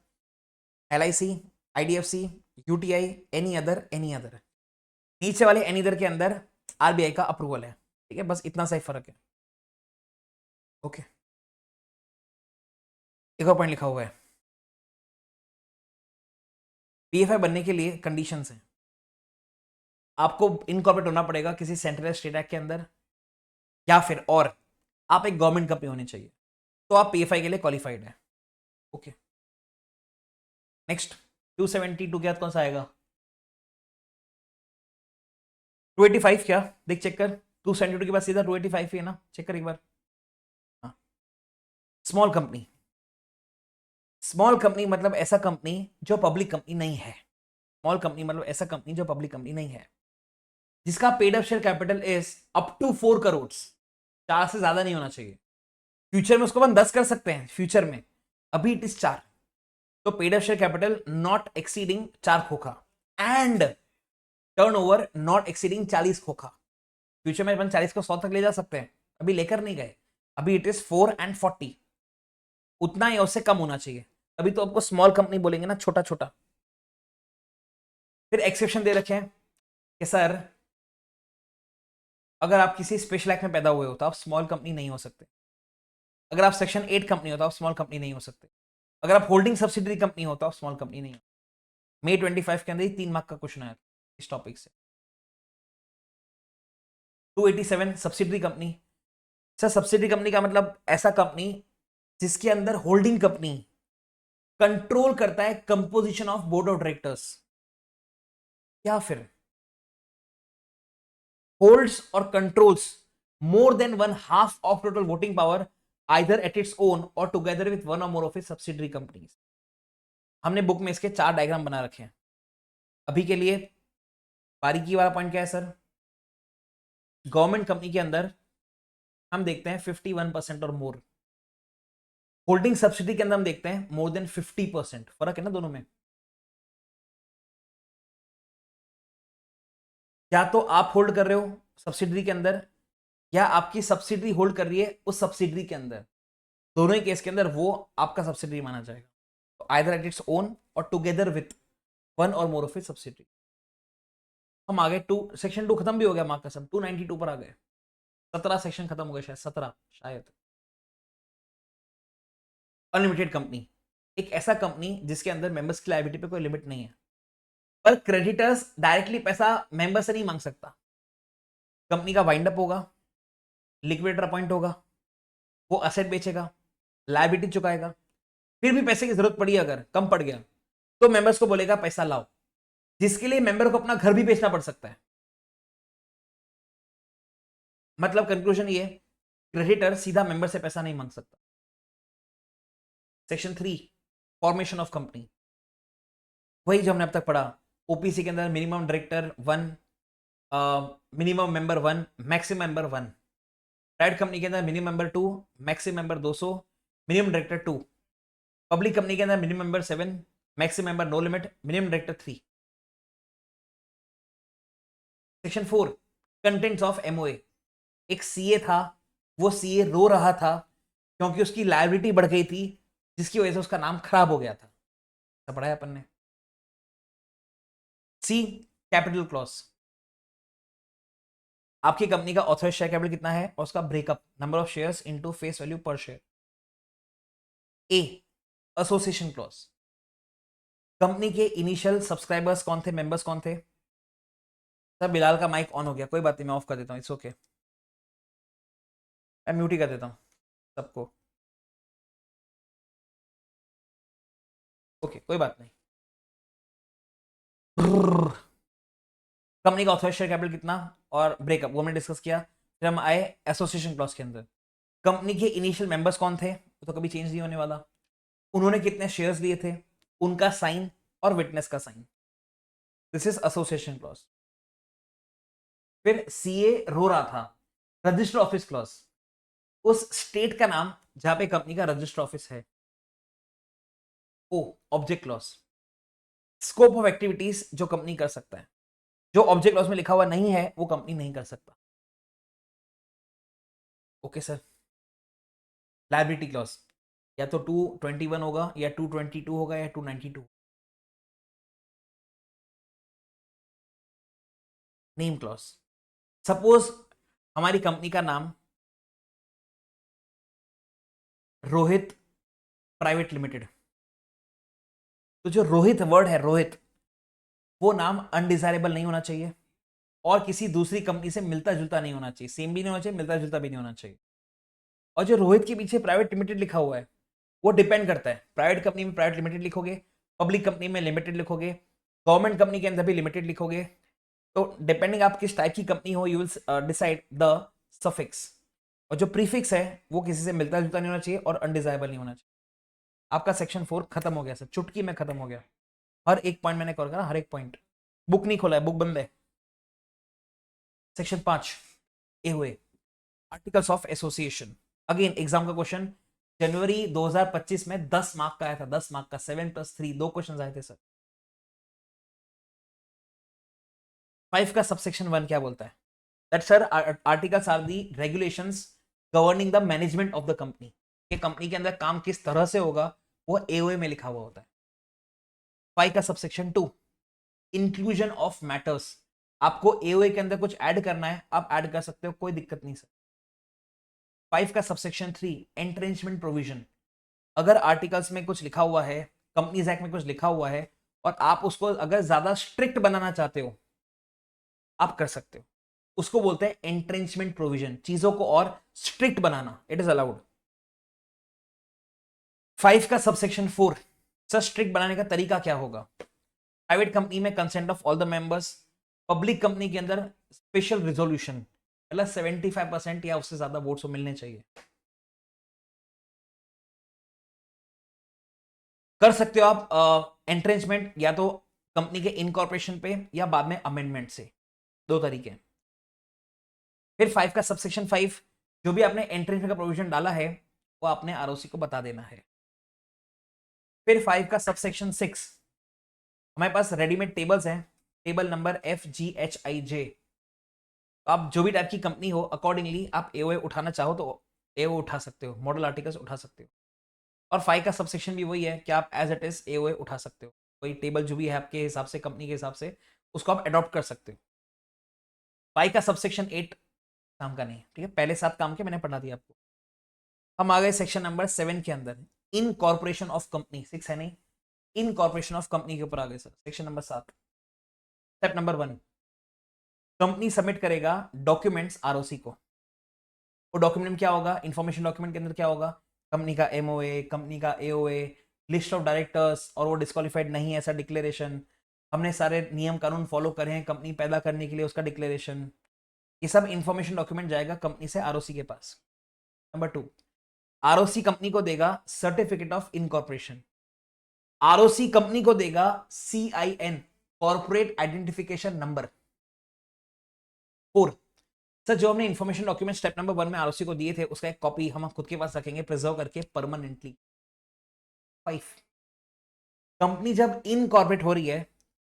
LIC, IDFC, UTI, any other. नीचे वाले एनी अदर के अंदर आरबीआई का अप्रूवल है, ठीक है, बस इतना सा ही फर्क है। ओके, एक और पॉइंट लिखा हुआ है, पीएफआई बनने के लिए कंडीशंस हैं। आपको इनकॉर्पोरेट होना पड़ेगा किसी सेंट्रल स्टेट एक्ट के अंदर, या फिर और आप एक गवर्नमेंट कंपनी होनी चाहिए, तो आप पीएफआई के लिए क्वालिफाइड है। ओके, नेक्स्ट 272 के बाद कौन सा आएगा? 285 क्या? देख चेक कर, 272 के बाद सीधा 285 ही है ना, चेक कर एक बार। हाँ, स्मॉल कंपनी मतलब ऐसा कंपनी जो पब्लिक कंपनी नहीं है। स्मॉल कंपनी मतलब ऐसा कंपनी जो पब्लिक कंपनी नहीं है, जिसका paid up share capital is up to 4 crore, 4 से ज्यादा नहीं होना चाहिए। फ्यूचर में उसको अपन 10 कर सकते हैं फ्यूचर में, अभी इट इज 4। तो paid up share capital not exceeding 4 खोखा, एंड टर्नओवर नॉट एक्सीडिंग 40 खोखा। फ्यूचर में अपन 40 को 100 तक ले जा सकते हैं, अभी लेकर नहीं गए, अभी इट इज 4 and 40, उतना ही उससे कम होना चाहिए, अभी तो आपको स्मॉल कंपनी बोलेंगे ना, छोटा छोटा। फिर एक्सेप्शन दे रखे हैं कि सर अगर आप किसी स्पेशल एक्ट में पैदा हुए हो तो आप स्मॉल कंपनी नहीं हो सकते, अगर आप सेक्शन 8 कंपनी हो तो आप स्मॉल कंपनी नहीं हो सकते, अगर आप होल्डिंग सब्सिडरी कंपनी हो तो आप स्मॉल कंपनी नहीं हो। May 25 के अंदर ही 3 मार्क का क्वेश्चन आया था इस टॉपिक से। 287 subsidiary company. Sir subsidiary company का मतलब ऐसा कंपनी जिसके अंदर होल्डिंग कंपनी कंट्रोल करता है composition of board of directors, या फिर होल्ड्स और controls more than 1/2 of total voting power either at its own और टुगेदर विद वन और more of its subsidiary companies. हमने बुक में इसके 4 डायग्राम बना रखे हैं। अभी के लिए बारीकी वाला पॉइंट क्या है सर, गवर्नमेंट कंपनी के अंदर हम देखते हैं 51% और मोर, होल्डिंग सब्सिडी के अंदर हम देखते हैं मोर देन 50%, फर्क है ना दोनों में। या तो आप होल्ड कर रहे हो सब्सिडरी के अंदर, या आपकी सब्सिडरी होल्ड कर रही है उस सब्सिडरी के अंदर, दोनों ही केस के अंदर वो आपका सब्सिडरी माना जाएगा। तो आइदर एट इट्स ओन और टुगेदर विथ वन और मोर ऑफ इट्स सब्सिडरी। हम आ गए सेक्शन 2 खत्म भी हो गया, माँ कसम 292 पर आ गए। 17 सेक्शन खत्म हो गए, शायद 17 शायद। अनलिमिटेड कंपनी, एक ऐसा कंपनी जिसके अंदर मेंबर्स की लायबिलिटी पे कोई लिमिट नहीं है, पर क्रेडिटर्स डायरेक्टली पैसा मेंबर से नहीं मांग सकता। कंपनी का वाइंड अप होगा, लिक्विडेटर अपॉइंट होगा, वो असेट बेचेगा, लायबिलिटी चुकाएगा, फिर भी पैसे की जरूरत पड़ी, अगर कम पड़ गया तो मेंबर्स को बोलेगा पैसा लाओ, जिसके लिए मेंबर को अपना घर भी बेचना पड़ सकता है। मतलब कंक्लूजन ये, क्रेडिटर सीधा मेंबर से पैसा नहीं मांग सकता। सेक्शन 3 फॉर्मेशन ऑफ कंपनी, वही जो हमने अब तक पढ़ा। ओपीसी के अंदर minimum director 1, minimum member 1, maximum member 1। Private company के अंदर minimum member 2, maximum member 200, minimum director 2। Public company के अंदर minimum member 7, maximum member no limit, minimum director 3। Section 4 contents of MOA, एक सीए था, वो सीए रो रहा था क्योंकि उसकी लायबिलिटी बढ़ गई थी, जिसकी वजह से उसका नाम खराब हो गया था। तो पढ़ा है अपन ने। सी कैपिटल क्लॉज, आपकी कंपनी का ऑथराइज्ड शेयर कैपिटल कितना है और उसका breakup, number of shares into face value पर शेयर। ए एसोसिएशन क्लॉज, कंपनी के इनिशियल सब्सक्राइबर्स कौन थे, मेंबर्स कौन थे। सर बिलाल का माइक ऑन हो गया, कोई बात नहीं, मैं ऑफ कर देता हूँ, इट्स ओके, मैं म्यूट ही कर देता हूँ सबको। ओके कोई बात नहीं। कंपनी का ऑथराइज्ड शेयर कैपिटल कितना और ब्रेकअप वो हमने डिस्कस किया। फिर हम आए एसोसिएशन क्लॉज के अंदर, कंपनी के इनिशियल मेंबर्स कौन थे, वो तो कभी चेंज नहीं होने वाला, उन्होंने कितने शेयर्स लिए थे, उनका साइन और विटनेस का sign, this is association clause. फिर सीए रो रहा था, रजिस्टर ऑफिस क्लॉज, उस स्टेट का नाम जहां पे कंपनी का रजिस्टर ऑफिस है। ओ object clause, scope of activities जो कंपनी कर सकता है, जो ऑब्जेक्ट क्लॉज में लिखा हुआ नहीं है वो कंपनी नहीं कर सकता। Okay sir. लायबिलिटी क्लॉज, या तो 221 होगा या 222 होगा या 292। नेम क्लॉज, सपोज हमारी कंपनी का नाम रोहित प्राइवेट लिमिटेड, तो जो रोहित वर्ड है रोहित, वो नाम अनडिजायरेबल नहीं होना चाहिए और किसी दूसरी कंपनी से मिलता जुलता नहीं होना चाहिए, सेम भी नहीं होना चाहिए, मिलता जुलता भी नहीं होना चाहिए। और जो रोहित के पीछे प्राइवेट लिमिटेड लिखा हुआ है वो डिपेंड करता है, प्राइवेट कंपनी में प्राइवेट लिमिटेड लिखोगे, पब्लिक कंपनी में लिमिटेड लिखोगे, गवर्नमेंट कंपनी के अंदर भी लिमिटेड लिखोगे, तो डिपेंडिंग आप किस टाइप की कंपनी हो you will decide the suffix. और जो प्रीफिक्स है वो किसी से मिलता जुलता नहीं होना चाहिए और अनडिजायरेबल नहीं होना चाहिए। आपका सेक्शन 4 खत्म हो गया सर, चुटकी में खत्म हो गया। हर एक पॉइंट मैंने कवर करा, हर एक पॉइंट। बुक नहीं खोला है, बुक बंद है। सेक्शन 5 ए हुए articles of association, again exam का क्वेश्चन, जनवरी 2025 में 10 मार्क का आया था, 10 मार्क का, 7+3 दो क्वेश्चन आए थे सर। 5 का सबसेक्शन 1 क्या बोलता है, that sir articles are the regulations governing the management of the company, कि कंपनी के अंदर काम किस तरह से होगा वो एओए में लिखा हुआ होता है। 5 का सबसेक्शन 2 इंक्लूजन ऑफ मैटर्स, आपको एओए के अंदर कुछ ऐड करना है आप ऐड कर सकते हो, कोई दिक्कत नहीं सर। 5 का सबसेक्शन 3 एंट्रेंचमेंट प्रोविजन, अगर आर्टिकल्स में कुछ लिखा हुआ है, कंपनीज एक्ट में कुछ लिखा हुआ है और आप उसको अगर ज्यादा स्ट्रिक्ट बनाना चाहते हो आप कर सकते हो, उसको बोलते हैं एंट्रेंचमेंट प्रोविजन, चीजों को और strict banana, it is allowed. 5 का सबसेक्शन 4 सर स्ट्रिक्ट बनाने का तरीका क्या होगा, प्राइवेट कंपनी में consent of all the members, public company के अंदर स्पेशल रिजोल्यूशन, मतलब 75% या उससे ज्यादा वोट्स मिलने चाहिए। कर सकते हो आप एंट्रेंचमेंट या तो कंपनी के इनकॉर्पोरेशन पे या बाद में अमेंडमेंट से, दो तरीके। फिर 5 का सबसेक्शन 5, जो भी आपने एंट्रेंचमेंट का प्रोविजन डाला है वो आपने आरओसी को बता देना है। फिर 5 का सबसेक्शन 6, हमारे पास रेडीमेड टेबल्स हैं, टेबल नंबर FGHIJ, आप जो भी टाइप की कंपनी हो अकॉर्डिंगली आप एओए उठाना चाहो तो एओए उठा सकते हो, मॉडल आर्टिकल्स उठा सकते हो। और 5 का सबसेक्शन भी वही है कि आप एज इट इज एओए उठा सकते हो, कोई टेबल जो भी है आपके हिसाब से कंपनी के हिसाब से उसको आप अडॉप्ट कर सकते हो। 5 का सबसेक्शन 8 काम का नहीं है, ठीक है, पहले 7 काम के मैंने पढ़ा दिया आपको। हम आ गए सेक्शन नंबर 7 के अंदर, इन कॉर्पोरेशन ऑफ कंपनी। 6 है नहीं, इन कॉर्पोरेशन ऑफ कंपनी के ऊपर आ गए sir, section number 7। Step number 1, company submit करेगा डॉक्यूमेंट्स आरओसी को। वो डॉक्यूमेंट क्या होगा, इंफॉर्मेशन डॉक्यूमेंट के अंदर क्या होगा, कंपनी का एमओए, कंपनी का एओए, लिस्ट ऑफ डायरेक्टर्स और वो डिस्क्वालिफाइड नहीं है ऐसा डिक्लेरेशन, हमने सारे नियम कानून फॉलो करे हैं कंपनी पैदा करने के लिए उसका डिक्लेरेशन, ये सब इंफॉर्मेशन डॉक्यूमेंट जाएगा कंपनी से आरओसी के पास। नंबर 2, आरओसी कंपनी को देगा certificate of incorporation, ROC company को देगा CIN, corporate identification number. 4, sir जो हमने इन्फॉर्मेशन डॉक्यूमेंट स्टेप नंबर 1 में आरओसी को दिए थे उसका एक कॉपी हम खुद के पास रखेंगे प्रिजर्व करके परमानेंटली। 5, कंपनी जब इनकॉर्पोरेट हो रही है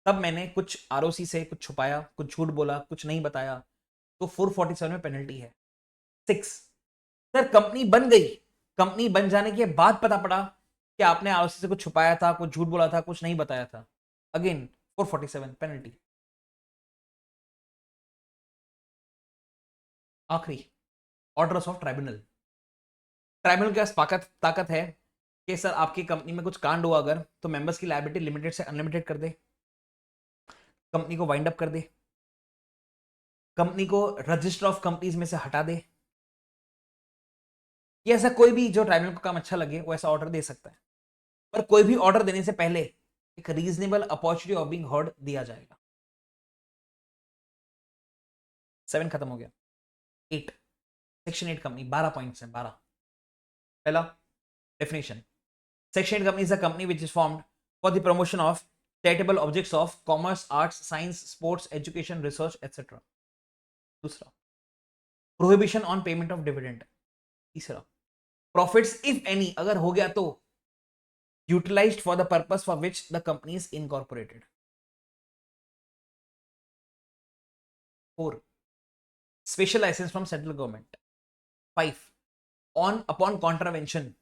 तब मैंने कुछ आरओसी से कुछ छुपाया, कुछ झूठ बोला, कुछ नहीं बताया, तो 447 में पेनल्टी है। 6, सर कंपनी बन गई, कंपनी बन जाने के बाद पता पड़ा कि आपने आरओसी से कुछ छुपाया था, कुछ झूठ बोला था, कुछ नहीं बताया था, अगेन 447 पेनल्टी। आखिरी, ऑर्डर्स ऑफ ट्राइब्यूनल। ट्राइब्यूनल के पास ताकत है कि सर आपकी कंपनी में कुछ कांड हुआ अगर, तो मेंबर्स की लायबिलिटी लिमिटेड से अनलिमिटेड कर दे, कंपनी को वाइंड अप कर दे, कंपनी को रजिस्टर ऑफ कंपनीज में से हटा दे, ये ऐसा कोई भी जो ट्राइब्यूनल को काम अच्छा लगे वो ऐसा ऑर्डर दे सकता है। पर कोई भी ऑर्डर देने से पहले एक reasonable opportunity of being heard दिया जाएगा। 7 खत्म हो गया। 8, सेक्शन 8 कंपनी, 12 पॉइंट्स हैं, 12। पहला, definition, section 8 company is a company which is formed for the promotion of charitable objects of commerce, arts, science, sports, education, research etcetera. दूसरा, prohibition on payment of dividend. तीसरा, profits if any अगर हो गया तो utilised for the purpose for which the company is incorporated. 4, special licence from central government. 5, on upon contravention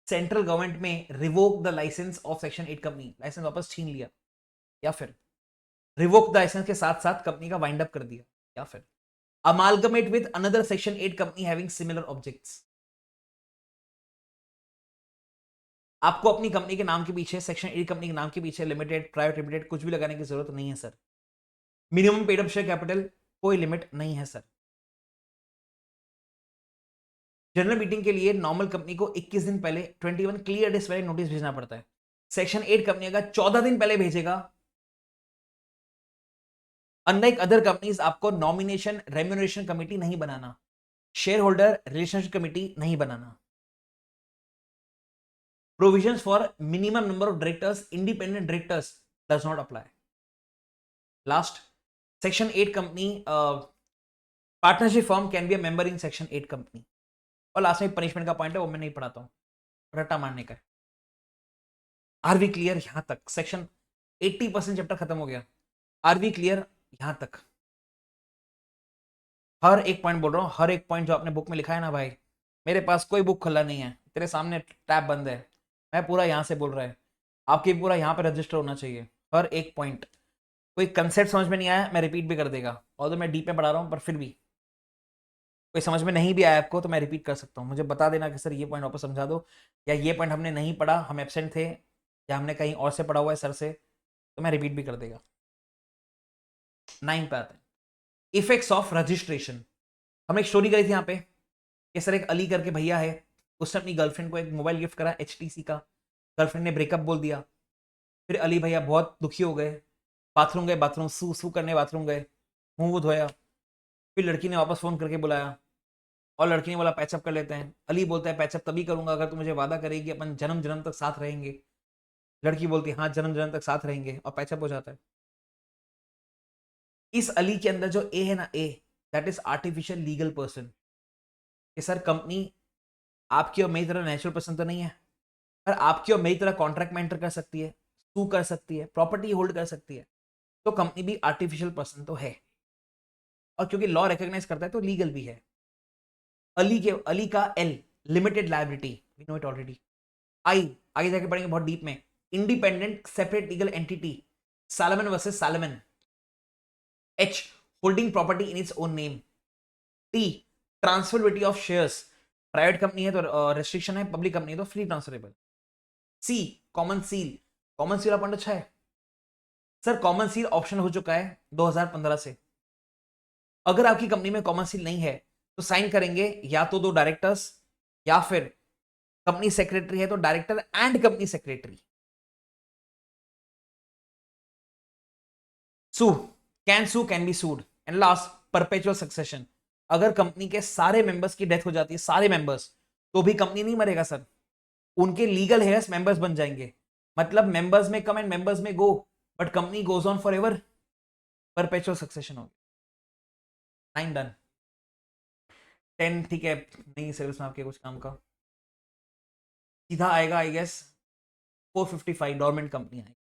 central government में revoke the licence of section 8 company, licence वापस छीन लिया, या फिर रिवोक द लाइसेंस के साथ साथ कंपनी का वाइंड अप कर दिया, या फिर amalgamate with another section 8 company having similar objects. आपको अपनी कंपनी के नाम के पीछे सेक्शन 8 कंपनी के नाम के पीछे लिमिटेड, प्राइवेट लिमिटेड कुछ भी लगाने की जरूरत नहीं है sir. Minimum paid up share capital कोई लिमिट नहीं है सर। जनरल मीटिंग के लिए नॉर्मल कंपनी को 21 दिन पहले, 21 क्लियर डेज पहले नोटिस भेजना पड़ता है। सेक्शन 8 कंपनी अगर 14 दिन पहले भेजेगा, अनलाइक अदर कंपनीज आपको नॉमिनेशन रेम्यूनरेशन कमेटी नहीं बनाना, शेयर होल्डर रिलेशनशिप कमेटी नहीं बनाना। Provisions for minimum number of directors, independent directors does not apply. Last, section 8 company partnership firm can be a member in section 8 company. और last में punishment का point है वो मैं नहीं पढ़ाता हूं, रट्टा मारने का है। आर वी क्लियर यहां तक? सेक्शन 80% चैप्टर खत्म हो गया। आर वी क्लियर यहां तक? हर एक पॉइंट बोल रहा हूं, हर एक पॉइंट जो आपने बुक में लिखा है ना भाई, मेरे पास कोई बुक खुला नहीं है, तेरे सामने टैब बंद है, मैं पूरा यहां से बोल रहा है, आपकी पूरा यहां पे रजिस्टर होना चाहिए हर एक पॉइंट। कोई कंसेप्ट समझ में नहीं आया मैं रिपीट भी कर देगा, और तो मैं डीप में पढ़ा रहा हूं, पर फिर भी कोई समझ में नहीं भी आया आपको तो मैं रिपीट कर सकता हूँ, मुझे बता देना कि सर ये पॉइंट वापस समझा दो, या ये पॉइंट हमने नहीं पढ़ा, हम एबसेंट थे, या हमने कहीं और से पढ़ा हुआ है सर से, तो मैं रिपीट भी कर देगा। 9 पे आते हैं, इफेक्ट्स ऑफ रजिस्ट्रेशन। हमने एक स्टोरी करी थी यहाँ पे कि सर एक अली करके भैया है, उसने अपनी गर्लफ्रेंड को एक मोबाइल गिफ्ट करा HTC का, गर्लफ्रेंड ने ब्रेकअप बोल दिया, फिर अली भैया बहुत दुखी हो गए, बाथरूम गए, बाथरूम सू सू करने बाथरूम गए, मुंह वो धोया, फिर लड़की ने वापस फोन करके बुलाया और लड़की ने बोला पैचअप कर लेते हैं। अली बोलता है पैचअप तभी करूंगा अगर तू मुझे वादा करेगी अपन जन्म जन्म तक साथ रहेंगे। लड़की बोलती है हाँ जन्म जन्म तक साथ रहेंगे, और पैचअप हो जाता है। इस अली के अंदर जो ए है ना, A that is artificial legal person, कि सर कंपनी आपकी और मेरी तरह नेचुरल पर्सन तो नहीं है, पर आपकी और मेरी तरह कॉन्ट्रैक्ट में एंटर कर सकती है, सू कर सकती है, प्रॉपर्टी होल्ड कर सकती है, तो कंपनी भी आर्टिफिशियल पर्सन तो है। और क्योंकि लॉ रिकॉग्नाइज करता है तो लीगल भी है। अली का L, limited liability, we know it already. I, आगे जाके पढ़ेंगे बहुत डीप में, independent separate legal entity, Salomon versus Salomon. H, holding property in its own name. T, transferability of shares, private company है तो रेस्ट्रिक्शन है, पब्लिक कंपनी है तो free transferable. C, common seal, common seal point अच्छा है sir, common seal option हो चुका है 2015 से। अगर आपकी कंपनी में कॉमन सील नहीं है तो साइन करेंगे या तो 2 डायरेक्टर्स, या फिर कंपनी सेक्रेटरी है तो director and company secretary. Sue, can be sued. And last, perpetual succession, अगर कंपनी के सारे मेंबर्स की डेथ हो जाती है, सारे मेंबर्स, तो भी कंपनी नहीं मरेगा सर, उनके लीगल हेयर्स मेंबर्स बन जाएंगे। मतलब मेंबर्स में कम and members may go, but company goes on for ever, perpetual succession हो गया। 9 डन। 10 ठीक है, नहीं सर्विस में आपके कुछ काम का, सीधा आएगा आई गेस 455, डोरमेंट कंपनी आएगी।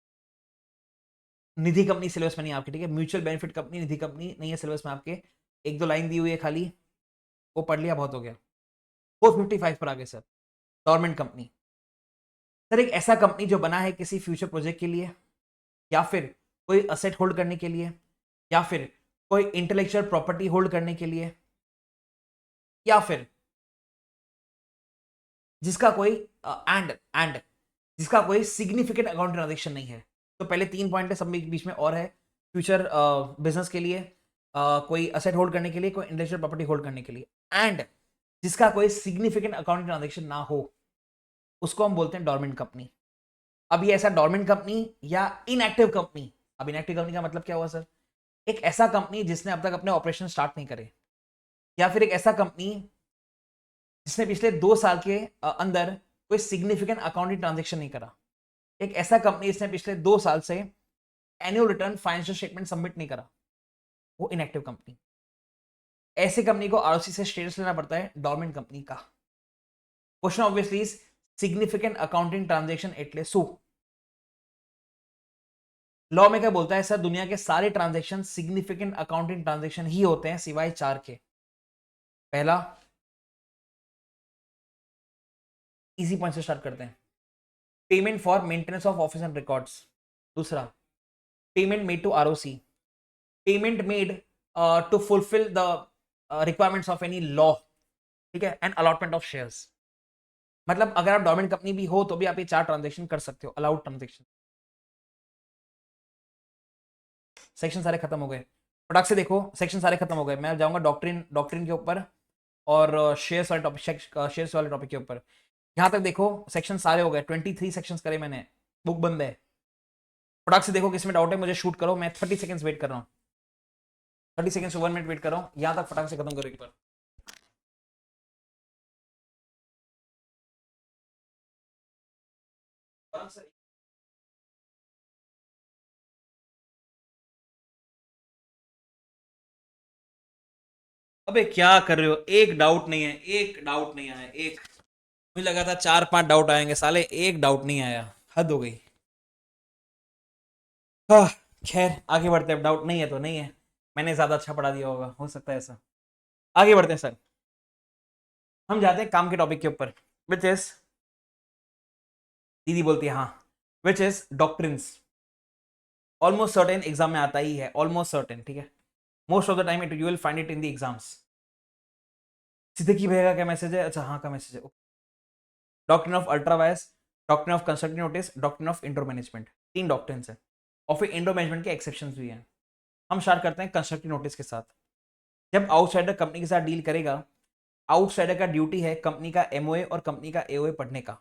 निधि कंपनी सिलेबस में नहीं आपके, ठीक है, म्यूचुअल बेनिफिट कंपनी, निधि कंपनी नहीं है सिलेबस में आपके, 1-2 लाइन दी हुई है खाली, वो पढ़ लिया बहुत हो गया। 455 पर आगे सर, गवर्नमेंट कंपनी। सर एक ऐसा कंपनी जो बना है किसी फ्यूचर प्रोजेक्ट के लिए, या फिर कोई असेट होल्ड करने के लिए, या फिर कोई इंटेलेक्चुअल प्रॉपर्टी होल्ड करने के लिए, या फिर जिसका कोई एंड जिसका कोई सिग्निफिकेंट अकाउंट ट्रांजेक्शन नहीं है। तो पहले 3 पॉइंट है, सब बीच में और है, फ्यूचर बिजनेस के लिए, कोई असेट होल्ड करने के लिए, कोई इंटेलेक्चुअल प्रॉपर्टी होल्ड करने के लिए, एंड जिसका कोई सिग्निफिकेंट अकाउंट ट्रांजेक्शन ना हो, उसको हम बोलते हैं डोरमेंट कंपनी। अब ये ऐसा डोरमेंट कंपनी या इनएक्टिव कंपनी, अब इनएक्टिव कंपनी का मतलब क्या हुआ सर, एक ऐसा कंपनी जिसने अब तक अपने ऑपरेशन स्टार्ट नहीं करे, या फिर एक ऐसा कंपनी जिसने पिछले 2 साल के अंदर कोई सिग्निफिकेंट अकाउंटिंग ट्रांजेक्शन नहीं करा, एक ऐसा कंपनी जिसने पिछले 2 साल से annual return financial statement submit नहीं करा, वो इनएक्टिव कंपनी। ऐसे कंपनी को आरओसी से स्टेटस लेना पड़ता है डोरमेंट कंपनी का। Question obviously is significant accounting transaction एटले सो। लॉ में क्या बोलता है सर, दुनिया के सारे ट्रांजेक्शन सिग्निफिकेंट अकाउंटिंग ट्रांजेक्शन ही होते हैं सिवाय 4 के। पहला, इजी पॉइंट से स्टार्ट करते हैं, payment for maintenance of office and records. दूसरा, payment made to ROC, payment made to fulfil the requirements of any law, ठीक है, एंड अलॉटमेंट ऑफ शेयर्स। मतलब अगर आप डोरमेंट कंपनी भी हो तो भी आप ये 4 ट्रांजेक्शन कर सकते हो, अलाउड ट्रांजेक्शन। सेक्शन सारे खत्म हो गए, फटाक से देखो, सेक्शन सारे खत्म हो गए। मैं जाऊंगा डॉक्ट्रिन के ऊपर और शेयर्स वाले टॉपिक के ऊपर। यहां तक देखो सेक्शन सारे हो गए, 23 सेक्शंस करे मैंने, बुक बंद है। फटाक से देखो किसमें डाउट है, मुझे शूट करो, मैं 30 सेकंड्स वेट कर रहा हूँ, 30 सेकंड्स 1 मिनट वेट कर रहा हूँ, यहां तक फटाक से खत्म करो एक बार। अबे क्या कर रहे हो, एक डाउट नहीं है, एक डाउट नहीं आया, एक, मुझे लगा था 4-5 डाउट आएंगे साले, एक डाउट नहीं आया, हद हो गई। हाँ, खैर आगे बढ़ते हैं, डाउट नहीं है तो नहीं है, मैंने ज्यादा अच्छा पढ़ा दिया होगा, हो सकता है ऐसा। आगे बढ़ते हैं सर, हम जाते हैं काम के टॉपिक के ऊपर, विच इज, दीदी बोलती है हाँ, which is doctrines. Almost certain exam में आता ही है, ऑलमोस्ट सर्टेन, ठीक है, most of the time it you will find it in the exams. Siddiqui भैया का क्या मैसेज है, अच्छा हाँ का मैसेज है, doctrine of ultra vires, doctrine of constructive notice, doctrine of indoor management, 3 doctrines है, और फिर इंडोर मैनेजमेंट के एक्सेप्शंस भी हैं। हम स्टार्ट करते हैं कंस्ट्रक्टिव नोटिस के साथ। जब आउटसाइडर कंपनी के साथ डील करेगा, आउटसाइडर का ड्यूटी है कंपनी का एमओए और कंपनी का एओए पढ़ने का।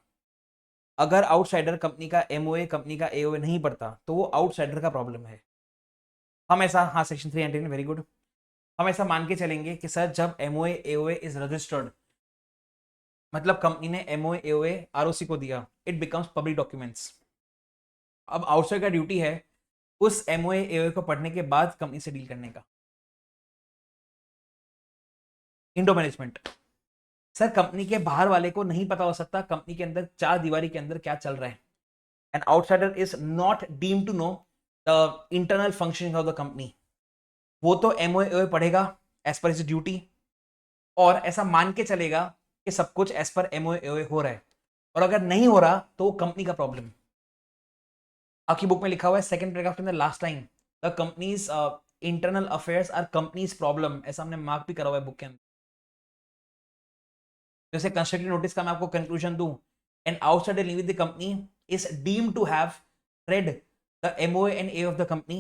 अगर आउटसाइडर कंपनी का एमओए कंपनी का एओए नहीं पढ़ता तो वो आउटसाइडर का प्रॉब्लम है। हम ऐसा, हाँ सेक्शन 319, वेरी गुड, हम ऐसा मान के चलेंगे कि सर जब एमओए एओए इज रजिस्टर्ड, मतलब कंपनी ने एमओए एओए आरओसी को दिया, इट बिकम्स पब्लिक डॉक्यूमेंट्स। अब आउटसाइडर का ड्यूटी है उस एमओए एओए को पढ़ने के बाद कंपनी से डील करने का। इंडो मैनेजमेंट, सर कंपनी के बाहर वाले को नहीं पता हो सकता कंपनी के अंदर 4 दीवारी के अंदर क्या चल रहा है, and outsider is not deemed to know the internal functioning of the company. वो तो एमओए पढ़ेगा एज पर हिज ड्यूटी, और ऐसा मान के चलेगा कि सब कुछ एज पर एमओए हो रहा है, और अगर नहीं हो रहा तो कंपनी का प्रॉब्लम। आपकी बुक में लिखा हुआ है सेकंड पैराग्राफ के अंदर last line, the company's internal affairs are company's problem, ऐसा हमने मार्क भी करा हुआ है बुक के अंदर। जैसे कंस्ट्रक्टिव नोटिस का मैं आपको कंक्लूजन दूं, an outsider living with the company is deemed to have read the MOA and A of the company.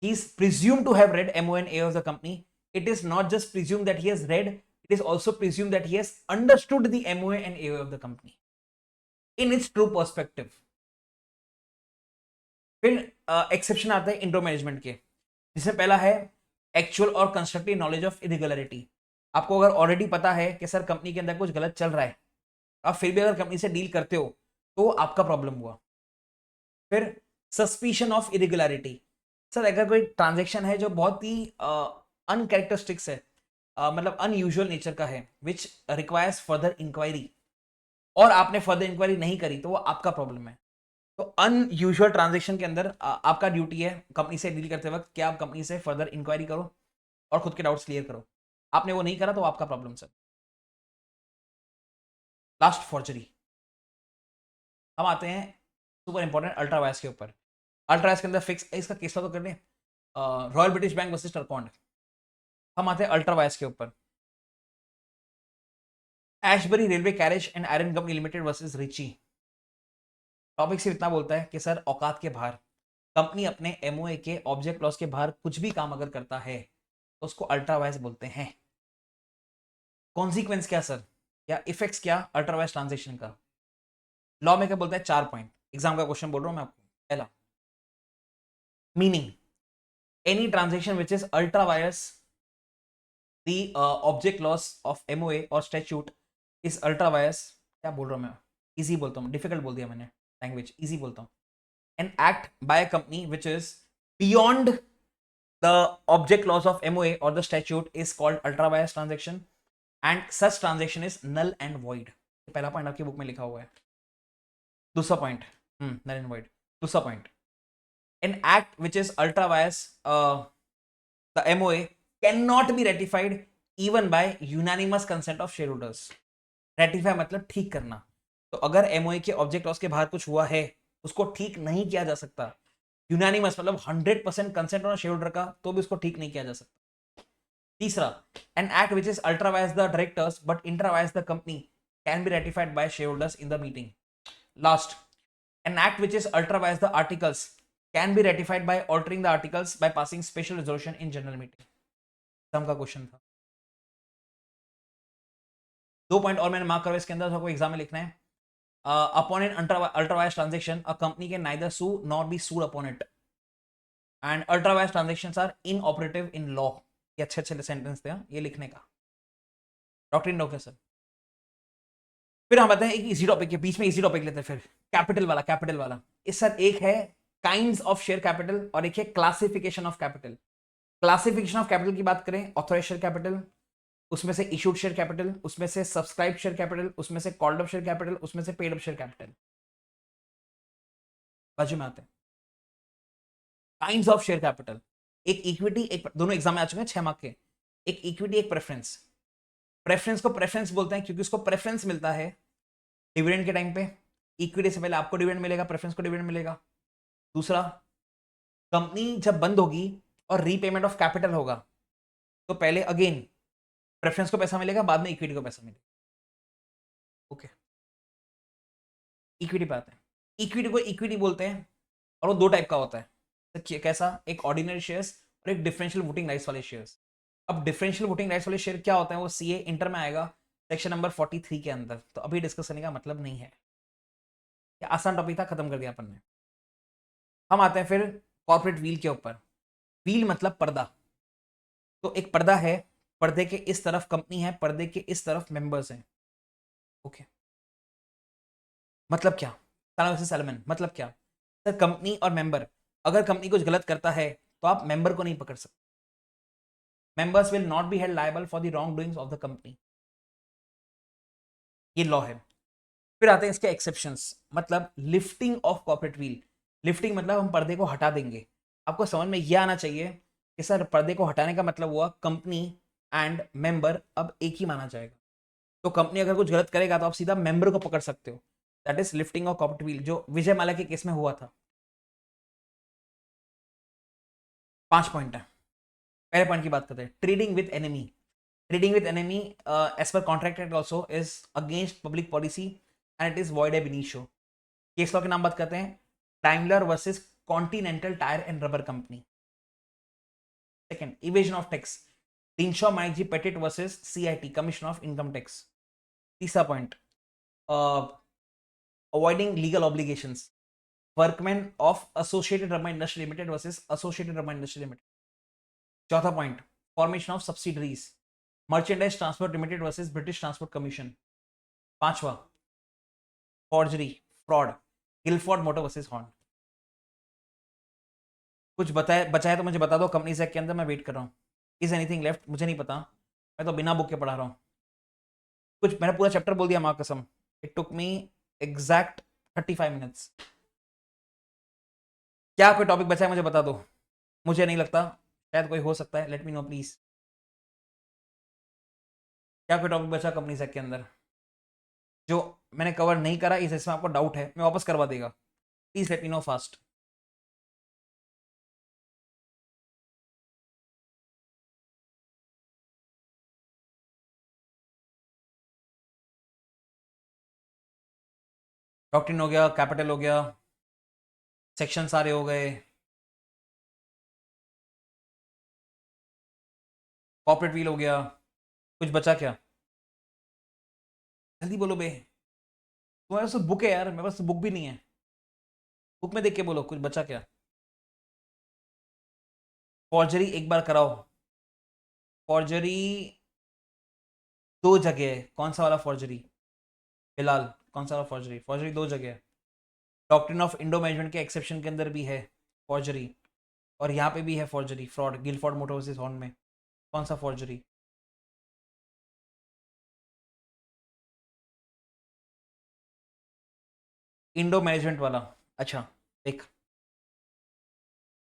He is presumed to have read MOA and A of the company. It is not just presumed that he has read, it is also presumed that he has understood the MOA and A of the company in its true perspective. फिर exception आता है intro management के, जिसमें पहला है actual और constructive knowledge of irregularity. आपको अगर ऑलरेडी पता है कि सर कंपनी के अंदर कुछ गलत चल रहा है, आप फिर भी अगर कंपनी से डील करते हो तो आपका प्रॉब्लम हुआ। फिर सस्पिशन ऑफ इरेगुलरिटी, सर अगर कोई ट्रांजेक्शन है जो बहुत ही अनकैरेक्टरिस्टिक्स है, मतलब अनयूजुअल नेचर का है, विच रिक्वायर्स फर्दर इंक्वायरी, और आपने फर्दर इंक्वायरी नहीं करी तो वो आपका प्रॉब्लम है। तो अनयूजुअल ट्रांजेक्शन के अंदर आपका ड्यूटी है कंपनी से डील करते वक्त कि आप कंपनी से फर्दर इंक्वायरी करो और खुद के डाउट्स क्लियर करो। आपने वो नहीं करा तो आपका प्रॉब्लम सर। लास्ट फॉर्जरी, हम आते हैं सुपर इंपॉर्टेंट अल्ट्रावायस के ऊपर। अल्ट्रावायस के अंदर फिक्स इसका केस तो कर लें, royal British bank versus Turquand. हम आते हैं अल्ट्रावायस के ऊपर, Ashbury railway carriage and iron company limited versus Riche. Topic सिर्फ इतना बोलता है कि सर औकात के बाहर कंपनी अपने एमओए के ऑब्जेक्ट क्लॉज के बाहर कुछ भी काम अगर करता है तो उसको अल्ट्रावायस बोलते हैं। कॉन्सिक्वेंस क्या सर, या इफेक्ट्स क्या अल्ट्रावायस ट्रांजेक्शन का? लॉ में क्या बोलता है? 4 पॉइंट, एग्जाम का क्वेश्चन बोल रहा हूं मैं आपको। पहला, meaning, any transaction which is ultra vires the object laws of MOA और स्टैट्यूट इज अल्ट्रावायस। क्या बोल रहा हूं मैं? इजी बोलता हूं, डिफिकल्ट बोल दिया मैंने, लैंग्वेज इजी बोलता हूं। An act by a company which is beyond the object clause of MOA or the statute is called ultra vires transaction, and such transaction is null and void। पहला point आपकी book में लिखा हुआ है। दूसरा point, null and void। दूसरा point, an act which is ultra vires the MOA cannot be ratified even by unanimous consent of shareholders। Ratify मतलब ठीक करना, तो अगर एमओए के ऑब्जेक्ट क्लॉज के बाहर कुछ हुआ है उसको ठीक नहीं किया जा सकता। यूनानिमस मतलब 100% कंसेंट होना शेयर होल्डर का, तो भी उसको ठीक नहीं किया जा सकता। तीसरा, an act which is ultra vires the directors but intra vires the company can be ratified by share holders in the meeting. Last, an act which is ultra vires the articles can be ratified by altering the articles by passing special resolution in general meeting. Sum का question था। 2 point और मैंने mark करा इसके अंदर, आपको exam में लिखना है। Upon an ultra-wise transaction, a company can neither sue nor be sued upon it. And ultra-wise transactions are inoperative in law। ये अच्छे अच्छे सेंटेंस थे ये लिखने का, डॉक्ट्रिन नो के सर। फिर हम आते हैं एक इजी टॉपिक के बीच में, इजी टॉपिक लेते हैं फिर, कैपिटल वाला। कैपिटल वाला इस सर एक है काइंड्स ऑफ शेयर कैपिटल और एक है classification of capital. Classification of capital की बात करें, ऑथराइज्ड शेयर कैपिटल, उसमें से इशूड शेयर कैपिटल, उसमें से सब्सक्राइब शेयर कैपिटल, उसमें से कॉल्ड अप शेयर कैपिटल, उसमें से पेड अप शेयर कैपिटल। बाजू में आते हैं काइंड्स ऑफ शेयर कैपिटल। एक इक्विटी, एक, दोनों एग्जाम में आ चुके हैं 6 मार्क के। एक इक्विटी, एक प्रेफरेंस। प्रेफरेंस को प्रेफरेंस बोलते हैं क्योंकि उसको प्रेफरेंस मिलता है डिविडेंड के टाइम पे। इक्विटी से पहले आपको डिविडेंड मिलेगा, प्रेफरेंस को डिविडेंड मिलेगा। दूसरा, कंपनी जब बंद होगी और रीपेमेंट ऑफ कैपिटल होगा तो पहले अगेन प्रेफरेंस को पैसा मिलेगा, बाद में इक्विटी को पैसा मिलेगा। ओके, इक्विटी पे आते हैं। इक्विटी को इक्विटी बोलते हैं और वो 2 टाइप का होता है। तो कैसा? एक ऑर्डिनरी शेयर्स और एक डिफरेंशियल वोटिंग राइट्स वाले शेयर्स। अब डिफरेंशियल वोटिंग राइट्स वाले शेयर क्या होता है, वो सीए इंटर में आएगा सेक्शन नंबर 43 के अंदर, तो अभी डिस्कस करने का मतलब नहीं है। ये आसान टॉपिक था, खत्म कर दिया अपन ने। हम आते हैं फिर कॉर्पोरेट व्हील के ऊपर। व्हील मतलब पर्दा। तो एक पर्दा है, पर्दे के इस तरफ कंपनी है, पर्दे के इस तरफ मेंबर्स हैं। ओके, मतलब क्या? सैलमन मतलब क्या सर? कंपनी और मेंबर, अगर कंपनी कुछ गलत करता है तो आप मेंबर को नहीं पकड़ सकते। Members will not be held liable for the wrong doings of the company, ये लॉ है। फिर आते हैं इसके एक्सेप्शंस, मतलब lifting of corporate wheel. Lifting मतलब हम पर्दे को हटा देंगे। आपको समझ में यह आना चाहिए कि सर पर्दे को हटाने का मतलब हुआ कंपनी एंड मेंबर अब एक ही माना जाएगा। तो कंपनी अगर कुछ गलत करेगा तो आप सीधा मेंबर को पकड़ सकते हो। That is lifting of corporate wheel, जो विजय माल्या के केस में हुआ था। 5 पॉइंट है। पहले पॉइंट की बात करते हैं, trading with enemy. Trading with enemy as per contract act also is against public policy and it is void ab initio. Case law के नाम बात करते हैं, Daimler versus Continental Tyre and Rubber Company. Second, evasion of tax, Dinshaw Manji Petit versus CIT, Commission of Income Tax. तीसरा point, avoiding legal obligations, workmen of Associated Rubber Industry Limited versus Associated Rubber Industry Limited. चौथा point, formation of subsidiaries, Merchandise Transport Limited versus British Transport Commission. पांचवा, forgery, fraud, Gilford motor versus Horne. कुछ बताए बचा है तो मुझे बता दो, कंपनीज एक्ट के अंदर मैं वेट कर रहा हूँ। इज एनीथिंग लेफ्ट, मुझे नहीं पता, मैं तो बिना बुक के पढ़ा रहा हूँ। कुछ मैंने पूरा चैप्टर बोल दिया माँ कसम, it took me exact 35 minutes. क्या कोई टॉपिक बचा है मुझे बता दो, मुझे नहीं लगता, शायद कोई हो सकता है, लेट मी नो प्लीज। क्या कोई टॉपिक बचा कंपनी सेक्ट के अंदर जो मैंने कवर नहीं करा, इस इसमें आपको डाउट है, मैं वापस करवा देगा, please let me no fast. Doctrine हो गया, कैपिटल हो गया, सेक्शन सारे हो गए, कॉर्पोरेट व्हील हो गया, कुछ बचा क्या? जल्दी बोलो बे, तुम्हारे पास बुक है यार, मेरे पास बुक भी नहीं है, बुक में देख के बोलो कुछ बचा क्या। फॉर्जरी एक बार कराओ, फॉर्जरी दो जगह है, कौन सा वाला फॉर्जरी? फिलहाल कौन सा वाला फॉर्जरी? फॉर्जरी दो जगह है, डॉक्ट्रिन ऑफ इंडो मैनेजमेंट के एक्सेप्शन के अंदर भी है फॉर्जरी, और यहाँ पे भी है forgery, fraud, Gilford motor versus Horne में। कौन सा फॉर्जरी? इंडो मैनेजमेंट वाला। अच्छा देख,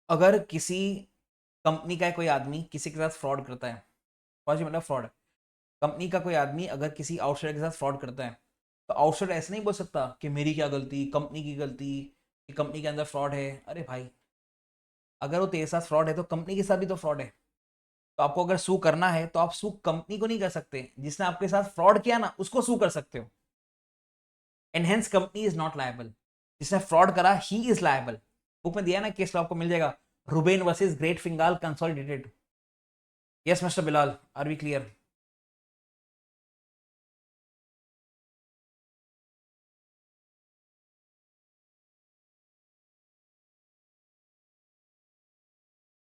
अगर किसी कंपनी का कोई आदमी किसी के साथ फ्रॉड करता है, फॉर्जरी मतलब फ्रॉड, कंपनी का कोई आदमी अगर किसी आउटसाइडर के साथ फ्रॉड करता है, तो आउटसाइडर ऐसे नहीं बोल सकता कि मेरी क्या गलती, कंपनी की गलती, कि कंपनी के अंदर फ्रॉड है। अरे भाई, अगर वो तेरे साथ फ्रॉड है तो कंपनी के साथ भी तो फ्रॉड है। तो आपको अगर सू करना है तो आप सू कंपनी को नहीं कर सकते, जिसने आपके साथ फ्रॉड किया ना उसको सू कर सकते हो। And hence company is not liable, जिसने फ्रॉड करा ही इज लायबल। बुक में दिया ना केस, आपको मिल जाएगा, Ruben versus Great Fingall Consolidated. Yes mister Bilal, are we clear?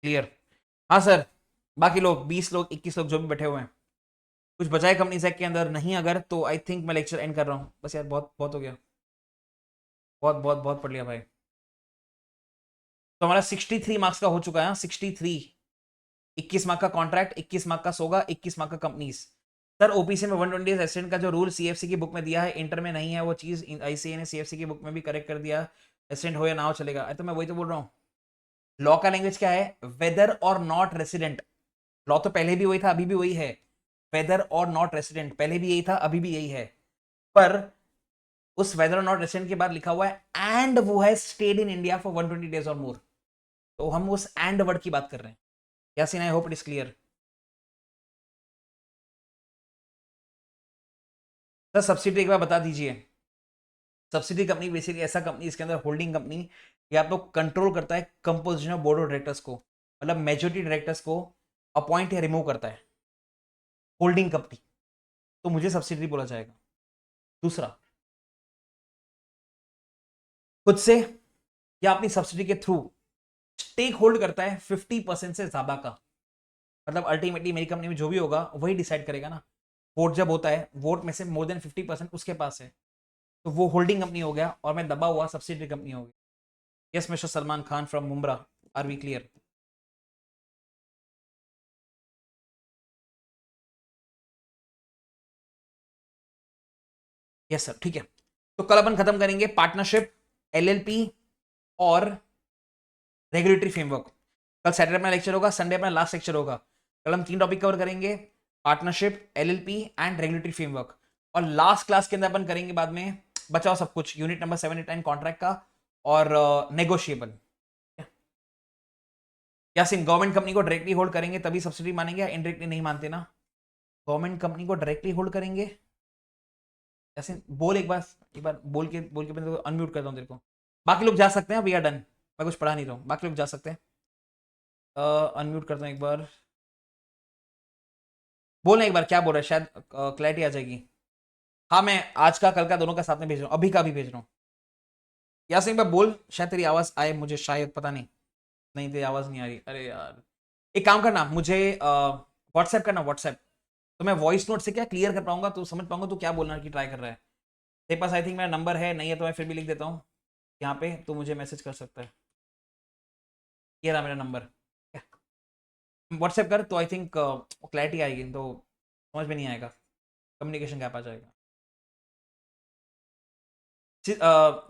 Clear, हाँ सर। बाकी लोग 20 लोग 21 लोग जो भी बैठे हुए हैं, कुछ बचाए कंपनी सेक के अंदर नहीं? अगर तो आई थिंक मैं लेक्चर एंड कर रहा हूँ बस यार, बहुत बहुत हो गया, बहुत बहुत बहुत पढ़ लिया भाई। तो हमारा 63 मार्क्स का हो चुका है, 63। 21 मार्क का कॉन्ट्रैक्ट, 21 मार्क का सोगा, 21 मार्क का कंपनीज। सर ओपीसी में 120 डेज एस्टेंट का जो रूल सीएफसी की बुक में दिया है, इंटर में नहीं है वो चीज, आईसीए ने सीएफसी की बुक में भी करेक्ट कर दिया, एस्टेंट हो या ना हो चलेगा। तो मैं वही तो बोल रहा हूँ, लॉ का लैंग्वेज क्या है? वेदर और नॉट रेसिडेंट। लॉ तो पहले भी वही था, अभी भी वही है, वेदर और नॉट रेसिडेंट, पहले भी यही था, अभी भी यही है। पर उस वेदर और नॉट रेसिडेंट के बाद लिखा हुआ है एंड वो है stayed in India for 120 days or मोर। तो हम उस एंड वर्ड की बात कर रहे हैं। Yasin, I hope it is clear. Sir subsidy एक बार बता दीजिए। सब्सिडी कंपनी बेसिकली ऐसा कंपनी इसके अंदर होल्डिंग कंपनी, ये आप लोग कंट्रोल करता है composition of board of directors को, मतलब मेजोरिटी डायरेक्टर्स को अपॉइंट या रिमूव करता है, होल्डिंग कंपनी, तो मुझे सब्सिडी बोला जाएगा। दूसरा, खुद से या अपनी सब्सिडी के थ्रू स्टेक होल्ड करता है 50% से ज्यादा का, मतलब अल्टीमेटली मेरी कंपनी में जो भी होगा वही डिसाइड करेगा ना। वोट जब होता है, वोट में से मोर देन 50% उसके पास है, तो वो होल्डिंग कंपनी हो गया और मैं दबा हुआ सब्सिडी कंपनी हो गई। Yes mister Salman Khan from Mumbra, are we clear? Yes sir, ठीक है। तो कल अपन खत्म करेंगे पार्टनरशिप, एलएलपी और रेगुलेटरी फ्रेमवर्क। कल सैटरडे अपना लेक्चर होगा, संडे अपना लास्ट लेक्चर होगा। कल हम 3 टॉपिक कवर करेंगे, partnership, LLP and regulatory framework. और लास्ट क्लास के अंदर अपन करेंगे बाद में बचाओ सब कुछ, यूनिट नंबर 7, 8, 9 कॉन्ट्रैक्ट का और नेगोशिएबल। यासिन, गवर्नमेंट कंपनी को डायरेक्टली होल्ड करेंगे तभी सब्सिडी मानेंगे या इनडायरेक्टली नहीं मानते ना? गवर्नमेंट कंपनी को डायरेक्टली होल्ड करेंगे। यासिन बोल एक बार बोल के मैं अनम्यूट करता हूँ तेरे को। बाकी लोग जा सकते हैं, वी आर डन। मैं कुछ पढ़ा नहीं रहा हूँ, बाकी लोग जा सकते हैं। अनम्यूट करता हूँ एक बार। बोलना एक बार क्या बोल रहा है, शायद क्लैरिटी आ जाएगी। हाँ, मैं आज का कल का दोनों का साथ में भेज रहा हूँ, अभी का भी भेज रहा हूँ। यासिन भाई बोल, शायद तेरी आवाज आए मुझे, शायद पता नहीं। नहीं, तेरी आवाज नहीं आ रही। अरे यार, एक काम करना, मुझे व्हाट्सएप करना, व्हाट्सएप। तो मैं वॉइस नोट से क्या क्लियर कर पाऊंगा, तो समझ पाऊंगा तो क्या बोलना की ट्राई कर रहा है। तेरे पास आई थिंक मेरा नंबर है, नहीं है तो मैं फिर भी लिख देता हूँ यहाँ पे, तो मुझे मैसेज कर सकता है। ये रहा मेरा नंबर, व्हाट्सएप कर तो आई थिंक क्लैरिटी आएगी, तो समझ में नहीं आएगा, कम्युनिकेशन गैप आ जाएगा।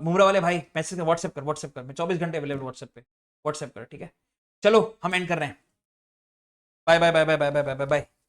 मुमरा वाले भाई मैसेज कर, व्हाट्सएप कर, मैं 24 घंटे अवेलेबल व्हाट्सएप पे, व्हाट्सएप कर, ठीक है। चलो हम एंड कर रहे हैं। Bye bye bye bye bye bye bye bye.